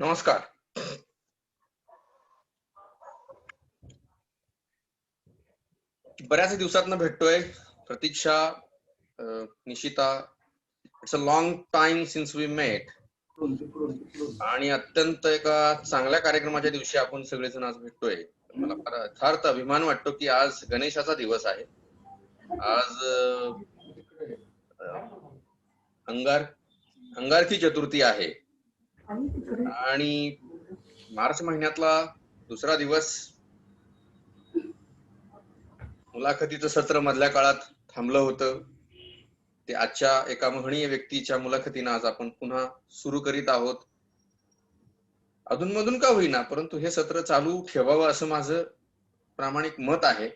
नमस्कार. बऱ्याच दिवसातनं भेटतोय. Pratiksha, Nishita, it's a long time since we met. आणि अत्यंत एका चांगल्या कार्यक्रमाच्या दिवशी आपण सगळेजण आज भेटतोय. मला फार यथार्थ अभिमान वाटतो की आज गणेशाचा दिवस आहे. आज अंगारकी चतुर्थी आहे आणि मार्च महिन्यातला दुसरा दिवस. मुलाखतीचं सत्र मधल्या काळात थांबलं होतं. ते आजच्या एका महनीय व्यक्तीच्या मुलाखतीनं आज आपण पुन्हा सुरू करीत आहोत. अधूनमधून का होईना परंतु हे सत्र चालू ठेवावं असं माझं प्रामाणिक मत आहे.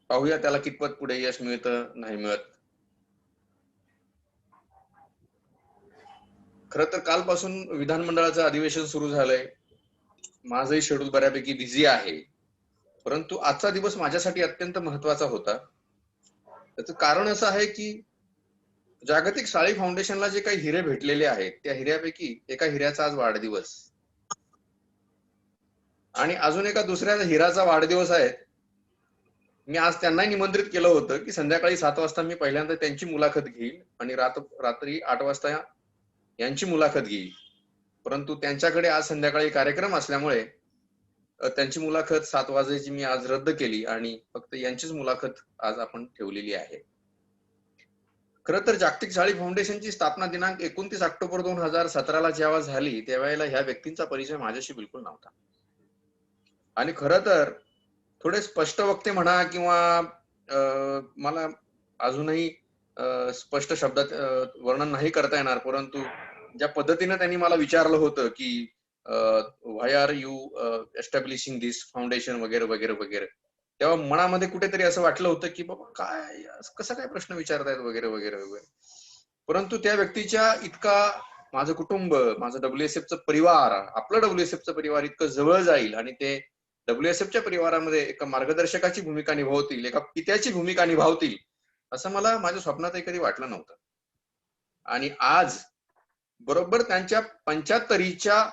पाहूया त्याला कितपत पुढे यश मिळतं नाही मिळत. खरं तर कालपासून विधानमंडळाचं अधिवेशन सुरू झालंय. माझंही शेड्यूल बऱ्यापैकी बिझी आहे, परंतु आजचा दिवस माझ्यासाठी अत्यंत महत्वाचा होता. त्याचं कारण असं आहे की जागतिक साळी फाउंडेशनला जे काही हिरे भेटलेले आहेत त्या हिऱ्यापैकी एका हिऱ्याचा आज वाढदिवस आणि अजून एका दुसऱ्या हिराचा वाढदिवस आहे. मी आज त्यांनाही निमंत्रित केलं होतं की संध्याकाळी 7 वाजता मी पहिल्यांदा त्यांची मुलाखत घेईल आणि रात्री 8 वाजता यांची मुलाखत घेईल. परंतु त्यांच्याकडे आज संध्याकाळी कार्यक्रम असल्यामुळे त्यांची मुलाखत 7 वाजायची मी आज रद्द केली आणि फक्त यांचीच मुलाखत आज आपण ठेवलेली आहे. खरं तर जागतिक साळी फाउंडेशनची स्थापना दिनांक 29 ऑक्टोबर 2017ला जेव्हा झाली त्यावेळेला ह्या व्यक्तींचा परिचय माझ्याशी बिलकुल नव्हता. आणि खरं तर थोडे स्पष्ट वक्ते म्हणा किंवा मला अजूनही स्पष्ट शब्दात वर्णन नाही करता येणार, परंतु ज्या पद्धतीने त्यांनी मला विचारलं होतं की why are you establishing this foundation वगैरे वगैरे वगैरे. तेव्हा मनामध्ये कुठेतरी असं वाटलं होतं की बाबा काय कसा काय प्रश्न विचारतायत वगैरे वगैरे वगैरे. परंतु त्या व्यक्तीच्या इतका माझं कुटुंब, माझं WSFचं परिवार, आपलं WSFचं परिवार इतकं जवळ जाईल आणि ते WSFच्या परिवारामध्ये एका मार्गदर्शकाची भूमिका निभावतील, एका पित्याची भूमिका निभावतील, असं मला माझ्या स्वप्नातही कधी वाटलं नव्हतं. आणि आज बरोबर त्यांच्या 75च्या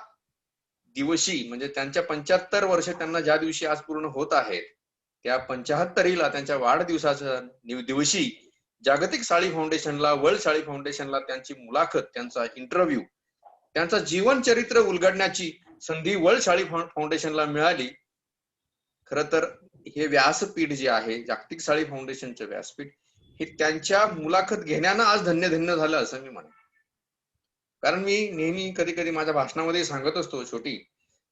दिवशी, म्हणजे त्यांच्या 75 वर्ष त्यांना ज्या दिवशी आज पूर्ण होत आहेत, त्या 75ला त्यांच्या वाढदिवसाच्या दिवशी जागतिक साळी फाउंडेशनला, वर्ल्ड साळी फाउंडेशनला त्यांची मुलाखत, त्यांचा इंटरव्ह्यू, त्यांचं जीवन चरित्र उलगडण्याची संधी वर्ल्ड साळी फाउंडेशनला मिळाली. खर तर हे व्यासपीठ जे आहे, जागतिक साळी फाउंडेशनचं व्यासपीठ, हे त्यांच्या मुलाखत घेण्यानं आज धन्य धन्य झालं असं मी म्हणेन. कारण मी नेहमी कधी कधी माझ्या भाषणामध्ये सांगत असतो छोटी,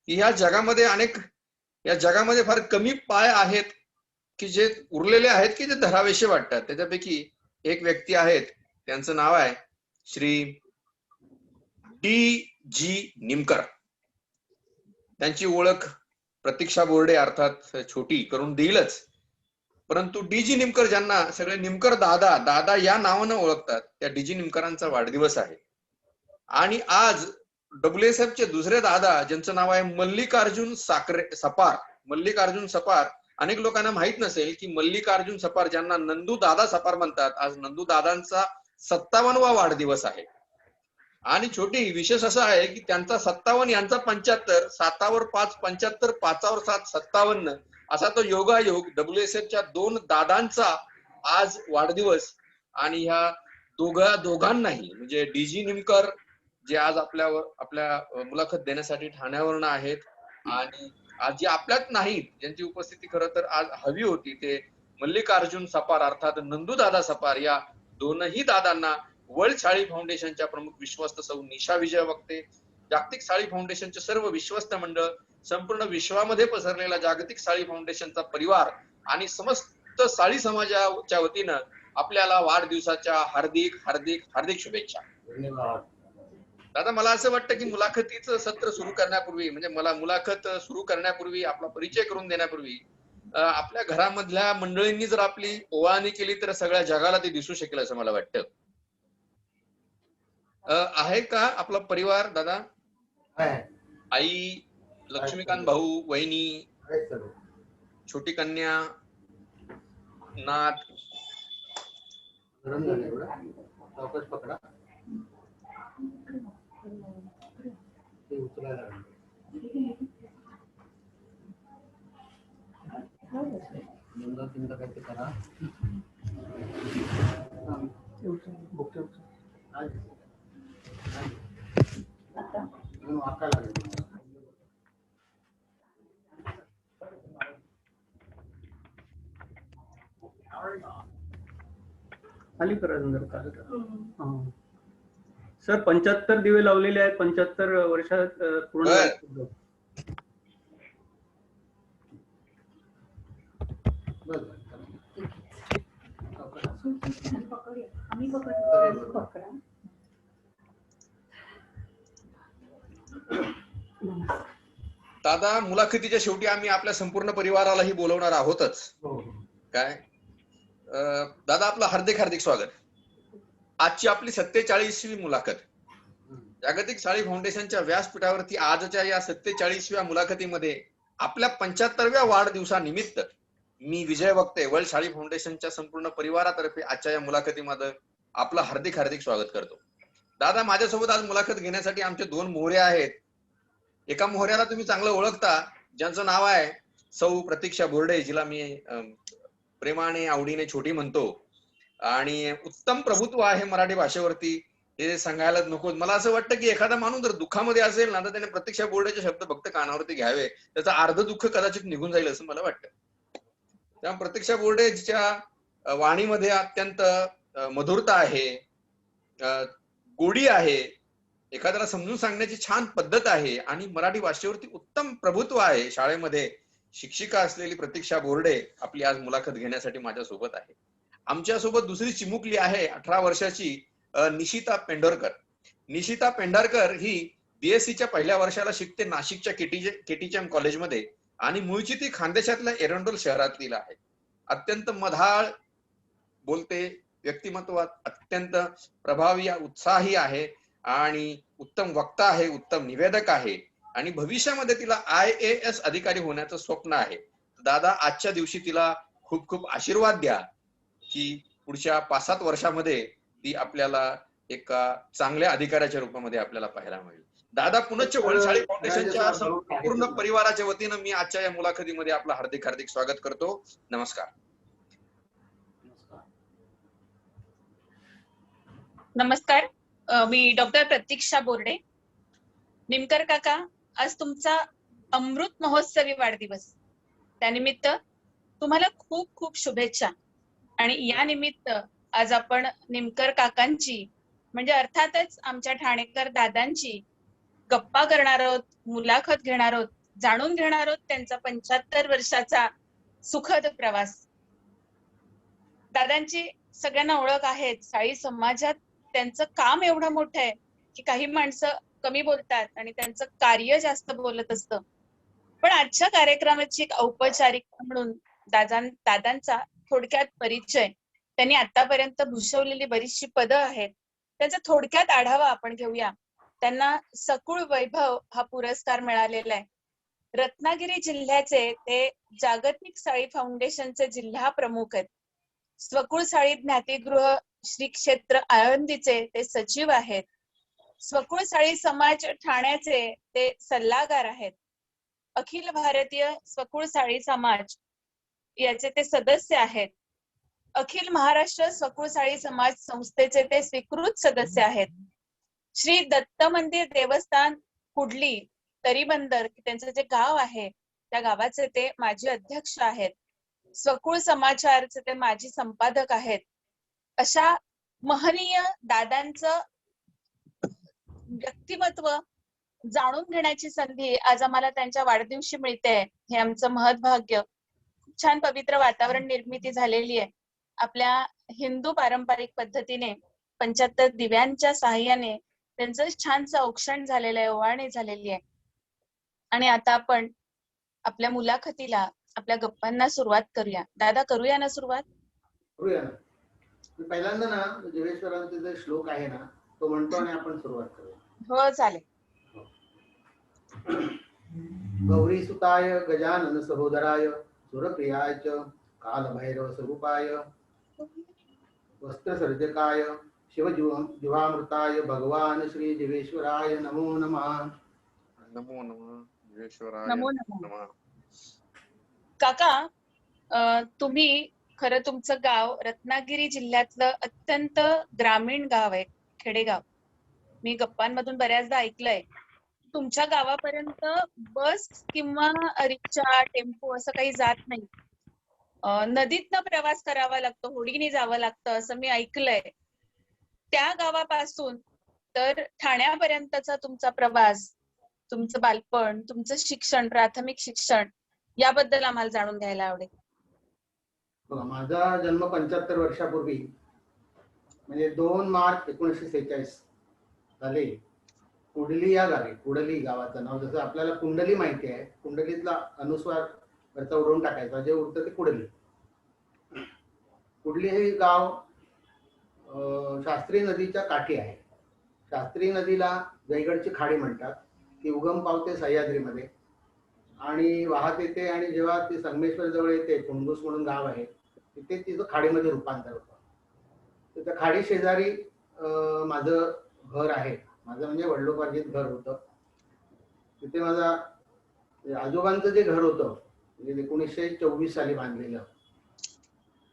की या जगामध्ये फार कमी पाय आहेत की जे उरलेले आहेत की जे धरावेसे वाटतात. त्याच्यापैकी एक व्यक्ती आहेत, त्यांचं नाव आहे श्री DG निमकर. त्यांची ओळख प्रतीक्षा बोर्डे अर्थात छोटी करून देईलच, परंतु DG निमकर, ज्यांना सगळे निमकर दादा या नावानं ओळखतात, त्या DG निमकरांचा वाढदिवस आहे. आणि आज WSFचे दुसरे दादा, ज्यांचं नाव आहे मल्लिकार्जुन सपार. मल्लिकार्जुन सपार, अनेक लोकांना माहित नसेल की मल्लिकार्जुन सपार, ज्यांना नंदू दादा सपार म्हणतात, आज नंदू दादांचा 57वा वाढदिवस आहे. आणि छोटी विशेष असं आहे की त्यांचा 57, यांचा 75, 7वर 5 75, 5वर 7 57, असा तो योगायोग WSFच्या दोन दादांचा आज वाढदिवस. आणि ह्या दोघांनाही, म्हणजे DG निमकर जे आज आपल्या मुलाखत देण्यासाठी ठाण्यावरनं आहेत, आणि आज जे आपल्यात नाहीत, ज्यांची उपस्थिती खरं तर आज हवी होती, ते मल्लिकार्जुन सपार अर्थात नंदू दादा सपार, या दोनही दादांना वर्ल्ड साळी फाउंडेशनच्या प्रमुख विश्वस्त सौ निशा विजय वक्ते, जागतिक साळी फाउंडेशनचे सर्व विश्वस्त मंडळ, संपूर्ण विश्वामध्ये पसरलेला जागतिक साळी फाउंडेशनचा परिवार आणि समस्त साळी समाजाच्या वतीनं आपल्याला वाढदिवसाच्या हार्दिक हार्दिक हार्दिक शुभेच्छा. धन्यवाद. दादा, मला असं वाटतं की मुलाखतीचं सत्र सुरू करण्यापूर्वी, म्हणजे मला मुलाखत सुरू करण्यापूर्वी, आपला परिचय करून देण्यापूर्वी, आपल्या घरामधल्या मंडळींनी जर आपली ओवाळणी केली तर सगळ्या जगाला ते दिसू शकेल असं मला वाटतं. आहे का आपला परिवार दादा? आई, लक्ष्मीकांत भाऊ, वहिनी, छोटी कन्या, नात? पकडा. खाली करा सर. 75 दिवे लावलेले आहेत, 75 वर्षात पूर्ण. दादा, मुलाखतीच्या शेवटी आम्ही आपल्या संपूर्ण परिवारालाही बोलवणार आहोतच. काय दादा, आपलं हार्दिक हार्दिक स्वागत. आजची आपली 47वी मुलाखत जागतिक साळी फाउंडेशनच्या व्यासपीठावरती. आजच्या या 47व्या मुलाखतीमध्ये आपल्या 75व्या वाढदिवसानिमित्त मी विजय वक्ते, वर्ल्ड साळी फाउंडेशनच्या संपूर्ण परिवारातर्फे आजच्या या मुलाखतीमध्ये आपलं हार्दिक हार्दिक स्वागत करतो. दादा, माझ्यासोबत आज मुलाखत घेण्यासाठी आमचे दोन मोहरे आहेत. एका मोहऱ्याला तुम्ही चांगलं ओळखता, ज्यांचं नाव आहे सौ प्रतीक्षा बोर्डे, जिला मी प्रेमाने आवडीने छोटी म्हणतो. आणि उत्तम प्रभुत्व आहे मराठी भाषेवरती, हे सांगायला नको. मला असं वाटतं की एखादा माणूस जर दुःखामध्ये असेल ना, तर त्याने प्रतीक्षा बोर्डेचे शब्द फक्त कानावरती घ्यावे, त्याचं अर्ध दुःख कदाचित निघून जाईल असं मला वाटतं. तेव्हा प्रतीक्षा बोर्डेच्या वाणीमध्ये अत्यंत मधुरता आहे, गोडी आहे, एखाद्याला समजून सांगण्याची छान पद्धत आहे, आणि मराठी भाषेवरती उत्तम प्रभुत्व आहे. शाळेमध्ये शिक्षिका असलेली प्रतीक्षा बोर्डे आपली आज मुलाखत घेण्यासाठी माझ्या सोबत आहे. आमच्या सोबत दुसरी चिमुकली आहे, 18 वर्षाची निशिता पेंढारकर. निशिता पेंढारकर ही बीएससीच्या पहिल्या वर्षाला शिकते नाशिकच्या केटीचेम कॉलेजमध्ये आणि मूळची ती खानदेशातल्या एरंडोल शहरातील आहे. अत्यंत मधाळ बोलते, व्यक्तिमत्वात अत्यंत प्रभावी उत्साही आहे आणि उत्तम वक्ता आहे, उत्तम निवेदक आहे आणि भविष्यामध्ये तिला IAS अधिकारी होण्याचं स्वप्न आहे. दादा, आजच्या दिवशी तिला खूप खूप आशीर्वाद द्या की पुढच्या 5-7 वर्षामध्ये ती आपल्याला एका चांगल्या अधिकाऱ्याच्या रूपामध्ये आपल्याला पाहायला मिळेल. दादा, पुनश्च वनशाळी फाउंडेशनच्या संपूर्ण परिवाराच्या वतीनं मी आजच्या या मुलाखतीमध्ये आपलं हार्दिक हार्दिक स्वागत करतो. नमस्कार. नमस्कार. मी डॉक्टर प्रतीक्षा बोर्डे. निमकर काका, आज तुमचा अमृत महोत्सवी वाढदिवस. त्यानिमित्त तुम्हाला खूप खूप शुभेच्छा. आणि या निमित्त आज आपण निमकर काकांची म्हणजे अर्थातच आमच्या ठाणेकर दादांची गप्पा करणार आहोत, मुलाखत घेणार आहोत, जाणून घेणार आहोत त्यांचा 75 वर्षाचा सुखद प्रवास. दादांची सगळ्यांना ओळख आहे. साळी समाजात त्यांचं काम एवढं मोठं आहे की काही माणसं कमी बोलतात आणि त्यांचं कार्य जास्त बोलत असतं. पण आजच्या कार्यक्रमाची एक औपचारिकता म्हणून दादांचा थोडक्यात परिचय, त्यांनी आतापर्यंत भूषवलेली बरीचशी पदं आहेत, त्यांचा थोडक्यात आढावा आपण घेऊया. त्यांना सकुळ वैभव हा पुरस्कार मिळालेला आहे. रत्नागिरी जिल्ह्याचे ते जागतिक साळी फाउंडेशनचे जिल्हा प्रमुख आहेत. स्वकुळ साळी ज्ञातिगृह श्री क्षेत्र आळंदीचे ते सचिव आहेत. स्वकुळ साळी समाज ठाण्याचे ते सल्लागार आहेत. अखिल भारतीय स्वकुळ साळी समाज याचे ते सदस्य आहेत. अखिल महाराष्ट्र स्वकुळ साळी समाज संस्थेचे ते स्वीकृत सदस्य आहेत. श्री दत्त मंदिर देवस्थान कुडली तरीबंदर त्यांचं जे गाव आहे त्या गावाचे ते माजी अध्यक्ष आहेत. स्वकुळ समाचारचे ते माजी संपादक आहेत. अशा महनीय दादांचं व्यक्तिमत्व जाणून घेण्याची संधी आज आम्हाला त्यांच्या वाढदिवशी मिळते. हे आमचं महत्भाग्य. खूप छान पवित्र वातावरण निर्मिती झालेली आहे. आपल्या हिंदू पारंपरिक पद्धतीने 75 दिव्यांच्या साहाय्याने त्यांचं छानसं औक्षण झालेलं आहे, ओवाळणी झालेली आहे. आणि आता आपण आपल्या मुलाखतीला, आपल्या गप्पांना सुरुवात करूया. दादा, करूया ना सुरुवात? करूया ना. पहिल्यांदा ना जीवेश्वरांचा जो श्लोक आहे ना तो म्हणतो आणि आपण सुरुवात करूया. हो, चालेल. गौरी सुताय गजानन सहोदराय सुरप्रियाय च कालभैरव स्वरूपाय वस्त्र सर्जकाय शिवजीवामृताय भगवान श्री जीवेश्वराय नमो नमः. नमो नमः. जीवेश्वराय नमो नमः. नमः. काका, तुम्ही खरं तुमचं गाव रत्नागिरी जिल्ह्यातलं अत्यंत ग्रामीण गाव आहे, खेडेगाव. मी गप्पांमधून बऱ्याचदा ऐकलंय. तुमच्या गावापर्यंत बस किंवा रिक्षा, टेम्पो असं काही जात नाही. नदीतनं प्रवास करावा लागतो, होडीने जावं लागतं असं मी ऐकलंय. त्या गावापासून तर ठाण्यापर्यंतचा तुमचा प्रवास, तुमचं बालपण, तुमचं शिक्षण, प्राथमिक शिक्षण याबद्दल आम्हाला जाणून घ्यायला आवडेल. माझा जन्म 75 वर्षापूर्वी म्हणजे 2 मार्च 1946 साली कुडली या गावी, कुडली गावाचं नाव, जसं आपल्याला कुंडली माहिती आहे, कुंडलीतला अनुस्वार वरचा उडवून टाकायचा, जे उरतं ते कुडली. कुडली हे गाव शास्त्री नदीच्या काठी आहे. शास्त्री नदीला जयगडची खाडी म्हणतात. ती उगम पावते सह्याद्रीमध्ये आणि वाहत येते आणि जेव्हा ती संगमेश्वर जवळ येते, कुंडूस म्हणून गाव आहे, तिथे तिचं खाडीमध्ये रूपांतर होतं. तर त्या खाडी शेजारी माझं घर आहे. माझं म्हणजे वडिलोपार्जित घर होतं. तिथे माझा आजोबांचं जे घर होतं म्हणजे 1924 साली बांधलेलं,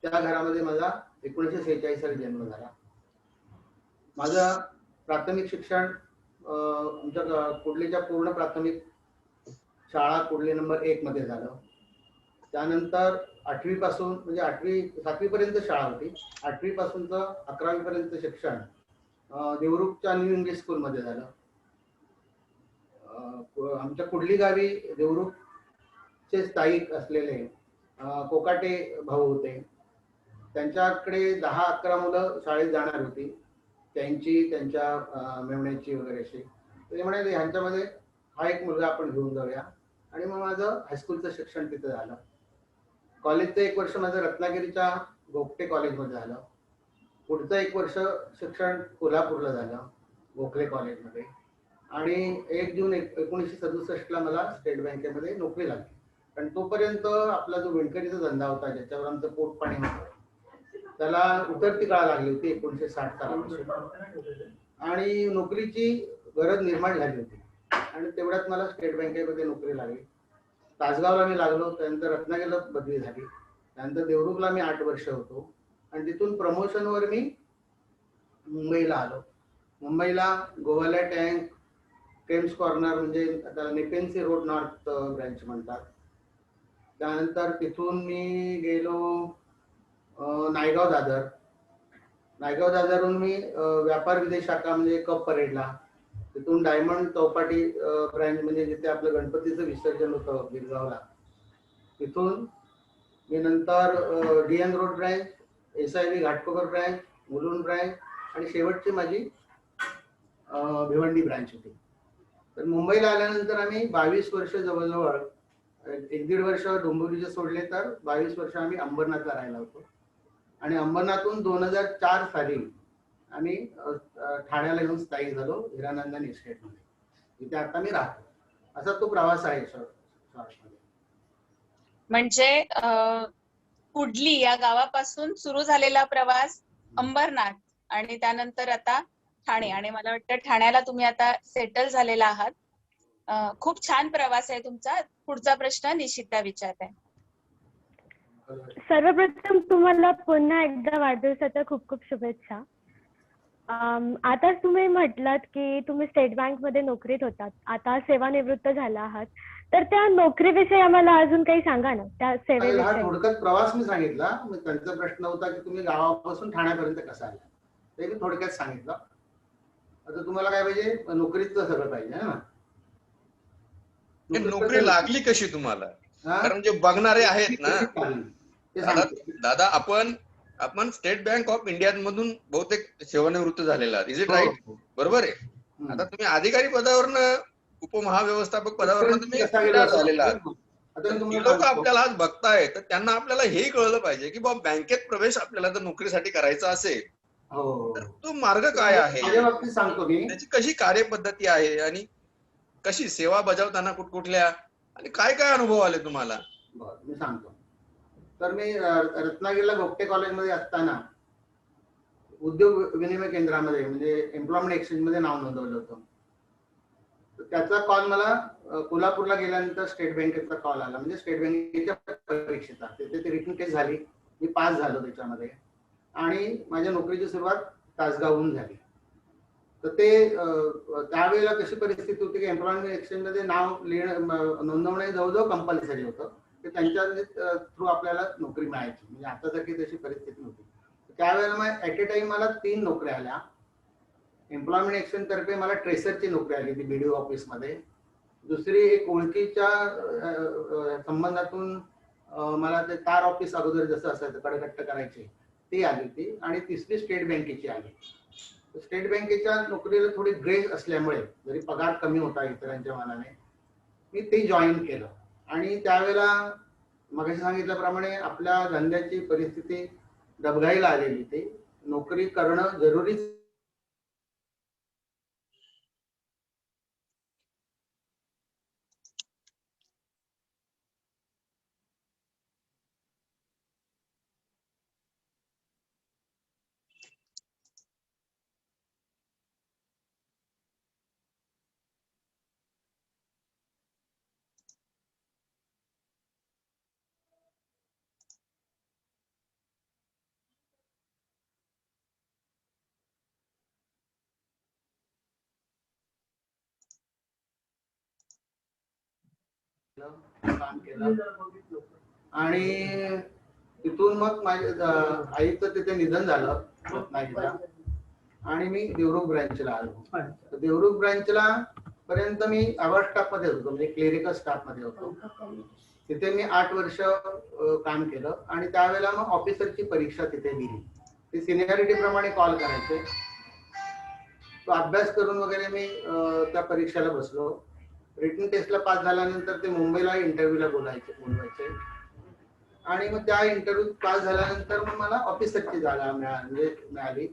त्या घरामध्ये माझा 1946 साली जन्म झाला. माझं प्राथमिक शिक्षण आमच्या कुडलीच्या पूर्ण प्राथमिक शाळा कुडली नंबर 1 मध्ये झालं. त्यानंतर 8वी पासून म्हणजे 7वी पर्यंत शाळा होती. 8वी पासूनचं 11वी पर्यंत शिक्षण देवरुखच्या न्यू इंग्लिश स्कूल मध्ये झालं. आमच्या कुडली गावी देवरुखचे स्थायिक असलेले कोकाटे भाऊ होते. त्यांच्याकडे 10-11 मुलं शाळेत जाणार होती, त्यांच्या मेवण्याची वगैरे अशी. ते म्हणाले ह्यांच्यामध्ये हा एक मुलगा आपण घेऊन जाऊया. आणि मग माझं हायस्कूलचं शिक्षण तिथं झालं. कॉलेजचं 1 वर्ष माझं रत्नागिरीच्या गोगटे कॉलेजमध्ये झालं. पुढचं 1 वर्ष शिक्षण कोल्हापूरला झालं, गोखले कॉलेजमध्ये. आणि 1 जून 1967 मला स्टेट बँकेमध्ये नोकरी लागली. कारण तोपर्यंत आपला जो विणकरीचा धंदा होता, ज्याच्यावर आमचं पोट पाणी होतं, त्याला उतरती काळ लागली होती 1960 सालापासून. आणि नोकरीची गरज निर्माण झाली होती. आणि तेवढ्यात मला स्टेट बँकेमध्ये नोकरी लागली. तासगावला मी लागलो, त्यानंतर रत्नागिरीला बदली झाली, त्यानंतर देवरुखला मी 8 वर्ष होतो. आणि तिथून प्रमोशनवर मी मुंबईला आलो. मुंबईला गोवालिया टँक, केम्स कॉर्नर म्हणजे त्याला नेपेन्सी रोड नॉर्थ ब्रँच म्हणतात. त्यानंतर तिथून मी गेलो नायगाव दादर. नायगाव दादरहून मी व्यापार विदेश शाखा म्हणजे कप परेडला. तिथून डायमंड चौपाटी ब्रँच म्हणजे जिथे आपलं गणपतीचं विसर्जन होतं गिरगावला, तिथून मी नंतर DN road branch, SIV Ghatkopar branch, Mulund branch आणि शेवटची माझी भिवंडी ब्रँच होती. तर मुंबईला आल्यानंतर आम्ही 22 वर्ष जवळजवळ 1-1.5 वर्ष डोंबिवलीचे सोडले तर 22 वर्ष आम्ही अंबरनाथला राहिला होतो. आणि अंबरनाथहून 2004 साली आम्ही ठाण्याला येऊन स्थायिक झालो हिरानंदन इस्टेटमध्ये, जिथे आता मी राहतो. असा तो प्रवास आहे शॉर्टमध्ये. म्हणजे कुडली या गावापासून सुरू झालेला प्रवास अंबरनाथ आणि त्यानंतर आता ठाणे, आणि मला वाटतं ठाण्याला तुम्ही आता सेटल झालेला आहात. खूप छान प्रवास आहे तुमचा. पुढचा प्रश्न निशिता विचारत आहे. सर्वप्रथम तुम्हाला पुन्हा एकदा वाढदिवसाच्या खूप खूप शुभेच्छा. आता तुम्ही म्हटलात की तुम्ही स्टेट बँक मध्ये नोकरीत होतात, आता सेवानिवृत्त झाला आहात, तर त्या नोकरीविषयी आम्हाला अजून काही सांगा ना, त्या हा सेवेविषयी. थोडक्यात प्रवास मी सांगितला. मग त्यांचा प्रश्न होता की तुम्ही गावापासून ठाण्यापर्यंत कसा आला, ते मी थोडक्यात सांगितलं. आता तुम्हाला काय पाहिजे, नोकरीचं सगळं पाहिजे ना. नोकरी लागली कशी तुम्हाला? कारण जे बघणारे आहेत ना दादा, आपण स्टेट बँक ऑफ इंडिया मधून बहुतेक सेवानिवृत्त झालेला आहात. Is it right? बरोबर आहे. आता तुम्ही अधिकारी पदावरनं, उपमहाव्यवस्थापक पदावरनं तुम्ही रिटायर झालेला आहात. लोक आपल्याला आज बघताय, तर त्यांना आपल्याला हेही कळलं पाहिजे की बाबा बँकेत प्रवेश आपल्याला जर नोकरीसाठी करायचा असेल तर तो मार्ग काय आहे, माझ्या बाबतीत सांगतो मी, त्याची कशी कार्यपद्धती आहे आणि कशी सेवा बजावताना कुठकुठल्या आणि काय काय अनुभव आले तुम्हाला? मी सांगतो. तर मी रत्नागिरीला गोगटे कॉलेजमध्ये असताना उद्योग विनिमय केंद्रामध्ये म्हणजे एम्प्लॉयमेंट एक्सचेंज मध्ये नाव नोंदवलं होतं. त्याचा कॉल मला कोल्हापूरला गेल्यानंतर स्टेट बँकेचा कॉल आला, म्हणजे स्टेट बँकेच्या परीक्षेचा. तिथे ती रिटन टेस्ट झाली, मी पास झालो त्याच्यामध्ये आणि माझ्या नोकरीची सुरुवात तासगावहून झाली. तर ते त्यावेळेला कशी परिस्थिती होती की एम्प्लॉयमेंट एक्सचेंज मध्ये नाव नोंदवणे जवळजवळ कंपल्सरी होतं. ते त्यांच्या थ्रू आपल्याला नोकरी मिळायची, म्हणजे आतासारखी तशी परिस्थिती नव्हती. त्यावेळेला मग ऍट ए टाइम मला 3 नोकऱ्या आल्या. एम्प्लॉयमेंट एक्सचेंज तर्फे मला ट्रेसरची नोकरी आली ती BDO ऑफिसमध्ये. दुसरी एक ओळखीच्या संबंधातून मला ते तार ऑफिस अगोदर जसं असायचं कडकट्ट करायचे ती आली होती. आणि तिसरी स्टेट बँकेची आली. स्टेट बँकेच्या नोकरीला थोडी ग्रेस असल्यामुळे, जरी पगार कमी होता इतरांच्या मानाने, मी ते जॉईन केलं. आणि त्यावेळेला मगाशी सांगितल्याप्रमाणे आपल्या धंद्याची परिस्थिती डबघाईला आलेली, ती नोकरी करणं जरुरीच. काम केलं. आणि तिथून मग माझ्या आईचं तिथे निधन झालं रत्नागिरीला आणि मी देवरुख ब्रँचला आलो. देवरुख ब्रँचला पर्यंत मी अवर स्टाफ मध्ये होतो, म्हणजे क्लेरिकल स्टाफ मध्ये होतो. तिथे मी 8 वर्ष काम केलं. आणि त्यावेळेला मग ऑफिसरची परीक्षा तिथे दिली. ते सिनियरिटी प्रमाणे कॉल करायचे. तो अभ्यास करून वगैरे मी त्या परीक्षेला बसलो. रिटन टेस्टला पास झाल्यानंतर ते मुंबईला इंटरव्ह्यूला बोलवायचे आणि मग त्या इंटरव्ह्यूत पास झाल्यानंतर मग मला ऑफिसरची जागा मिळाली.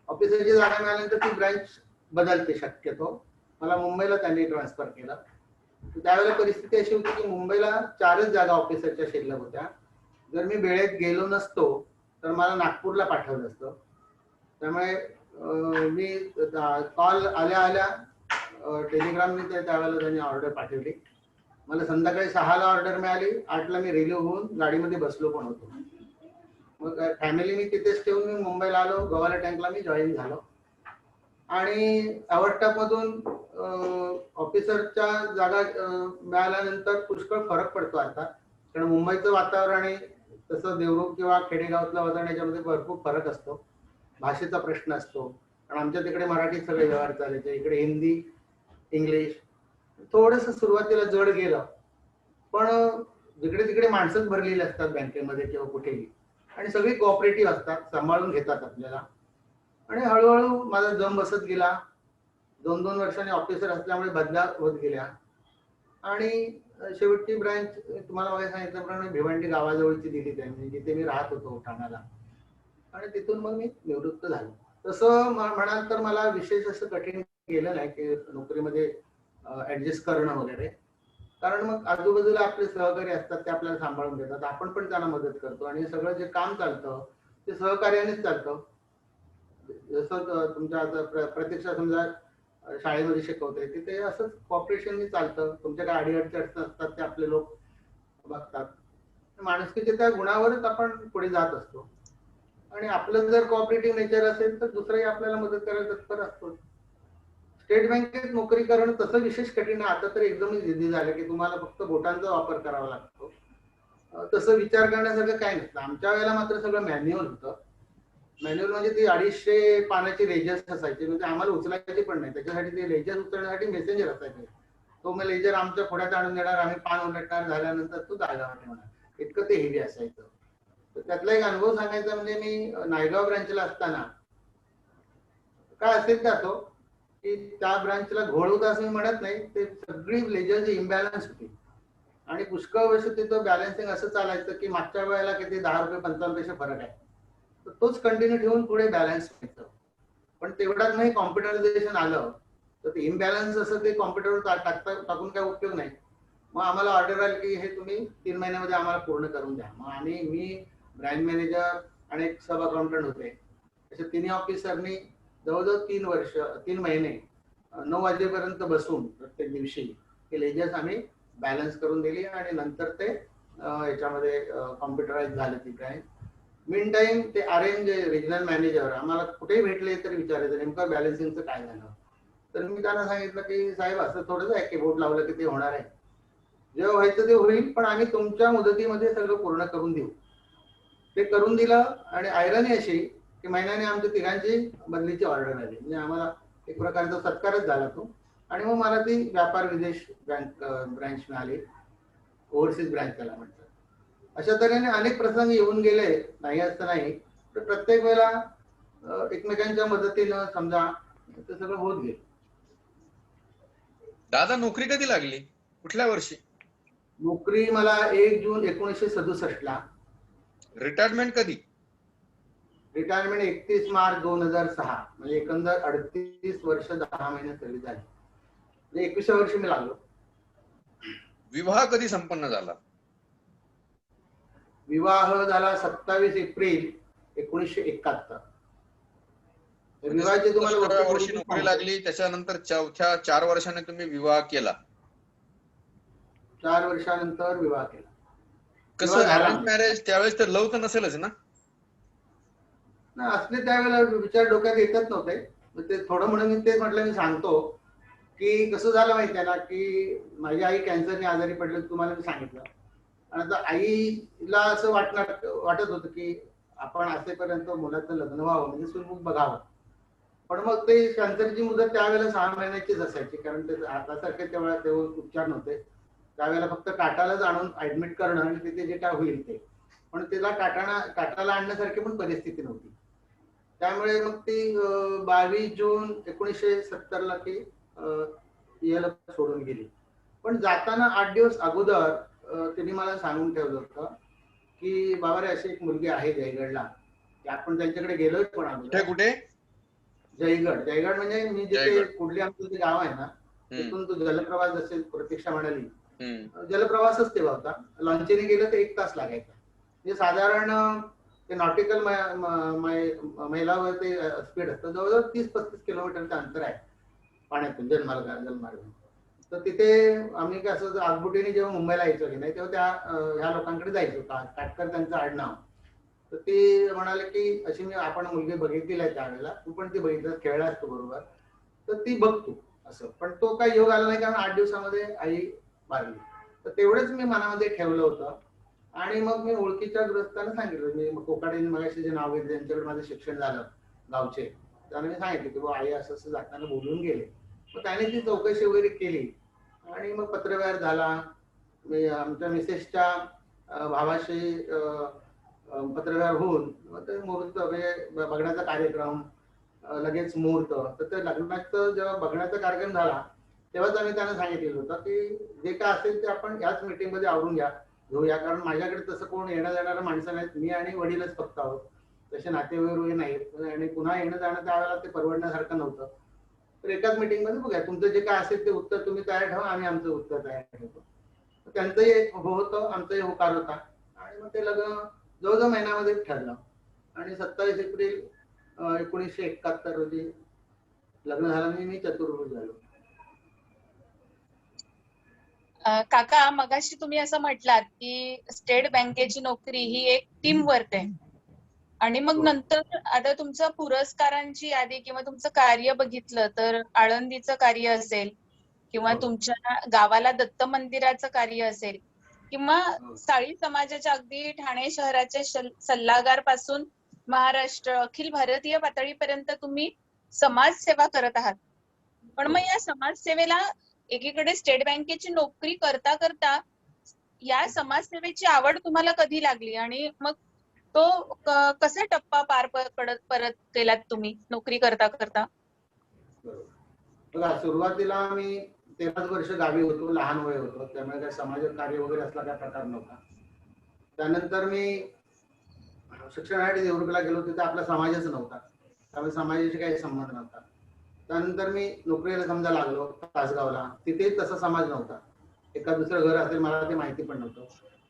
ऑफिसरची जागा मिळाल्यानंतर ती ब्रँच बदलते शक्यतो. मला मुंबईला त्यांनी ट्रान्सफर केलं. त्यावेळेला परिस्थिती अशी होती की मुंबईला 4च जागा ऑफिसरच्या शिल्लक होत्या. जर मी वेळेत गेलो नसतो तर मला नागपूरला पाठवलं असतं. त्यामुळे मी कॉल आल्या टेलिग्रामने त्यावेळेला त्यांनी ऑर्डर पाठवली. मला संध्याकाळी 6ला ऑर्डर मिळाली. 8ला मी रिलीव्ह होऊन गाडीमध्ये बसलो पण होतो. मग फॅमिली मी तिथेच ठेवून मी मुंबईला आलो. गव्हाला टँकला मी जॉईन झालो आणि आवडटाप मधून ऑफिसरच्या जागा मिळाल्यानंतर पुष्कळ फरक पडतो आता. कारण मुंबईचं वातावरण आणि तसं देवरूख किंवा खेडेगावातलं वातावरण याच्यामध्ये भरपूर फरक असतो. भाषेचा प्रश्न असतो. कारण आमच्या तिकडे मराठीत सगळे व्यवहार चालायचे, इकडे हिंदी इंग्लिश. थोडंसं सुरुवातीला जड गेलं, पण जिकडे तिकडे माणसंच भरलेली असतात बँकेमध्ये किंवा कुठेही आणि सगळी कोऑपरेटिव्ह असतात, सांभाळून घेतात आपल्याला. आणि हळूहळू माझा जम बसत गेला. 2-2 वर्षांनी ऑफिसर असल्यामुळे बदला होत गेल्या आणि शेवटची ब्रँच तुम्हाला मागे सांगितल्याप्रमाणे भिवंडी गावाजवळची दिली त्यांनी, जिथे मी राहत होतो ठाण्याला. आणि तिथून मग मी निवृत्त झालो. तसं म्हणाल तर मला विशेष असं कठीण गेलं नाही की नोकरीमध्ये ऍडजस्ट करणं वगैरे. कारण मग आजूबाजूला आपले सहकारी असतात, ते आपल्याला सांभाळून घेतात, आपण पण त्यांना मदत करतो आणि सगळं जे काम चालतं ते सहकार्यानेच चालतं. जसं तुमच्या आता प्रत्यक्ष समजा शाळेमध्ये शिकवते तिथे असंच कॉपरेशननी चालतं. तुमच्या काय अडीअडचणी असतात ते आपले लोक बघतात. माणुसकीच्या त्या गुणावरच आपण पुढे जात असतो आणि आपलं जर कॉपरेटिव्ह नेचर असेल तर दुसराही आपल्याला मदत करायला तत्पर असतो. स्टेट बँकेत नोकरी करणं तसं विशेष कठीण आहे. आता तर एकदमच इझी झालं की तुम्हाला फक्त बोटांचा वापर करावा लागतो. तसं विचार करण्यासारखं काय नसतं. आमच्या वेळेला मात्र सगळं मॅन्युअल होतं. मॅन्युअल म्हणजे ती 250 पानाची लेजर्स असायची, म्हणजे आम्हाला उचलायची पण नाही. त्याच्यासाठी ते लेजर उचलण्यासाठी मेसेंजर असायचे. तो मग लेजर आमच्या पुढ्यात आणून देणार, आम्ही पान उलटणार, झाल्यानंतर तो जागा ठेवणार. इतकं ते हेवी असायचं. तर त्यातला एक अनुभव सांगायचा म्हणजे मी नायगाव ब्रँचला असताना काय असेल ते असो की त्या ब्रांचला घोळ होता असं मी म्हणत नाही, ते सगळी लेजरची इम्बॅलन्स होती आणि पुष्कळ वर्ष तिथं बॅलन्सिंग असं चालायचं की मागच्या वेळेला किती 10 रुपये 55 पैसे फरक आहे, तर तोच कंटिन्यू ठेवून पुढे बॅलन्स व्हायचं. पण तेवढ्यात नाही कॉम्प्युटरायझेशन आलं तर ते इम्बॅलन्स असं ते कॉम्प्युटरवर टाकून काय उपयोग नाही. मग आम्हाला ऑर्डर आली की हे तुम्ही 3 महिन्यामध्ये आम्हाला पूर्ण करून द्या. मग मी ब्रँच मॅनेजर आणि एक सब अकाउंटंट होते, अशा तिन्ही ऑफिसरनी जवळजवळ 3 महिने 9 वाजेपर्यंत बसून प्रत्येक दिवशी हे लेजर्स आम्ही बॅलन्स करून दिली आणि नंतर ते याच्यामध्ये कॉम्प्युटराइज झालं. ती काय मीन टाइम ते RM जे रिजनल मॅनेजर आम्हाला कुठेही भेटले तरी विचारायचं नेमकं बॅलन्सिंगचं काय झालं. तर मी त्यांना सांगितलं की साहेब असं थोडंच आहे की बोर्ड लावलं की ते होणार आहे, जेव्हा व्हायचं ते होईल, पण आम्ही तुमच्या मुदतीमध्ये सगळं पूर्ण करून देऊ. ते करून दिलं आणि आयरनी अशी की महिन्याने आमच्या तिघांची बदलीची ऑर्डर आली. म्हणजे आम्हाला एक प्रकारचा सत्कारच झाला तो. आणि मग मला ती व्यापार विदेश ब्रँच मिळाली, ओव्हरसीज ब्रँच त्याला म्हणतात. अशा तऱ्हेने अनेक प्रसंग येऊन गेले, नाही असं नाही, तर प्रत्येक वेळेला एकमेकांच्या मदतीनं समजा ते सगळं होत गेलं. दादा नोकरी कधी लागली, कुठल्या वर्षी? नोकरी मला 1 जून 1967 ला. रिटायरमेंट कधी? रिटायरमेंट 31 मार्च 2006. म्हणजे एकंदर 38 वर्ष 10 महिने सर्व्हिस झाली. म्हणजे 21व्या वर्षी मी लागलो. विवाह कधी संपन्न झाला? विवाह झाला 27 एप्रिल 1971. विवाहाची तुम्हाला वर्षी नोकरी लागली, त्याच्यानंतर चौथ्या 4 वर्षाने तुम्ही विवाह केला. 4 वर्षानंतर विवाह केला. कसं अरेंज मॅरेज? त्यावेळेस तर लव तर नसेलच ना? असले त्यावेळेला विचार डोक्यात येतच नव्हते. ते थोडं म्हणून मी तेच म्हटलं, मी सांगतो की कसं झालं माहिती आहे ना की माझी आई कॅन्सरने आजारी पडली, तुम्हाला मी सांगितलं. आणि आता आईला असं वाटत होतं की आपण असेपर्यंत मुलाचं लग्न व्हावं, म्हणजे सुनमुख बघावं. पण मग ते कॅन्सरची मुदत त्यावेळेला 6 महिन्याचीच असायची, कारण ते आतासारखे तेव्हा उपचार नव्हते. त्यावेळेला फक्त टाटालाच आणून ऍडमिट करणं आणि तिथे जे काय होईल ते. पण त्याला टाटाला आणण्यासारखी पण परिस्थिती नव्हती. त्यामुळे मग ती 22 जून 1970 ती याला सोडून गेली. पण जाताना 8 दिवस अगोदर त्यांनी मला सांगून ठेवलं होतं की बाबा रे अशी एक मुलगी आहे जयगडला, की आपण त्यांच्याकडे गेलोय पण कुठे अगोदर. कुठे? जयगड म्हणजे मी जिथे जयगड. कुठली आमचं जे गाव आहे ना तिथून तो जलप्रवास जसे प्रतीक्षा म्हणाली जलप्रवासच तेव्हा होता. लॉन्चीने गेलं तर 1 तास लागायचा. म्हणजे साधारण ते नॉटिकल मैलावर ते स्पीड असतं. जवळजवळ 30-35 किलोमीटरचं अंतर आहे पाण्यातून जलमार्ग. तर तिथे आम्ही काय असं आगबुटीने जेव्हा मुंबईला यायचो की नाही तेव्हा त्या ह्या लोकांकडे जायचो. काटकर त्यांचं आडनाव. तर ते म्हणाले की अशी मी आपण मुलगी बघितली आहे त्यावेळेला, तू पण ती बघितलं, खेळला असतो बरोबर, तर ती बघ तू असं. पण तो काही योग आला नाही कारण 8 दिवसामध्ये आई वारली. तर तेवढंच मी मनामध्ये ठेवलं होतं. आणि मग मी ओळखीच्या गृहस्थांना सांगितलं, मी कोकाटे मगाशी जे नाव घेतलं त्यांच्याकडे माझं शिक्षण झालं गावचे, त्याने मी सांगितलं की आई असं असं जाताना बोलून गेले. मग त्याने ती चौकशी वगैरे केली आणि मग पत्रव्यवहार झाला. मी आमच्या मिसेसच्या भावाशी पत्रव्यवहार होऊन मग ते मुहूर्त म्हणजे बघण्याचा कार्यक्रम, लगेच मुहूर्त. तर ते लग्नाचं जेव्हा बघण्याचा कार्यक्रम झाला तेव्हाच आम्ही त्यांना सांगितलेलं होतं की जे काय असेल ते आपण याच मीटिंग मध्ये आवरून घेऊया, कारण माझ्याकडे तसं कोण येणं जाणारं माणसं नाहीत, मी आणि वडीलच फक्त आहोत, तसे नातेवाईक नाहीत आणि पुन्हा येणं जाणं त्यावेळेला ते परवडण्यासारखं नव्हतं. तर एकाच मीटिंग मध्ये बघूया, तुमचं जे काय असेल ते उत्तर तुम्ही तयार ठेवा, आम्ही आमचं उत्तर तयार ठेवतो. त्यांचंही एक हो होतं, आमचाही होकार होता आणि मग ते लग्न जवळजवळ महिन्यामध्ये ठरलं आणि 27 एप्रिल 1971 रोजी लग्न झालं आणि मी चतुर्भुज झालो. काका, मगाशी तुम्ही असं म्हटलात की स्टेट बँकेची नोकरी ही एक टीम वर्क आहे आणि मग नंतर आता तुमचं पुरस्कारांची यादी किंवा तुमचं कार्य बघितलं तर आळंदीचं कार्य असेल किंवा तुमच्या गावाला दत्त मंदिराचं कार्य असेल किंवा साळी समाजाच्या अगदी ठाणे शहराचे सल्लागार पासून महाराष्ट्र अखिल भारतीय पातळीपर्यंत तुम्ही समाजसेवा करत आहात. पण मग या समाजसेवेला एकीकडे स्टेट बँकेची नोकरी करता करता या समाजसेवेची आवड तुम्हाला कधी लागली आणि मग तो कसा टप्पा पार परत केलात तुम्ही नोकरी करता करता? बघा, सुरुवातीला मी 13 वर्ष गावी होतो, लहान वय होतं, त्यामुळे काही समाज कार्य वगैरे असला काय प्रकार नव्हता. त्यानंतर मी शिक्षणासाठी देवरुखला गेलो, तिथे आपला समाजच नव्हता, त्यामुळे समाजाशी काही संबंध नव्हता. त्यानंतर मी नोकरीला समजा लागलो तासगावला, तिथेही तसा समाज नव्हता. एका दुसरं घर असेल मला ते माहिती पण नव्हतं.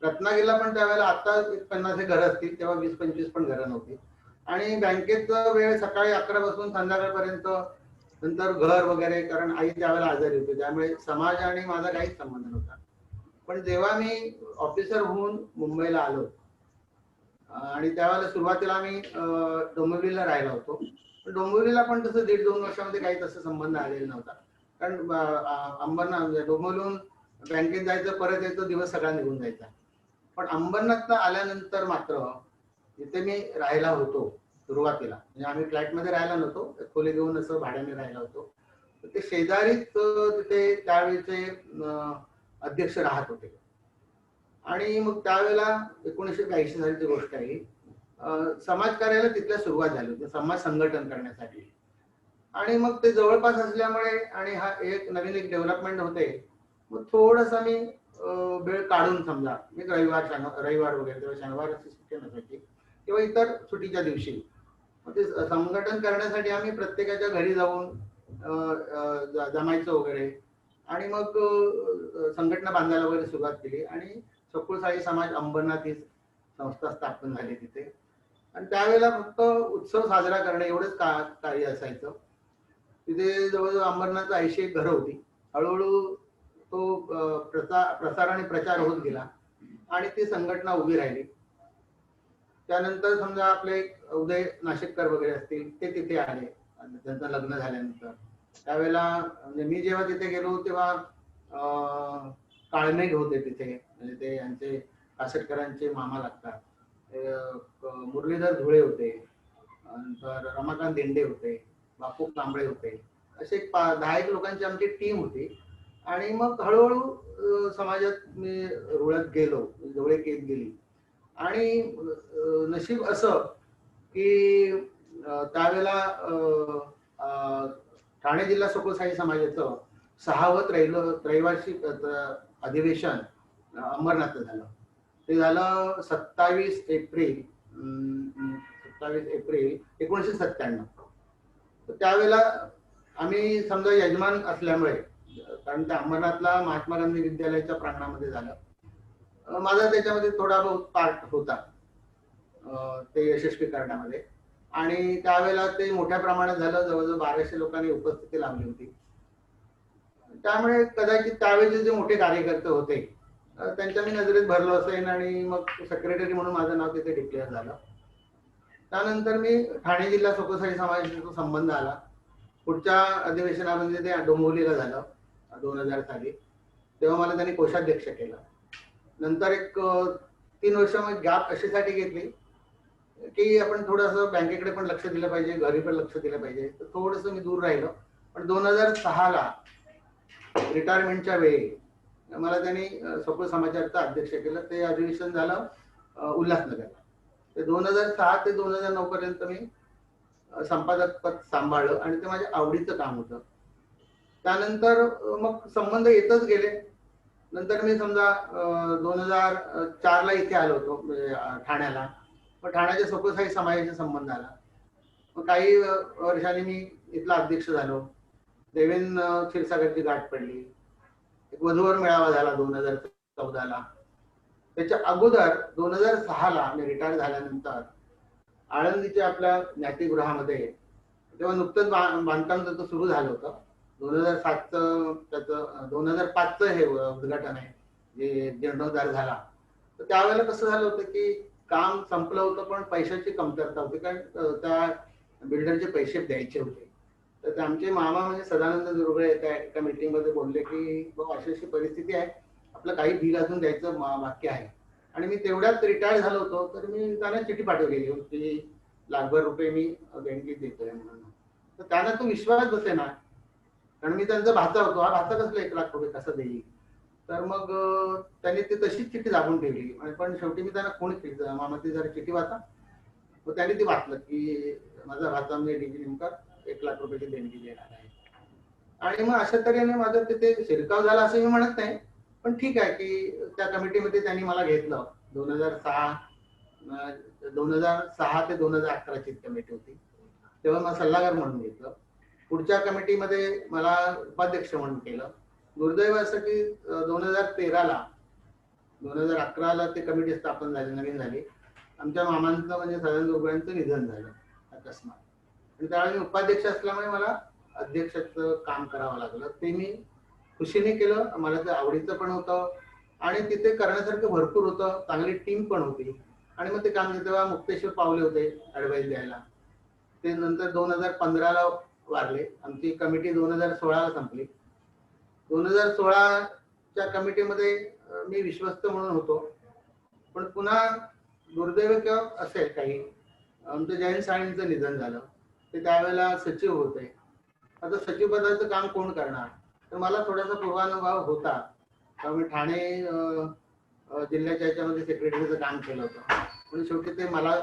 रत्नागिरीला पण त्यावेळेला आता 50 घर असतील, तेव्हा 20-25 पण घरं नव्हती. आणि बँकेचा वेळ सकाळी 11 पासून संध्याकाळपर्यंत, नंतर घर वगैरे, कारण आई त्यावेळेला आजारी होती, त्यामुळे समाज आणि माझा काहीच संबंध नव्हता. पण जेव्हा मी ऑफिसर होऊन मुंबईला आलो आणि त्यावेळेला सुरुवातीला आम्ही डोंबिवलीला राहिला होतो. डोंबिवलीला पण तसं 1.5-2 वर्षामध्ये काही तसं संबंध आलेला नव्हता, कारण अंबरनाथ डोंबिवलीहून बँकेत जायचं, परत यायचं, दिवस सगळा निघून जायचा. पण अंबरनाथला आल्यानंतर मात्र जिथे मी राहायला होतो सुरुवातीला, म्हणजे आम्ही फ्लॅटमध्ये राहायला नव्हतो, खोली घेऊन असं भाड्याने राहायला होतो, तर ते शेजारीच तिथे त्यावेळेचे अध्यक्ष राहत होते. आणि मग त्यावेळेला 1982 सालची गोष्ट आहे, समाजकार्याला तिथल्या सुरुवात झाली होती, समाज संघटन करण्यासाठी. आणि मग ते जवळपास असल्यामुळे आणि हा एक नवीन डेव्हलपमेंट होते, मग थोडंसं मी वेळ काढून समजा मी रविवार वगैरे, तेव्हा शनिवारची सुट्टी नसायची किंवा इतर सुट्टीच्या दिवशी मग ते संघटन करण्यासाठी आम्ही प्रत्येकाच्या घरी जाऊन जमायचं वगैरे आणि मग संघटना बांधायला वगैरे सुरुवात केली. आणि सकुळसाई समाज अंबरनाथ ही संस्था स्थापन झाली तिथे. आणि त्यावेळेला फक्त उत्सव साजरा करणे एवढंच कार्य असायचं. तिथे जवळजवळ अंबरनाथ 80 घरं होती. हळूहळू तो प्रसार आणि प्रचार होत गेला आणि ती संघटना उभी राहिली. त्यानंतर समजा आपले उदय नाशिककर वगैरे असतील, ते तिथे आले त्यांचं लग्न झाल्यानंतर. त्यावेळेला म्हणजे मी जेव्हा तिथे गेलो तेव्हा काळमेघ होते तिथे, म्हणजे ते यांचे कासटकरांचे मामा लागतात, मुरलीधर धुळे होते, नंतर रमाकांत देंडे होते, बापू कांबळे होते, असे 10 लोकांची आमची टीम होती. आणि मग हळूहळू समाजात मी रुळत गेलो, जवळ येत गेली. आणि नशीब असं की त्यावेळेला ठाणे जिल्हा सकलशाही समाजाचं 6वं त्रैवार्षिक अधिवेशन अंबरनाथला झालं. ते झालं 27 एप्रिल 1997. तर त्यावेळेला आम्ही समजा यजमान असल्यामुळे, कारण त्या अंबरनाथला महात्मा गांधी विद्यालयाच्या प्रांगणामध्ये झालं, माझा त्याच्यामध्ये थोडा बहुत पार्ट होता ते यशस्वी करण्यामध्ये. आणि त्यावेळेला ते मोठ्या प्रमाणात झालं, जवळजवळ 1200 लोकांनी उपस्थिती लावली होती. त्यामुळे कदाचित त्यावेळेचे जे मोठे कार्यकर्ते होते त्यांच्या मी नजरेत भरलो असेल आणि मग सेक्रेटरी म्हणून माझं नाव तिथे डिक्लेअर झालं. त्यानंतर मी ठाणे जिल्हा सकलशाही समाजाचा संबंध आला. पुढच्या अधिवेशनामध्ये ते डोंबिवलीला झालं 2000 साली. तेव्हा मला त्यांनी कोषाध्यक्ष केलं. नंतर एक 3 वर्ष मग गॅप अशासाठी घेतली की आपण थोडंसं बँकेकडे पण लक्ष दिलं पाहिजे, घरी पण लक्ष दिलं पाहिजे. तर थोडंसं मी दूर राहिलो. पण 2006ला रिटायरमेंटच्या वेळी मला त्यांनी सकल समाजाचं अध्यक्ष केलं. ते अधिवेशन झालं उल्हासनगरला. ते 2006 ते 2009 पर्यंत मी संपादक पद सांभाळलं आणि ते माझ्या आवडीचं काम होतं. त्यानंतर मग संबंध येतच गेले. नंतर मी समजा 2004ला इथे आलो होतो ठाण्याला. मग ठाण्याच्या सकलशाही समाजाचा संबंध आला. मग काही वर्षांनी मी इथला अध्यक्ष झालो. देवेंद्र क्षीरसागरची गाठ पडली. एक वधूवर मेळावा झाला 2014ला. त्याच्या अगोदर 2006ला मी रिटायर झाल्यानंतर आळंदीच्या आपल्या ज्ञातिगृहामध्ये, तेव्हा नुकतंच बांधकाम त्याचं सुरू झालं होतं. 2007चं त्याचं 2005चं हे उद्घाटन आहे जे जीर्णोद्धार झाला. तर त्यावेळेला कसं झालं होतं की काम संपलं होतं पण पैशाची कमतरता होती, कारण त्या बिल्डरचे पैसे द्यायचे होते. तर आमचे मामा म्हणजे सदानंद दुर्गळे त्या एका मीटिंगमध्ये बोलले की बाबा अशी परिस्थिती आहे, आपलं काही बिल अजून द्यायचं बाकी आहे. आणि मी तेवढ्यात रिटायर झालो होतो. तर मी त्यांना चिठी पाठवलेली की ₹1,00,000 मी देणगी देतोय म्हणून. तर त्यांना तो विश्वास बसेना, कारण मी त्यांचा भाचा होतो. हा भाचा कसला ₹1,00,000 कसं देईल. तर मग त्यांनी ती तशीच चिठी दाबून ठेवली. पण शेवटी मी त्यांना फोन केला, मामा ती जरा चिठी वाचा. मग त्यांनी ती वाचलं की माझा भाचा मी डिग्री नेमका ₹1,00,000 देणगी देणार आहे. आणि मग अशा तऱ्हेने माझं तिथे शिरकाव झाला असं मी म्हणत नाही, पण ठीक आहे की त्या कमिटीमध्ये त्यांनी मला घेतलं. 2006 ते 2011ची कमिटी होती. तेव्हा मला सल्लागार म्हणून घेतलं. पुढच्या कमिटीमध्ये मला उपाध्यक्ष म्हणून केलं. दुर्दैव असं की 2011ला ते कमिटी स्थापन झाली, नवीन झाली. आमच्या मामांचं म्हणजे सदानंद दुर्गेंचं निधन झालं अकस्मात. आणि त्यावेळी मी उपाध्यक्ष असल्यामुळे मला अध्यक्षाचं काम करावं लागलं. ते मी खुशीने केलं. मला ते आवडीचं पण होतं आणि तिथे करण्यासारखं भरपूर होतं. चांगली टीम पण होती. आणि मग ते काम तेव्हा मुक्तेश्वर पावले होते ऍडवाइस द्यायला. ते नंतर 2015ला वारले. आमची कमिटी 2016ला संपली. 2016च्या कमिटीमध्ये मी विश्वस्त म्हणून होतो. पण पुन्हा दुर्दैव किंवा असेल काही, आमचं जयंत साळेंचं निधन झालं. ते त्यावेळेला सचिव होते. आता सचिव पदाचं काम कोण करणार. तर मला थोडासा पूर्वानुभव होता. मी ठाणे जिल्ह्याच्या याच्यामध्ये सेक्रेटरीचं काम केलं होतं. पण शेवटी ते मला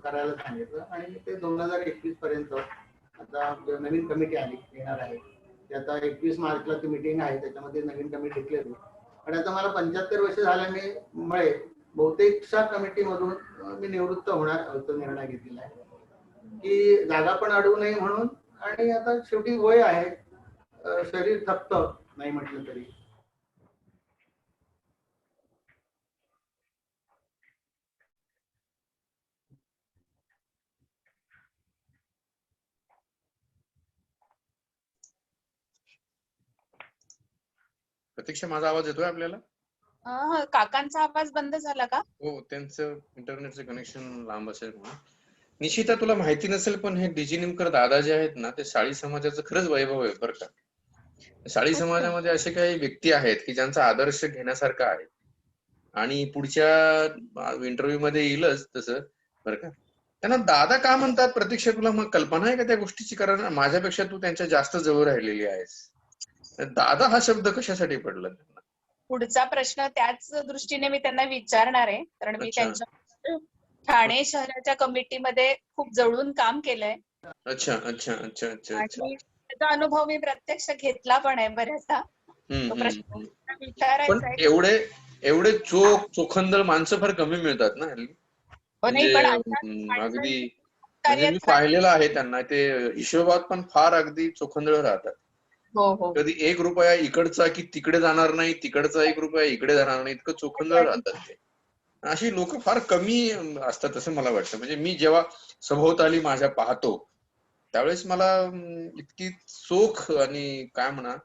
करायला सांगितलं आणि ते 2021 पर्यंत आता नवीन कमिटी आली येणार आहे. ते आता 21 मार्चला ती मीटिंग आहे, त्याच्यामध्ये नवीन कमिटी डिक्लेअर होईल. आणि आता मला 75 वर्ष झाल्यामुळे बहुतेकशा कमिटीमधून मी निवृत्त होणार असा निर्णय घेतलेला आहे की जागा पण अडवू नये म्हणून. आणि आता शेवटी वय आहे, शरीर थकतं नाही म्हटलं तरी. प्रतीक्षा, माझा आवाज येतोय आपल्याला? काकांचा आवाज बंद झाला का? हो, त्यांचं इंटरनेटचं कनेक्शन लांब असेल म्हणून. निशिता, तुला माहिती नसेल पण हे डिजिनिमकर दादा जे आहेत ना, ते साळी समाजाचं खरंच वैभव आहे बरं का. साळी समाजामध्ये असे काही व्यक्ती आहेत की ज्यांचा आदर्श घेण्यासारखा आहे आणि पुढच्या इंटरव्ह्यू मध्ये येईलच तसं बरं का. त्यांना दादा का म्हणतात प्रतीक्षा, तुला मग कल्पना आहे का त्या गोष्टीची? कारण माझ्यापेक्षा तू त्यांच्या जास्त जवळ राहिलेली आहेस. दादा हा शब्द कशासाठी पडला त्यांना? पुढचा प्रश्न त्याच दृष्टीने मी त्यांना विचारणार आहे, कारण मी त्यांच्या ठाणे शहराच्या कमिटीमध्ये खूप जवळून काम केलंय अच्छा अच्छा अच्छा अच्छा अच्छा. आणि त्याचा अनुभव मी प्रत्यक्ष घेतला पण आहे बऱ्याचदा. हम्म, तो हम्म, प्रश्न हम्म. पण विचारायचा आहे. एवढे चोखंदळ माणसं फार कमी मिळतात ना हल्ली. हो नाही, म्हणजे पण अशा अगदी माणसांची म्हणजे मी कार्यात पाहिलेलं आहे त्यांना, ते हिशोबात पण फार अगदी चोखंदळ राहतात. हो हो कधी 1 रुपया इकडचा की तिकडे जाणार नाही, तिकडचा 1 रुपया इकडे जाणार नाही, इतकं चोखंदळ राहतात ते. अशी लोक फार कमी असतात असं मला वाटतं. म्हणजे मी जेव्हा सभोवताली माझ्या पाहतो त्यावेळेस मला इतकी चोख आणि काय म्हणा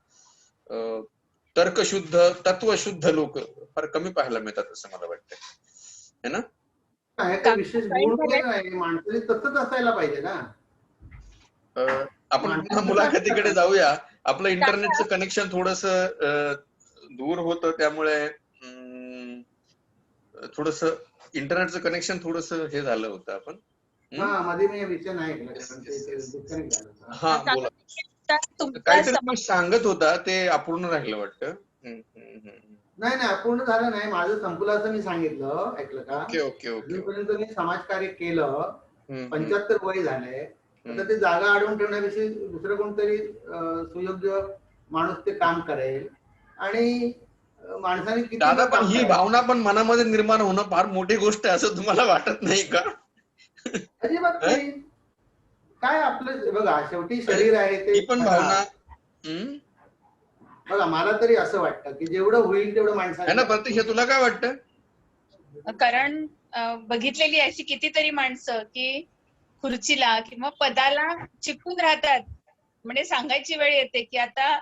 तर्कशुद्ध तत्वशुद्ध लोक फार कमी पाहायला मिळतात असं मला वाटतं, है ना? काही काम विशेष काही गुण झालंय. वगैरे नाही, माणसाने तसंच असायला पाहिजे ना. आपण पुन्हा माणसाने कसं मुलाखतीकडे असतं जाऊया. आपलं काका, इंटरनेटचं कनेक्शन थोडस दूर होतं त्यामुळे थोडस इंटरनेटचं कनेक्शन थोडस हे झालं होतं आपण. हा, मध्ये मी विषय नाही ऐकला Yes, कारण yes, ते yes. डिस्कनेक्ट झालं होतं. हा काका, बोला. तुमचा काहीतरी तुम्ही सांगत होता ते अपूर्ण राहिलं वाटतं. नाही नाही, अपूर्ण झालं नाही, माझं संपलं असं मी सांगितलं, ऐकलं का? Okay okay okay. अजूनपर्यंत मी समाजकार्य केलं, हम्म, 75 वय झालंय. आता ते जागा अडवून ठेवण्याविषयी दुसरं कोणतरी सुयोग्य माणूस ते काम करेल. आणि माणसाने किती दादा वेळ पण काम ही करायचं? भावना पण मनामध्ये निर्माण होणं फार मोठी गोष्ट आहे असं तुम्हाला वाटत नाही का? अजिबात हं? नाही. काय आपलं बघा, शेवटी शरीर आहे ते ही पण बघा. भावना बघा, मला तरी असं वाटतं की जेवढं होईल तेवढं आहे माणसाने ना. करावं. प्रत्यक्ष तुला काय वाटतं? कारण बघितलेली अशी कितीतरी माणसं की खुर्चीला किंवा पदाला चिकटून राहतात. म्हणजे सांगायची वेळ येते की आता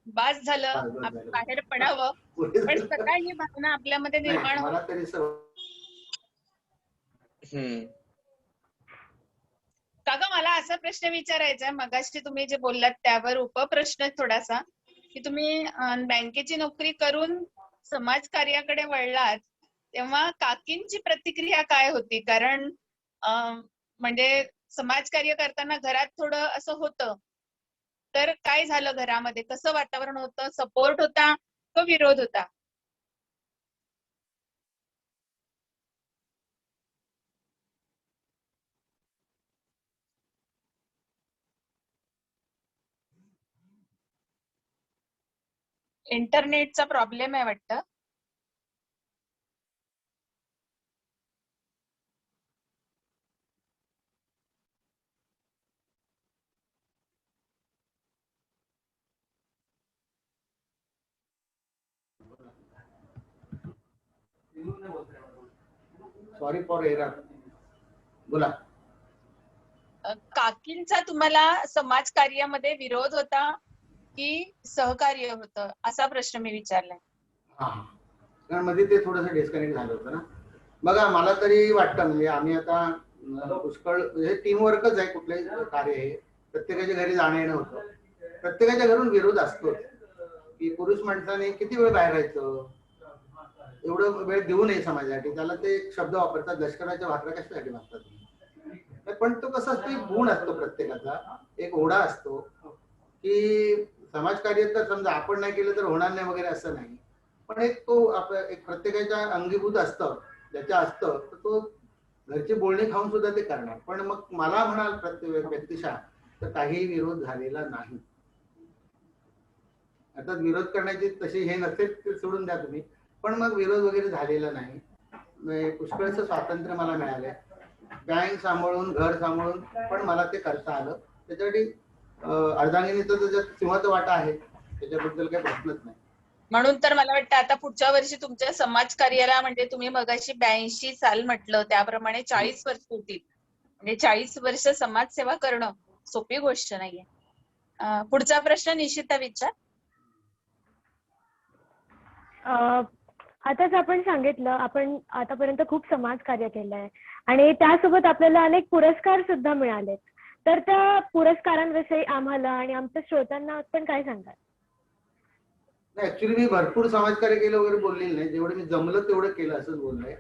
बास झालं, बस, बस आपण झालं. बाहेर पडावं. पुढे पण झालं. सगळ्या ही भावना आपल्यामध्ये नाही, निर्माण मला तरी काका, मला असा प्रश्न विचारायचा आहे, मगाशी तुम्ही जे बोललात त्यावर उपप्रश्न थोडासा, की तुम्ही बँकेची नोकरी करून समाजकार्याकडे वळलात तेव्हा काकींची प्रतिक्रिया काय होती? कारण म्हणजे समाजकार्य करताना घरात थोडं असं होतं, तर काय झालं घरामध्ये? कसं वातावरण होतं? सपोर्ट होता का विरोध होता? इंटरनेटचा प्रॉब्लेम आहे वाटतं. Sorry for error. बोला. काकींचा तुम्हाला समाजकार्यामध्ये विरोध होता की सहकार्य होतं, असा प्रश्न मी विचारलाय. हा, कारण मध्ये ते थोडंसं डिस्कनेक्ट झालं होतं ना. बघा, मला तरी वाटतं म्हणजे आम्ही आता पुष्कळ म्हणजे टीम वर्कच आहे, कुठलंही कार्य हे प्रत्येकाच्या घरी जाणं येणं होतं. प्रत्येकाच्या घरून विरोध असतोच की पुरुष माणसाने किती वेळ बाहेर राहायचं, एवढं वेळ देऊ नये समाजासाठी. त्याला ते एक शब्द वापरतात, लष्कराच्या भाकऱ्या कशासाठी वापरतात. पण तो कसा असतो, एक गुण असतो प्रत्येकाचा, एक ओढा असतो की समाजकार्य तर समजा आपण नाही केलं तर होणार नाही वगैरे असं नाही. पण एक तो आपल्या एक प्रत्येकाच्या अंगीभूत असतं, ज्याच्या असतं, तर तो घरची बोलणी खाऊन सुद्धा ते करणार. पण मग मला म्हणाल प्रत्येक व्यक्तिशः तर काही विरोध झालेला नाही. आता विरोध करण्याची तशी हे नसेल ते सोडून द्या तुम्ही, पण मग विरोध वगैरे झालेला नाही. पुष्कळचं स्वातंत्र्य मला मिळालंय, बँक सांभाळून घर सांभाळून पण मला ते करता आलं. त्याच्यासाठी अर्धांगिनीचा त्याच्यात सिंहाचा वाटा आहे, त्याच्याबद्दल काही प्रश्नच नाही. म्हणून तर मला वाटतं आता पुढच्या वर्षी तुमच्या समाजकार्याला, म्हणजे तुम्ही मगाशी 82 साल म्हटलं त्याप्रमाणे 40 वर्ष होतील. म्हणजे 40 वर्ष समाजसेवा करणं सोपी गोष्ट नाहीये. पुढचा प्रश्न निशिता विचार. आताच आपण सांगितलं, आपण आतापर्यंत खूप समाजकार्य केलंय आणि त्यासोबत आपल्याला अनेक पुरस्कार सुद्धा मिळालेत. तर त्या पुरस्कारांविषयी आम्हाला आणि आमच्या श्रोत्यांना पण काय सांगाल? ऍक्च्युली मी भरपूर समाजकार्य केलं वगैरे बोललेलं नाही, जेवढं मी जमलं तेवढं केलं असंच बोललंय.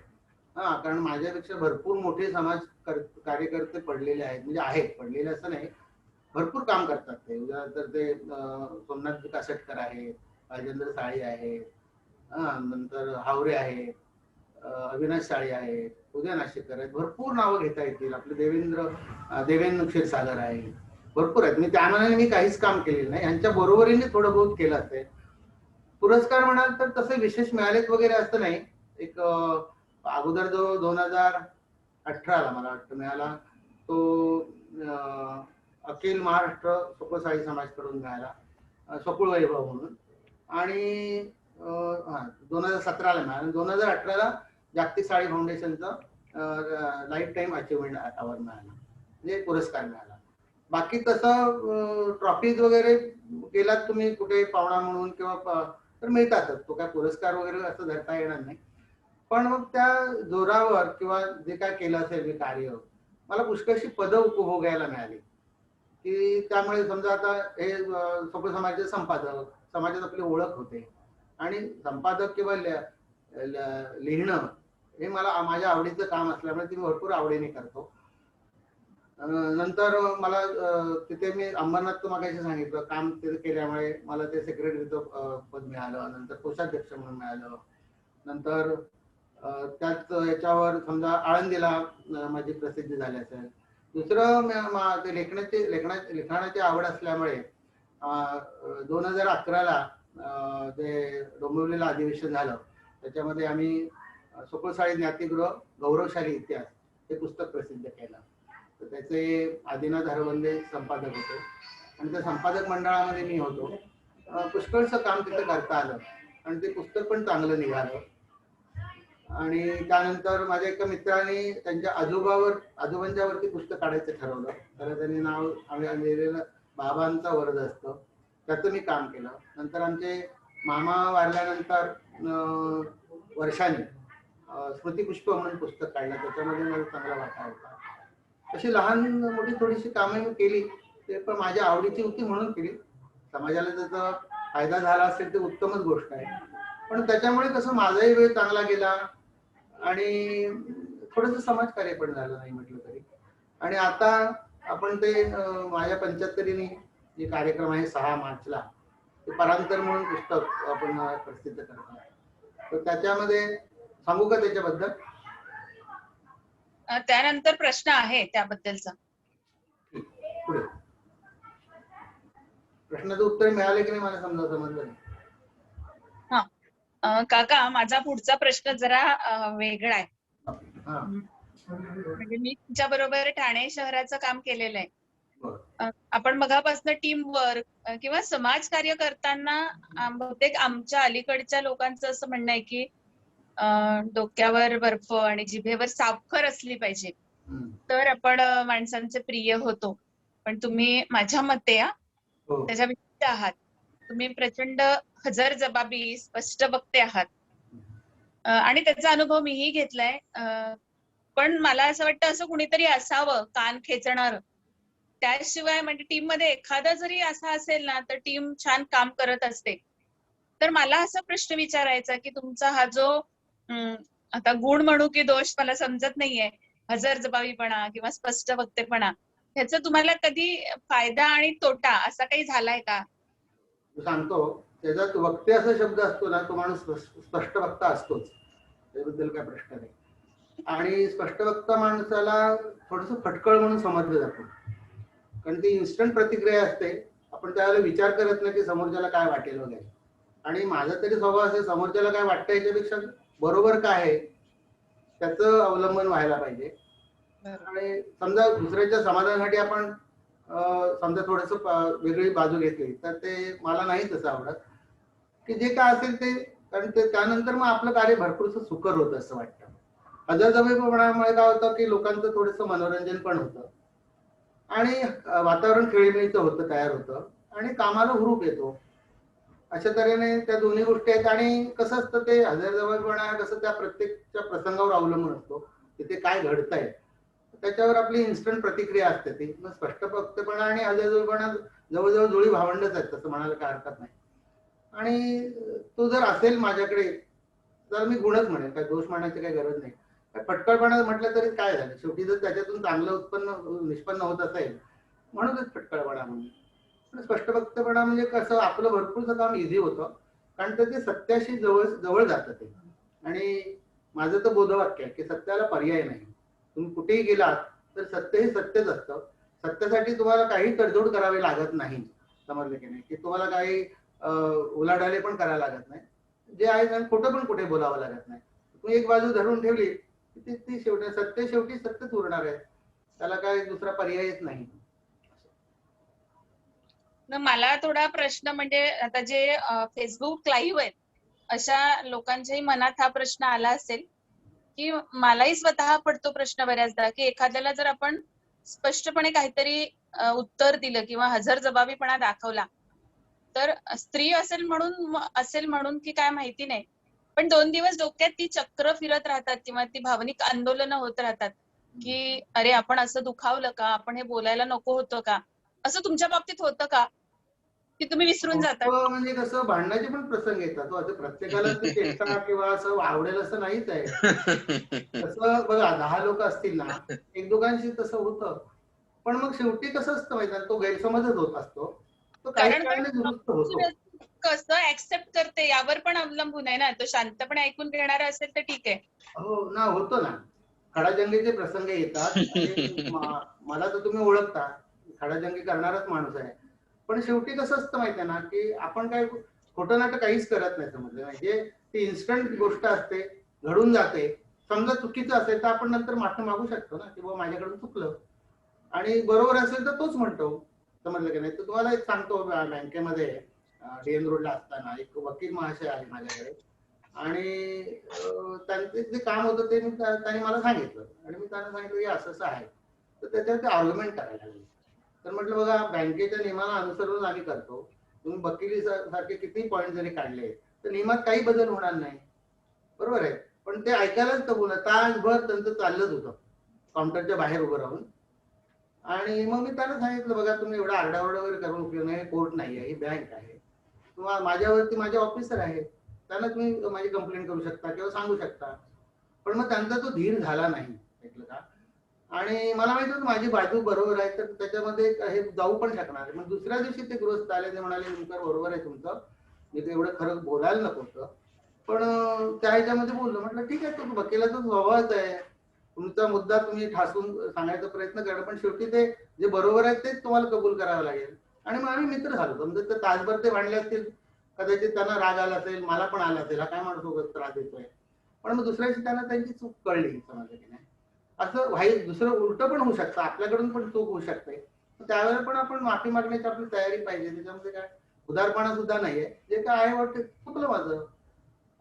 हा, कारण माझ्यापेक्षा भरपूर मोठे समाज कार्यकर्ते पडलेले आहेत, म्हणजे आहेत, पडलेले असं नाही, भरपूर काम करतात ते. तर ते सोमनाथ कासटकर आहेत, राजेंद्र साळी आहेत, नंतर हावरे आहेत, अविनाश साळे आहेत, उदय नाशिककर आहेत, भरपूर नावं घेता येतील. आपले देवेंद्र क्षीरसागर आहे, भरपूर आहेत. मी त्यामानाने मी काहीच काम केलेलं नाही, यांच्या बरोबरीने थोडं बहुत केलं असेल. पुरस्कार म्हणाल तर तसे विशेष मिळालेत वगैरे असं नाही. एक अगोदर जो 2018ला मला वाटतं मिळाला तो अखिल महाराष्ट्र सकुळ साई समाजकडून मिळाला, सकुळ वैभव म्हणून. आणि 2017ला मिळाला. 2018ला जागतिक साळी फाउंडेशनचा लाईफ टाईम अचिव्हमेंट अवॉर्ड मिळाला, म्हणजे पुरस्कार मिळाला. बाकी तसं ट्रॉफीज वगैरे केलात तुम्ही कुठे पाहुणा म्हणून किंवा तर मिळतातच. तो काय पुरस्कार वगैरे असं धरता येणार नाही. पण मग त्या जोरावर किंवा जे काय केलं असेल मी कार्य, मला पुष्कळशी पदं उपभोगायला मिळाली की त्यामुळे समजा आता हे सकुळ समाजाचे संपादक, समाजात आपली ओळख होते. आणि संपादक किंवा लिहिणं हे मला माझ्या आवडीचं काम असल्यामुळे ते मी भरपूर आवडीने करतो. नंतर मला तिथे मी अंबरनाथ मागाशी सांगितलं काम तिथे केल्यामुळे मला ते सेक्रेटरीचं पद मिळालं, नंतर कोषाध्यक्ष म्हणून मिळालं. नंतर त्याच याच्यावर समजा आळंदीला माझी प्रसिद्धी झाली असेल. दुसरं ते लिखाणाची आवड असल्यामुळे 2011ला ते डोंबिवलीला अधिवेशन झालं, त्याच्यामध्ये आम्ही सकुळ साळी ज्ञातिगृह गौरवशाली इतिहास हे पुस्तक प्रसिद्ध केलं. तर त्याचे आदिनाथ हरवंदे संपादक होते आणि त्या संपादक मंडळामध्ये मी होतो. पुष्कळचं काम तिथे करता आलं आणि ते पुस्तक पण चांगलं निघालं. आणि त्यानंतर माझ्या एका मित्राने त्यांच्या आजोबांच्यावरती पुस्तक काढायचं ठरवलं. त्याला त्यांनी नाव आम्ही लिहिलेलं बाबांचा वरद असतं, त्याचं मी काम केलं. नंतर आमचे मामा वारल्यानंतर वर्षाने स्मृतिपुष्प म्हणून पुस्तक काढलं, त्याच्यामध्ये मला चांगला वाटा होता. अशी लहान मोठी थोडीशी कामे मी केली, ते पण माझ्या आवडीची होती म्हणून केली. समाजाला त्याचा फायदा झाला असेल ते उत्तमच गोष्ट आहे. पण त्याच्यामुळे कसं माझाही वेळ चांगला गेला आणि थोडंसं समाजकार्य पण झालं नाही म्हटलं तरी. आणि आता आपण ते माझ्या 75नी जे कार्यक्रम आहे 6 मार्चला, ते परांतर म्हणून पुस्तक आपण प्रसिद्ध करतो. तर त्याच्यामध्ये सांगू का त्याच्याबद्दल? त्यानंतर प्रश्न आहे त्याबद्दलचा. पुढे प्रश्नाचं उत्तर मिळाले की नाही मला समजलं नाही. काका, माझा पुढचा प्रश्न जरा वेगळा आहे. म्हणजे मी तुमच्या बरोबर ठाणे शहराचं काम केलेलं आहे. आपण मगापासून टीम वर्क किंवा समाजकार्य करताना बहुतेक आमच्या अलीकडच्या लोकांचं असं म्हणणं आहे की डोक्यावर बर्फ आणि जिभेवर साखर असली पाहिजे तर आपण माणसांचे प्रिय होतो. पण तुम्ही माझ्या मते त्याच्या विरुद्ध आहात. तुम्ही प्रचंड हजरजबाबी, स्पष्ट वक्ते आहात आणि त्याचा अनुभव मीही घेतलाय. पण मला असं वाटतं असं कुणीतरी असावं कान खेचणार, त्याशिवाय म्हणजे टीम मध्ये एखादा जरी असा असेल ना तर टीम छान काम करत असते. तर मला असा प्रश्न विचारायचा की तुमचा हा जो आता गुण म्हणू की दोष मला समजत नाहीये, हजरजबाबीपणा किंवा स्पष्ट वक्तेपणा, ह्याचा तुम्हाला कधी फायदा आणि तोटा असा काही झालाय का? सांगतो. त्याच्यात वक्ते असा शब्द असतो ना, तो माणूस स्पष्ट वक्ता असतोच, त्याबद्दल काय प्रश्न नाही. आणि स्पष्ट वक्ता माणसाला थोडस फटकळ म्हणून समजलं जातं, कारण ती इन्स्टंट प्रतिक्रिया असते. आपण त्यावेळेला विचार करत नाही की समोरच्याला काय वाटेल वगैरे. आणि माझा तरी स्वभाव असेल, समोरच्याला काय वाटतं याच्यापेक्षा बरोबर काय आहे त्याचं अवलंबन व्हायला पाहिजे. आणि समजा दुसऱ्याच्या समाधानासाठी आपण समजा थोडस वेगळी बाजू घेतली तर ते मला नाही तसं आवडत. की जे काय असेल ते, कारण ते त्यानंतर मग आपलं कार्य भरपूरच सुकर होतं असं वाटतं. हजरजबाबीपणामुळे काय होतं की लोकांचं थोडंसं मनोरंजन पण होतं आणि वातावरण खेळीमेळीचं होतं, तयार होतं आणि कामाला हुरूप येतो. अशा तऱ्हेने त्या दोन्ही गोष्टी आहेत. आणि कसं असतं ते हजरजबाबीपणा कसं त्या प्रत्येकच्या प्रसंगावर अवलंबून असतो, तिथे काय घडतंय त्याच्यावर आपली इन्स्टंट प्रतिक्रिया असते. ती स्पष्ट वक्तेपणा आणि हजरजबाबीपणा जवळजवळ जुळी भावंडच आहेत, तसं म्हणायला काय हरकत नाही. आणि तो जर असेल माझ्याकडे तर मी गुणच म्हणेन, काय दोष मानायची काही गरज नाही. फटकळपणा म्हटलं तरी काय झालं, शेवटी जर त्याच्यातून चांगलं निष्पन्न होत असेल म्हणूनच फटकळपणा म्हणून. स्पष्ट वक्तेपणा म्हणजे कसं आपलं भरपूरचं काम इझी होतं, कारण ते सत्याशी जवळ जातं ते. आणि माझं तर बोधवाक्य आहे की सत्याला पर्याय नाही. तुम्ही कुठेही गेलात तर सत्य हे सत्यच असतं. सत्यासाठी तुम्हाला काही तडजोड करावी लागत नाही. समजलं की नाही, की तुम्हाला काही उलाढाले पण करायला लागत नाही. जे आहे ना खोटं पण कुठे बोलावं लागत नाही. तुम्ही एक बाजू धरून ठेवली की ती शेवटी सत्यच उरणार आहे. त्याला काही दुसरा पर्यायच नाही. मला थोडा प्रश्न म्हणजे आता जे फेसबुक लाईव्ह आहेत अशा लोकांच्याही मनात हा प्रश्न आला असेल की मलाही स्वतः पडतो प्रश्न बऱ्याचदा की एखाद्याला जर आपण स्पष्टपणे काहीतरी उत्तर दिलं किंवा हजरजबाबीपणा दाखवला तर स्त्री असेल म्हणून की काय माहिती नाही, पण 2 दिवस डोक्यात ती चक्र फिरत राहतात किंवा ती भावनिक आंदोलनं होत राहतात की अरे आपण असं दुखावलं का, आपण हे बोलायला नको होतं का. असं तुमच्या बाबतीत होतं का की तुम्ही विसरून जाता? म्हणजे कसं भांडणाचे पण प्रसंग येतात. असं प्रत्येकाला ती चेष्टा किंवा असं आवडेल असं नाहीच आहे. तसं बघा 10 लोक असतील ना, एक दोघांशी तसं होतं. पण मग शेवटी कसं असतं माहिती आहे, तो गैरसमजच होत असतो. तो काही कारण काळाने दुरुस्त होतो. कसं ऍक्सेप्ट करते यावर पण अवलंबून आहे ना. तो शांतपणे ऐकून घेणारा असेल तर ठीक आहे. हो ना, होतो ना. खडाजंगीचे प्रसंग येतात आणि मला तर तुम्ही ओळखता. खडाजंगी करणाराच माणूस आहे. पण शेवटी कसं असतं माहिती आहे ना, की आपण काय खोटं नाटक काहीच करत नाही. समजलं नाही. जे ती इन्स्टंट गोष्ट असते, घडून जाते. समजा चुकीचं असेल तर आपण नंतर माफी मागू शकतो ना, की बाबा माझ्याकडून चुकलं. आणि बरोबर असेल तर तोच म्हणतो. समजलं की नाही. तर तुम्हाला एक सांगतो, बँकेमध्ये डीएन रोडला असताना एक वकील महाशय आले माझ्याकडे आणि त्यांचे जे काम होतं ते त्यांनी मला सांगितलं आणि मी त्यांना सांगितलं की असं असं आहे. तर त्याच्यावर ते आर्ग्युमेंट करायला लागले. तर म्हटलं बघा बँकेच्या नियमाला अनुसरून आम्ही करतो. तुम्ही वकिली सारखे किती पॉईंट जरी काढले तर नियमात काही बदल होणार नाही. बरोबर आहे. पण ते ऐकायलाच तबून तासभर त्यांचं चाललंच होतं काउंटरच्या बाहेर उभं राहून. आणि मग मी त्यांना सांगितलं बघा तुम्ही एवढा आरडाओरडा वगैरे करून उपयोग नाही. कोर्ट नाही आहे, ही बँक आहे. तुम्हाला माझ्यावरती माझे ऑफिसर आहेत. त्यांना तुम्ही माझी कंप्लेंट करू शकता किंवा सांगू शकता. पण मग त्यांचा तो धीर झाला नाही. ऐकलं का? आणि मला माहिती होतं माझी बाजू बरोबर आहे तर त्याच्यामध्ये हे जाऊ पण शकणार. मग दुसऱ्या दिवशी ते गृहस्थ आले, ते म्हणाले तुमचं बरोबर आहे तुमचं, मी ते एवढं खरं बोलायला नको होतं. पण त्या ह्याच्यामध्ये बोललो. म्हटलं ठीक आहे, तो वकिलाचा स्वभावच आहे. तुमचा मुद्दा तुम्ही ठासून सांगायचा प्रयत्न करा, पण शेवटी ते जे बरोबर आहे तेच तुम्हाला कबूल करावं लागेल. आणि मग आम्ही मित्र झालो. समजा ते तासभर ते भांडले असतील, कदाचित त्यांना राग आला असेल, मला पण आला असेल, हा काय माणूस उगाच त्रास देतोय. पण मग दुसऱ्या दिवशी त्यांना त्यांची चूक कळली. समजलं की नाही. असं दुसरं उलटं पण होऊ शकतं, आपल्याकडून पण चूक होऊ शकते. त्यावेळेला पण आपण माफी मागण्याची आपली तयारी पाहिजे. त्याच्यामध्ये काय उदारपणा सुद्धा नाहीये. जे काय आहे वाटतं चुकलं माझं.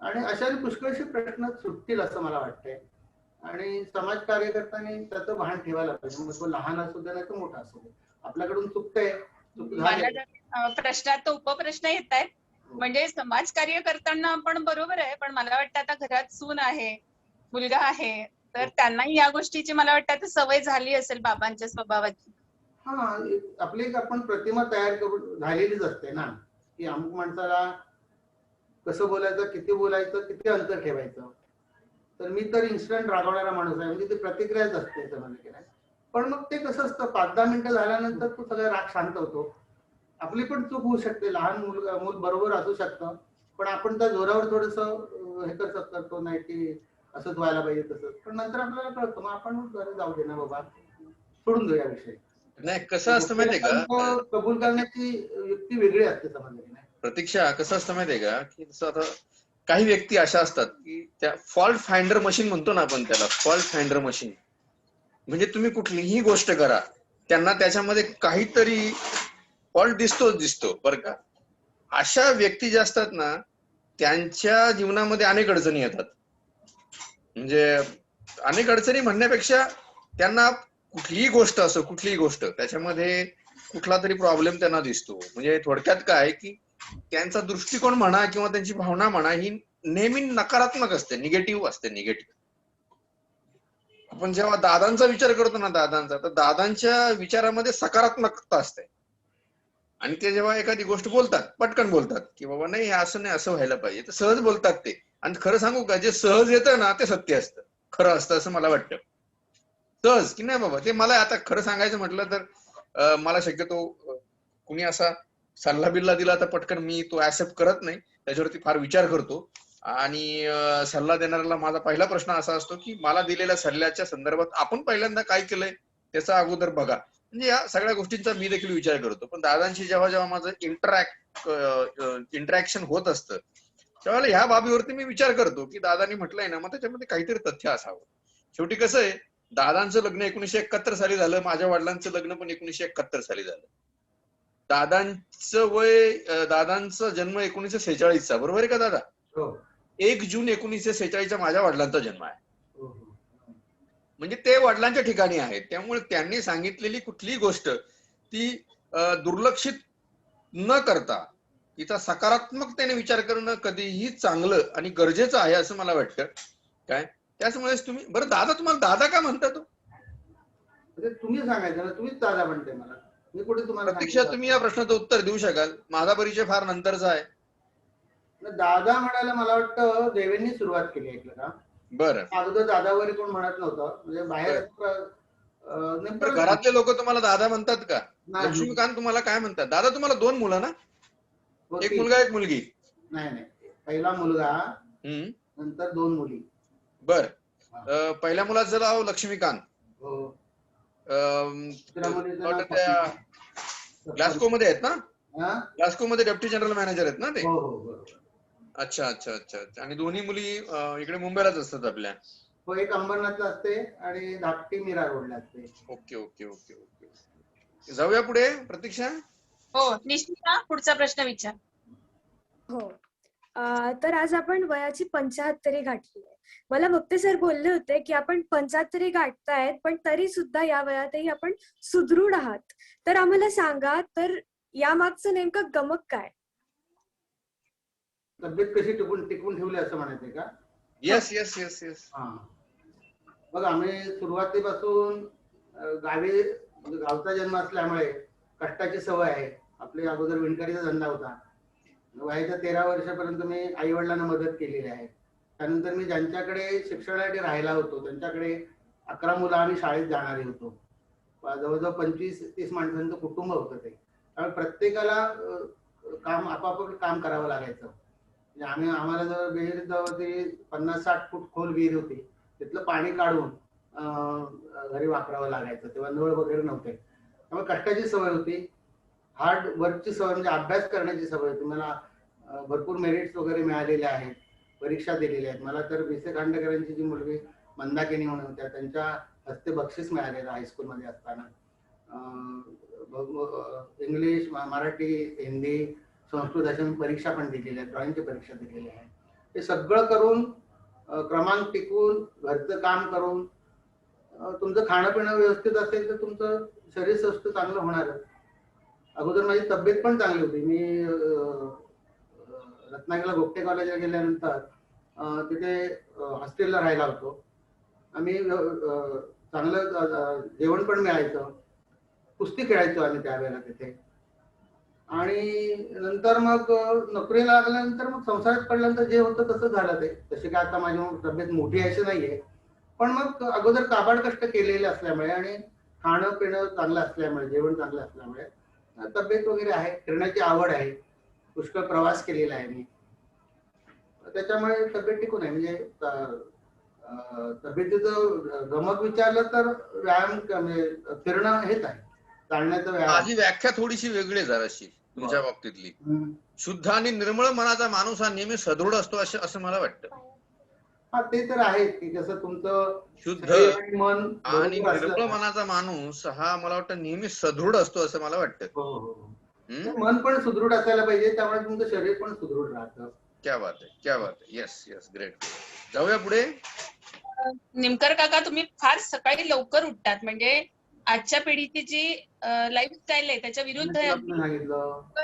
आणि अशा पुष्कळशी प्रश्न सुटतील असं मला वाटतंय. आणि समाज कार्यकर्त्यांनी त्याचं भान ठेवायला पाहिजे. मग तो लहान असू दे नाही तर मोठा असू दे. आपल्याकडून चुकतंय, चूक मला झाली. प्रश्नात उपप्रश्न येत आहेत. म्हणजे समाज कार्य करताना पण बरोबर आहे, पण मला वाटतं आता घरात सून आहे, मुलगा आहे, तर त्यांनाही या गोष्टीची मला वाटतं आता सवय झाली असेल बाबांच्या स्वभावाची. हा, आपली एक आपण प्रतिमा तयार करून झालेलीच असते ना, की अमुक माणसाला कसं बोलायचं, किती अंतर ठेवायचं. तर मी तर इन्स्टंट रागवणारा माणूस आहे. म्हणजे ती प्रतिक्रियाच असते समजलं की नाही. पण मग ते कसं असतं 5-10 मिनिटं झाल्यानंतर तो सगळा राग शांत होतो. आपली पण चूक होऊ शकते. लहान मूल बरोबर असू शकतं. पण आपण त्या जोरावर थोडस हे करतो नाही की असंच व्हायला पाहिजे तसंच. पण नंतर आपल्याला कळतं मग आपण जाऊ दे ना बाबा, सोडून देऊया विषय. नाही कसं असतं माहितीये का, कबूल करण्याची युक्ती वेगळी असते समजलं की नाही. प्रतीक्षा कसं असतं माहितीये का, की जसं आता काही व्यक्ती अशा असतात की त्या फॉल्ट फाइंडर मशीन म्हणतो ना आपण त्याला, फॉल्ट फाइंडर मशीन. म्हणजे तुम्ही कुठलीही गोष्ट करा, त्यांना त्याच्यामध्ये काहीतरी फॉल्ट दिसतो बरं का. अशा व्यक्ती ज्या असतात ना, त्यांच्या जीवनामध्ये अनेक अडचणी येतात. म्हणजे अनेक अडचणी म्हणण्यापेक्षा त्यांना कुठलीही गोष्ट असो, कुठलीही गोष्ट त्याच्यामध्ये कुठला तरी प्रॉब्लेम त्यांना दिसतो. म्हणजे थोडक्यात काय की त्यांचा दृष्टिकोन म्हणा किंवा त्यांची भावना म्हणा ही नेहमी नकारात्मक असते, निगेटिव्ह असते, निगेटिव्ह. आपण जेव्हा दादांचा विचार करतो ना, तर दादांच्या विचारामध्ये सकारात्मकता असते. आणि ते जेव्हा एखादी गोष्ट बोलतात, पटकन बोलतात की बाबा नाही असं नाही, असं व्हायला पाहिजे. तर सहज बोलतात ते. आणि खरं सांगू का, जे सहज येतं ना ते सत्य असतं, खरं असतं असं मला वाटतं. सहज की नाही बाबा, ते मला आता खरं सांगायचं म्हटलं तर मला शक्यतो कुणी असा सल्ला बिल्ला दिला तर पटकन मी तो ऍक्सेप्ट करत नाही, त्याच्यावरती फार विचार करतो. आणि सल्ला देणाऱ्याला माझा पहिला प्रश्न असा असतो की मला दिलेल्या सल्ल्याच्या संदर्भात आपण पहिल्यांदा काय केलंय त्याचा अगोदर बघा. म्हणजे या सगळ्या गोष्टींचा मी देखील विचार करतो. पण दादांशी जेव्हा जेव्हा माझं इंटरॅक्शन होत असतं त्यावेळेला ह्या बाबीवरती मी विचार करतो की दादांनी म्हटलंय ना, मग त्याच्यामध्ये काहीतरी तथ्य असावं. शेवटी कसं आहे, दादांचं लग्न 1971 साली झालं, माझ्या वडिलांचं लग्न पण 1971 साली झालं. दादांचा जन्म 1946चा, बरोबर आहे का दादा? हो 1 जून 1946चा माझ्या वडिलांचा जन्म आहे. हो म्हणजे ते वडिलांच्या ठिकाणी आहेत. त्यामुळे त्यांनी सांगितलेली कुठलीही गोष्ट ती दुर्लक्षित न करता तिचा सकारात्मकतेने विचार करणं कधीही चांगलं आणि गरजेचं आहे असं मला वाटतं. काय त्यामुळेच तुम्ही बरं दादा, तुम्हाला दादा का म्हणता तो? म्हणजे तुम्ही सांगायचं ना, तुम्हीच दादा म्हणते मला, मी कुठे तुम्हाला प्रत्यक्षात तुम्ही या प्रश्नाचं उत्तर देऊ शकाल. माझा परिचय फार नंतरचा आहे. दादा म्हणायला मला वाटतं देवेंनी सुरुवात केली ऐकलं का? बरं, अगोदर दादा वगैरे कोण म्हणत नव्हतं, म्हणजे बाहेर नेमकं घरातले लोक तुम्हाला दादा म्हणतात का? नाही. लक्ष्मीकांत तुम्हाला काय म्हणतात? दादा तुम्हाला 2 मुलं ना? होती. एक मुलगा एक मुलगी? नाही पहिला मुलगा नंतर 2 मुली. बर, पहिल्या मुलाचं नाव लक्ष्मीकांत. हो ग्लास्को मध्ये आहेत ना? हा? ग्लास्को मध्ये डेप्टी जनरल मॅनेजर आहेत ना ते? हो हो बरोबर. अच्छा अच्छा अच्छा अच्छा. आणि दोन्ही मुली इकडे मुंबईलाच असतात आपल्या? हो, एक अंबरनाथला असते आणि धाकटी मीरा रोडला असते. Okay okay okay okay. जाऊया पुढे प्रतीक्षा. हो निश्चिता, पुढचा प्रश्न विचार. हो. तर आज आपण वयाची 75 गाठली आहे. मला वक्ते सर बोलले होते की आपण 75 गाठतायत पण तरी सुद्धा या वयातही आपण सुदृढ आहात. तर आम्हाला सांगा, तर या मागचं नेमकं गमक काय? तब्येत कशी टिकून ठेवली असं म्हणायचंय का? Yes yes yes yes. हा, बघ आम्ही सुरुवातीपासून गावी, म्हणजे गावचा जन्म असल्यामुळे कष्टाची सवय आहे. आपले अगोदर विणकरीचा धंदा होता. वयाच्या 13 वर्षापर्यंत मी आई वडिलांना मदत केलेली आहे. त्यानंतर मी ज्यांच्याकडे शिक्षणासाठी राहायला होतो त्यांच्याकडे 11 मुलं आम्ही शाळेत जाणारे होतो. जवळजवळ 25-30 माणसांचं कुटुंब होतं ते. त्यामुळे प्रत्येकाला काम आपापलं काम करावं लागायचं. म्हणजे आम्हाला जवळ विहीर ते 50-60 फूट खोल विहीर होती. तिथलं पाणी काढून घरी वापरावं लागायचं. तेव्हा नळ वगैरे नव्हते. त्यामुळे कष्टाची सवय होती, हार्ड वर्कची सवय, म्हणजे अभ्यास करण्याची सवय होती. मला भरपूर मेरिट्स वगैरे मिळालेले आहेत, परीक्षा दिलेल्या आहेत. मला तर भिसे खांडेकरांची जी मुलगी मंदाकिनी म्हणून होत्या त्यांच्या हस्ते बक्षीस मिळालेलं हायस्कूलमध्ये असताना. इंग्लिश, मराठी, हिंदी, संस्कृत अशा परीक्षा पण दिलेल्या आहेत, ड्रॉइंगची परीक्षा दिलेली आहे. हे सगळं करून क्रमांक टिकून घरचं काम करून तुमचं खाणं पिणं व्यवस्थित असेल तर तुमचं शरीर स्वस्थ चांगलं होणार. अगोदर माझी तब्येत पण चांगली होती. मी रत्नागिरीला गोपटे कॉलेजला गेल्यानंतर तिथे हॉस्टेलला राहायला होतो. आम्ही चांगलं जेवण पण मिळायचं, कुस्ती खेळायचो आम्ही त्यावेळेला तिथे. आणि नंतर मग नोकरीला लागल्यानंतर मग संसारात पडल्यानंतर जे होतं तसं झालं ते. तशी काय आता माझी तब्येत मोठी अशी नाहीये, पण मग अगोदर काबाड कष्ट केलेले असल्यामुळे आणि खाणं पिणं चांगलं असल्यामुळे, जेवण चांगलं असल्यामुळे तब्येत वगैरे आहे. फिरण्याची आवड आहे, पुष्कळ प्रवास केलेला आहे मी, त्याच्यामुळे तब्येत टिकून आहे. म्हणजे तब्येतीचं गमक विचारलं तर व्यायाम म्हणजे फिरणं हेच आहे, चालण्याचं व्यायाम. माझी व्याख्या थोडीशी वेगळी आहे जराशी तुमच्या बाबतीतली. शुद्ध आणि निर्मळ मनाचा माणूस हा नेहमी सदृढ असतो असं मला वाटतं. हा, ते तर आहे की कसं तुमचं शुद्ध मन आणि निर्मळ मनाचा माणूस हा मला वाटतं नेहमी सदृढ असतो असं मला वाटतं. मन पण सुदृढ असायला पाहिजे, त्यामुळे तुमचं शरीर पण सुदृढ राहतं. क्या बात आहे, क्या बात आहे. Yes yes, great. जाऊया पुढे. निमकर काका, तुम्ही फार सकाळी लवकर उठतात, म्हणजे आजच्या पिढीची जी लाईफस्टाईल आहे त्याच्या विरुद्ध आहे.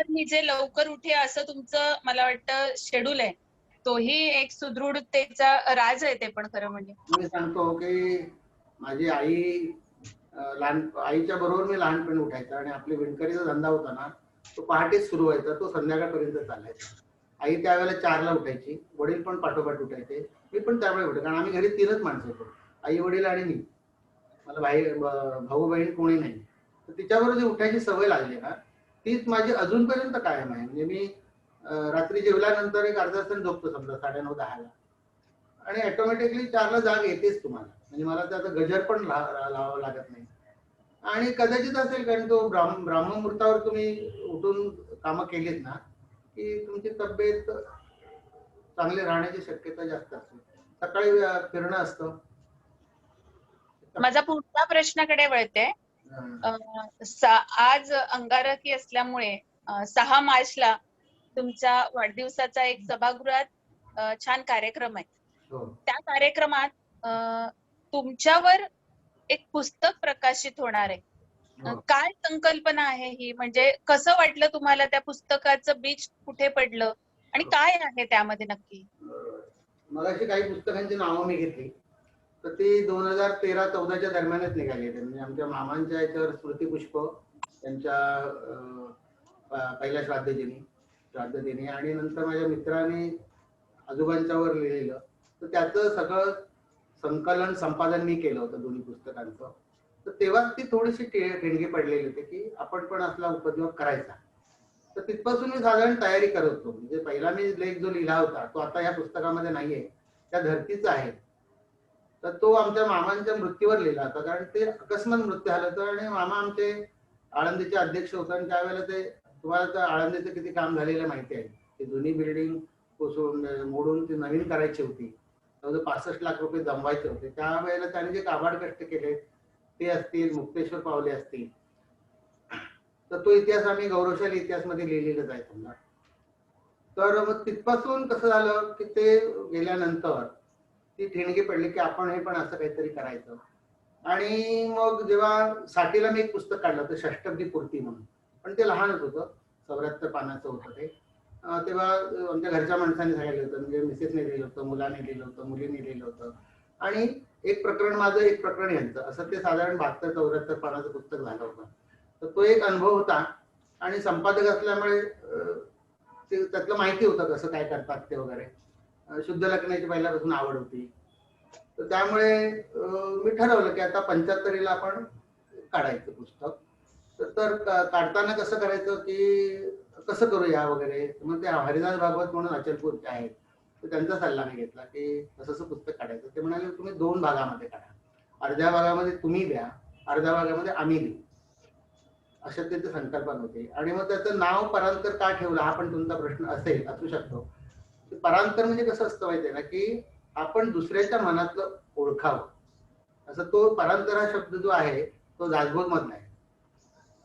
मी जे लवकर उठे असं तुमचं मला वाटतं शेड्यूल आहे. तोही एक सुदृढतेचा राज आहे ते पण खरं म्हणजे. मी सांगतो की माझी आई आईच्या बरोबर मी लहानपणी उठायचा आणि आपली विणकरीचा धंदा होता ना, तो पहाटेच सुरू व्हायचा, तो संध्याकाळपर्यंत चालायचा. आई त्यावेळेला 4ला उठायची, वडील पण पाठोपाठ उठायचे, मी पण त्यावेळेला उठायचे. कारण आम्ही घरी 3च माणसं होतो, आई वडील आणि मी. मला भाऊ बहीण कोणी नाही. तर तिच्याबरोबर जी उठायची सवय लागली ना, तीच माझी अजूनपर्यंत कायम आहे. म्हणजे मी रात्री जेवल्यानंतर एक अर्धा तास झोपतो समजा 9:30-10ला आणि ऑटोमॅटिकली 4ला जाग येतेच तुम्हाला. म्हणजे मला त्याचा गजर पण लावावं लागत नाही. आणि कदाचित असेल कारण तो ब्राह्ममुहूर्तावर तुम्ही उठून कामं केलीत ना की तुमची तब्येत चांगली राहण्याची शक्यता जास्त असते. सकाळी फिरणं असतं. माझा पुढच्या प्रश्नाकडे वळते. आज अंगारकी असल्यामुळे 6 मार्चला तुमच्या वाढदिवसाचा एक सभागृहात छान कार्यक्रम आहे. हो. त्या कार्यक्रमात तुमच्यावर एक पुस्तक प्रकाशित होणार आहे. हो. काय संकल्पना आहे ही? म्हणजे कसं वाटलं तुम्हाला? त्या पुस्तकाचं बीज कुठे पडलं आणि काय आहे त्यामध्ये नक्की? मगाशी काही पुस्तकांची नावं मी घेतली तर ती 2013-14च्या दरम्यानच निघाली. म्हणजे आमच्या मामांच्या याच्यावर स्मृतिपुष्प त्यांच्या पहिल्या श्राद्ध दिनी आणि नंतर माझ्या मित्राने आजोबांच्यावर लिहिलेलं. तर त्याचं सगळं संकलन संपादन मी केलं होतं दोन्ही पुस्तकांचं. तर तेव्हा ती थोडीशी ठिणगी पडलेली होती की आपण पण असला उपद्रव करायचा. तर तिथपासून मी साधारण तयारी करत होतो. म्हणजे पहिला मी लेख जो लिहिला होता तो आता या पुस्तकामध्ये नाहीये, त्या धर्तीचा आहे. तर तो आमच्या मामांच्या मृत्यूवर लिहिला होता कारण ते अकस्मात मृत्यू झाला होता आणि मामा आमचे आळंदीचे अध्यक्ष होते आणि त्यावेळेला ते तुम्हाला तर आळंदीचं किती काम झालेलं माहिती आहे. ती जुनी बिल्डिंग कोसळून मोडून ती नवीन करायची होती. 65 लाख रुपये जमवायचे होते. त्यावेळेला त्यांनी जे काबाड कष्ट केले ते असतील, मुक्तेश्वर पावले असतील, तर तो इतिहास आम्ही गौरवशाली इतिहास मध्ये लिहिलेलाच आहे समजा. तर मग तिथपासून कसं झालं की ते गेल्यानंतर ती ठिणगी पडली की आपण हे पण असं काहीतरी करायचं. आणि मग जेव्हा साठीला मी एक पुस्तक काढलं होतं षष्टब्दी पूर्ती म्हणून, पण ते लहानच होतं, 74 पानाचं होतं ते. तेव्हा आमच्या घरच्या माणसांनी सांगितलं होतं, म्हणजे मिसेसने लिहिलं होतं, मुलाने लिहिलं होतं, मुलीने लिहिलं होतं आणि एक प्रकरण माझं एक प्रकरण यांचं, असं ते साधारण 72-74 पानाचं पुस्तक झालं होतं. तर तो एक अनुभव होता आणि संपादक असल्यामुळे ते त्यातलं माहिती होतं कसं काय करतात ते वगैरे. शुद्ध लेखनाची पहिल्यापासून आवड होती. तर त्यामुळे मी ठरवलं की आता 75ला आपण काढायचं पुस्तक. तर काढताना कसं करायचं की कसं करूया वगैरे. मग ते हरिदास भागवत म्हणून अचलपूरचे आहेत, तर त्यांचा सल्ला मी घेतला की असं पुस्तक काढायचं. ते म्हणाले तुम्ही 2 भागामध्ये काढा, अर्ध्या भागामध्ये तुम्ही द्या, अर्ध्या भागामध्ये आम्ही देऊ, अशा त्याची संकल्पना होती. आणि मग त्याचं नाव परांतर का ठेवलं हा पण तुमचा प्रश्न असू शकतो. परांतर म्हणजे कसं असतं माहितीये ना की आपण दुसऱ्याच्या मनातलं ओळखावं. असं तो परांतर हा शब्द जो आहे तो दासबोध मधला आहे.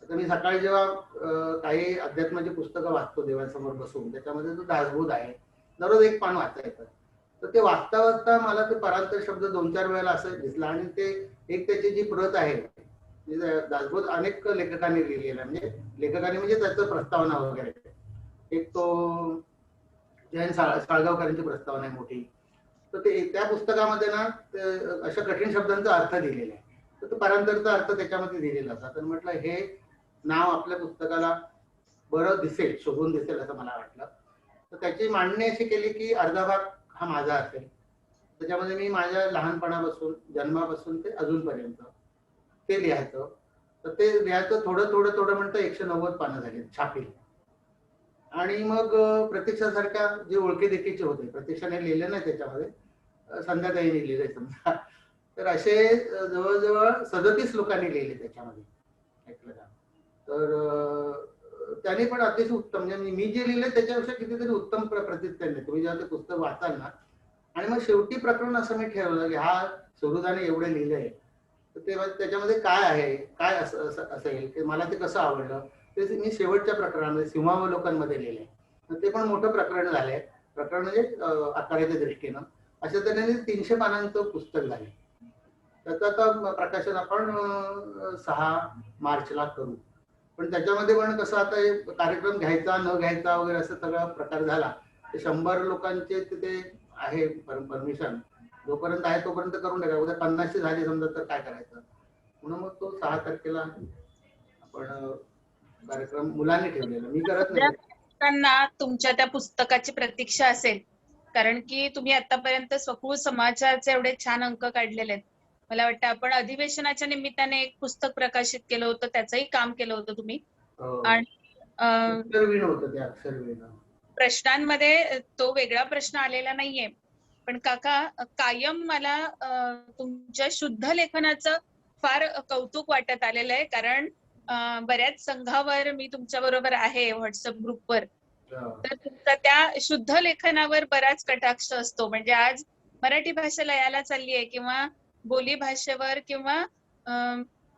आता मी सकाळी जेव्हा काही अध्यात्माची पुस्तकं वाचतो देवांसमोर बसून, त्याच्यामध्ये तो दासबोध आहे, दररोज एक पान वाचायचं. तर ते वाचता वाचता मला ते परांतर शब्द 2-4 वेळेला असं दिसला आणि ते एक त्याची जी प्रत आहे, दासबोध अनेक लेखकांनी लिहिलेला, म्हणजे लेखकांनी म्हणजे त्याचं प्रस्तावना वगैरे. एक तो जयंत साळगावकरांची प्रस्तावना आहे मोठी. तर ते त्या पुस्तकामध्ये ना अशा कठीण शब्दांचा अर्थ दिलेला आहे. तर तो परांतरचा अर्थ त्याच्यामध्ये दिलेला होता. तर म्हटलं हे नाव आपल्या पुस्तकाला बरं दिसेल, शोभून दिसेल असं मला वाटलं. तर त्याची मांडणी अशी केली की अर्धा भाग हा माझा असेल. त्याच्यामध्ये मी माझ्या लहानपणापासून जन्मापासून ते अजूनपर्यंत ते लिहायचं. तर ते लिहायचं थोडं म्हणतं 190 पानं झाली छापील. आणि मग प्रतीक्षासारख्या जे ओळखी देखीचे होते, प्रतीक्षाने लिहिले नाही त्याच्यामध्ये, संध्याताईने लिहिले समजा. तर असे जवळजवळ 37 लोकांनी लिहिले त्याच्यामध्ये, ऐकलं का. तर त्यांनी पण अतिशय उत्तम, म्हणजे मी जे लिहिले त्याच्यापेक्षा कितीतरी उत्तम प्रतीत त्यांनी. तुम्ही जेव्हा ते पुस्तक वाचाल ना, आणि मग शेवटी प्रकरण असं मी ठेवलं की हा सुहृदाने एवढे लिहिलंय, तर तेव्हा त्याच्यामध्ये काय आहे, काय असेल की मला ते कसं आवडलं, ते मी शेवटच्या प्रकरणामध्ये सिंहावलोकनमध्ये लिहिले. तर ते पण मोठं प्रकरण झालंय. प्रकरण म्हणजे आकाराच्या दृष्टीनं अशा तऱ्हेने 300 पानांचं पुस्तक झाले. त्याचं आता प्रकाशन आपण 6 मार्चला करू. पण त्याच्यामध्ये पण कसं आता कार्यक्रम घ्यायचा न घ्यायचा वगैरे असं सगळा प्रकार झाला. 100 लोकांचे तिथे आहे परमिशन, जोपर्यंत आहे तोपर्यंत करून टाका. उद्या 50 झाली समजा तर काय करायचं. म्हणून मग तो 6 तारखेला आपण कार्यक्रम मुलांनी ठेवलेला, मी करत नाही. तुमच्या त्या पुस्तकाची प्रतीक्षा असेल, कारण की तुम्ही आतापर्यंत स्वकुळ समाजाचे एवढे छान अंक काढलेले आहेत. मला वाटतं आपण अधिवेशनाच्या निमित्ताने एक पुस्तक प्रकाशित केलं होतं, त्याचंही काम केलं होतं तुम्ही. आणि अक्षरवीण होतं ते, अक्षरवीण. प्रश्नांमध्ये तो वेगळा प्रश्न आलेला नाहीये. पण काका, कायम मला तुमच्या शुद्ध लेखनाचं फार कौतुक वाटत आलेलं आहे. कारण बऱ्याच संघावर मी तुमच्या बरोबर आहे व्हॉट्सअप ग्रुपवर. तर तुमचा त्या शुद्ध लेखनावर बराच कटाक्ष असतो. म्हणजे आज मराठी भाषा लयाला चालली आहे किंवा बोली भाषेवर किंवा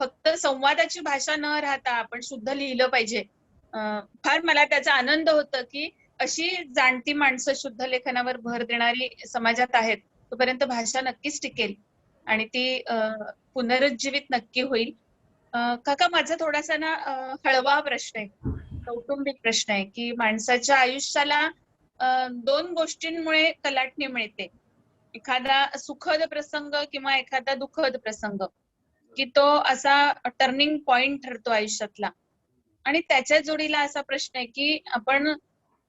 फक्त संवादाची भाषा न राहता आपण शुद्ध लिहिलं पाहिजे. फार मला त्याचा आनंद होतो की अशी जाणती माणसं शुद्ध लेखनावर भर देणारी समाजात आहेत. तोपर्यंत भाषा नक्कीच टिकेल आणि ती पुनरुज्जीवित नक्की होईल. काका, माझा थोडासा ना हळवा प्रश्न आहे, कौटुंबिक प्रश्न आहे की माणसाच्या आयुष्याला 2 गोष्टींमुळे कलाटणी मिळते. एखादा सुखद प्रसंग किंवा एखादा दुःखद प्रसंग, की तो असा टर्निंग पॉइंट ठरतो आयुष्यातला. आणि त्याच्या जोडीला असा प्रश्न आहे की आपण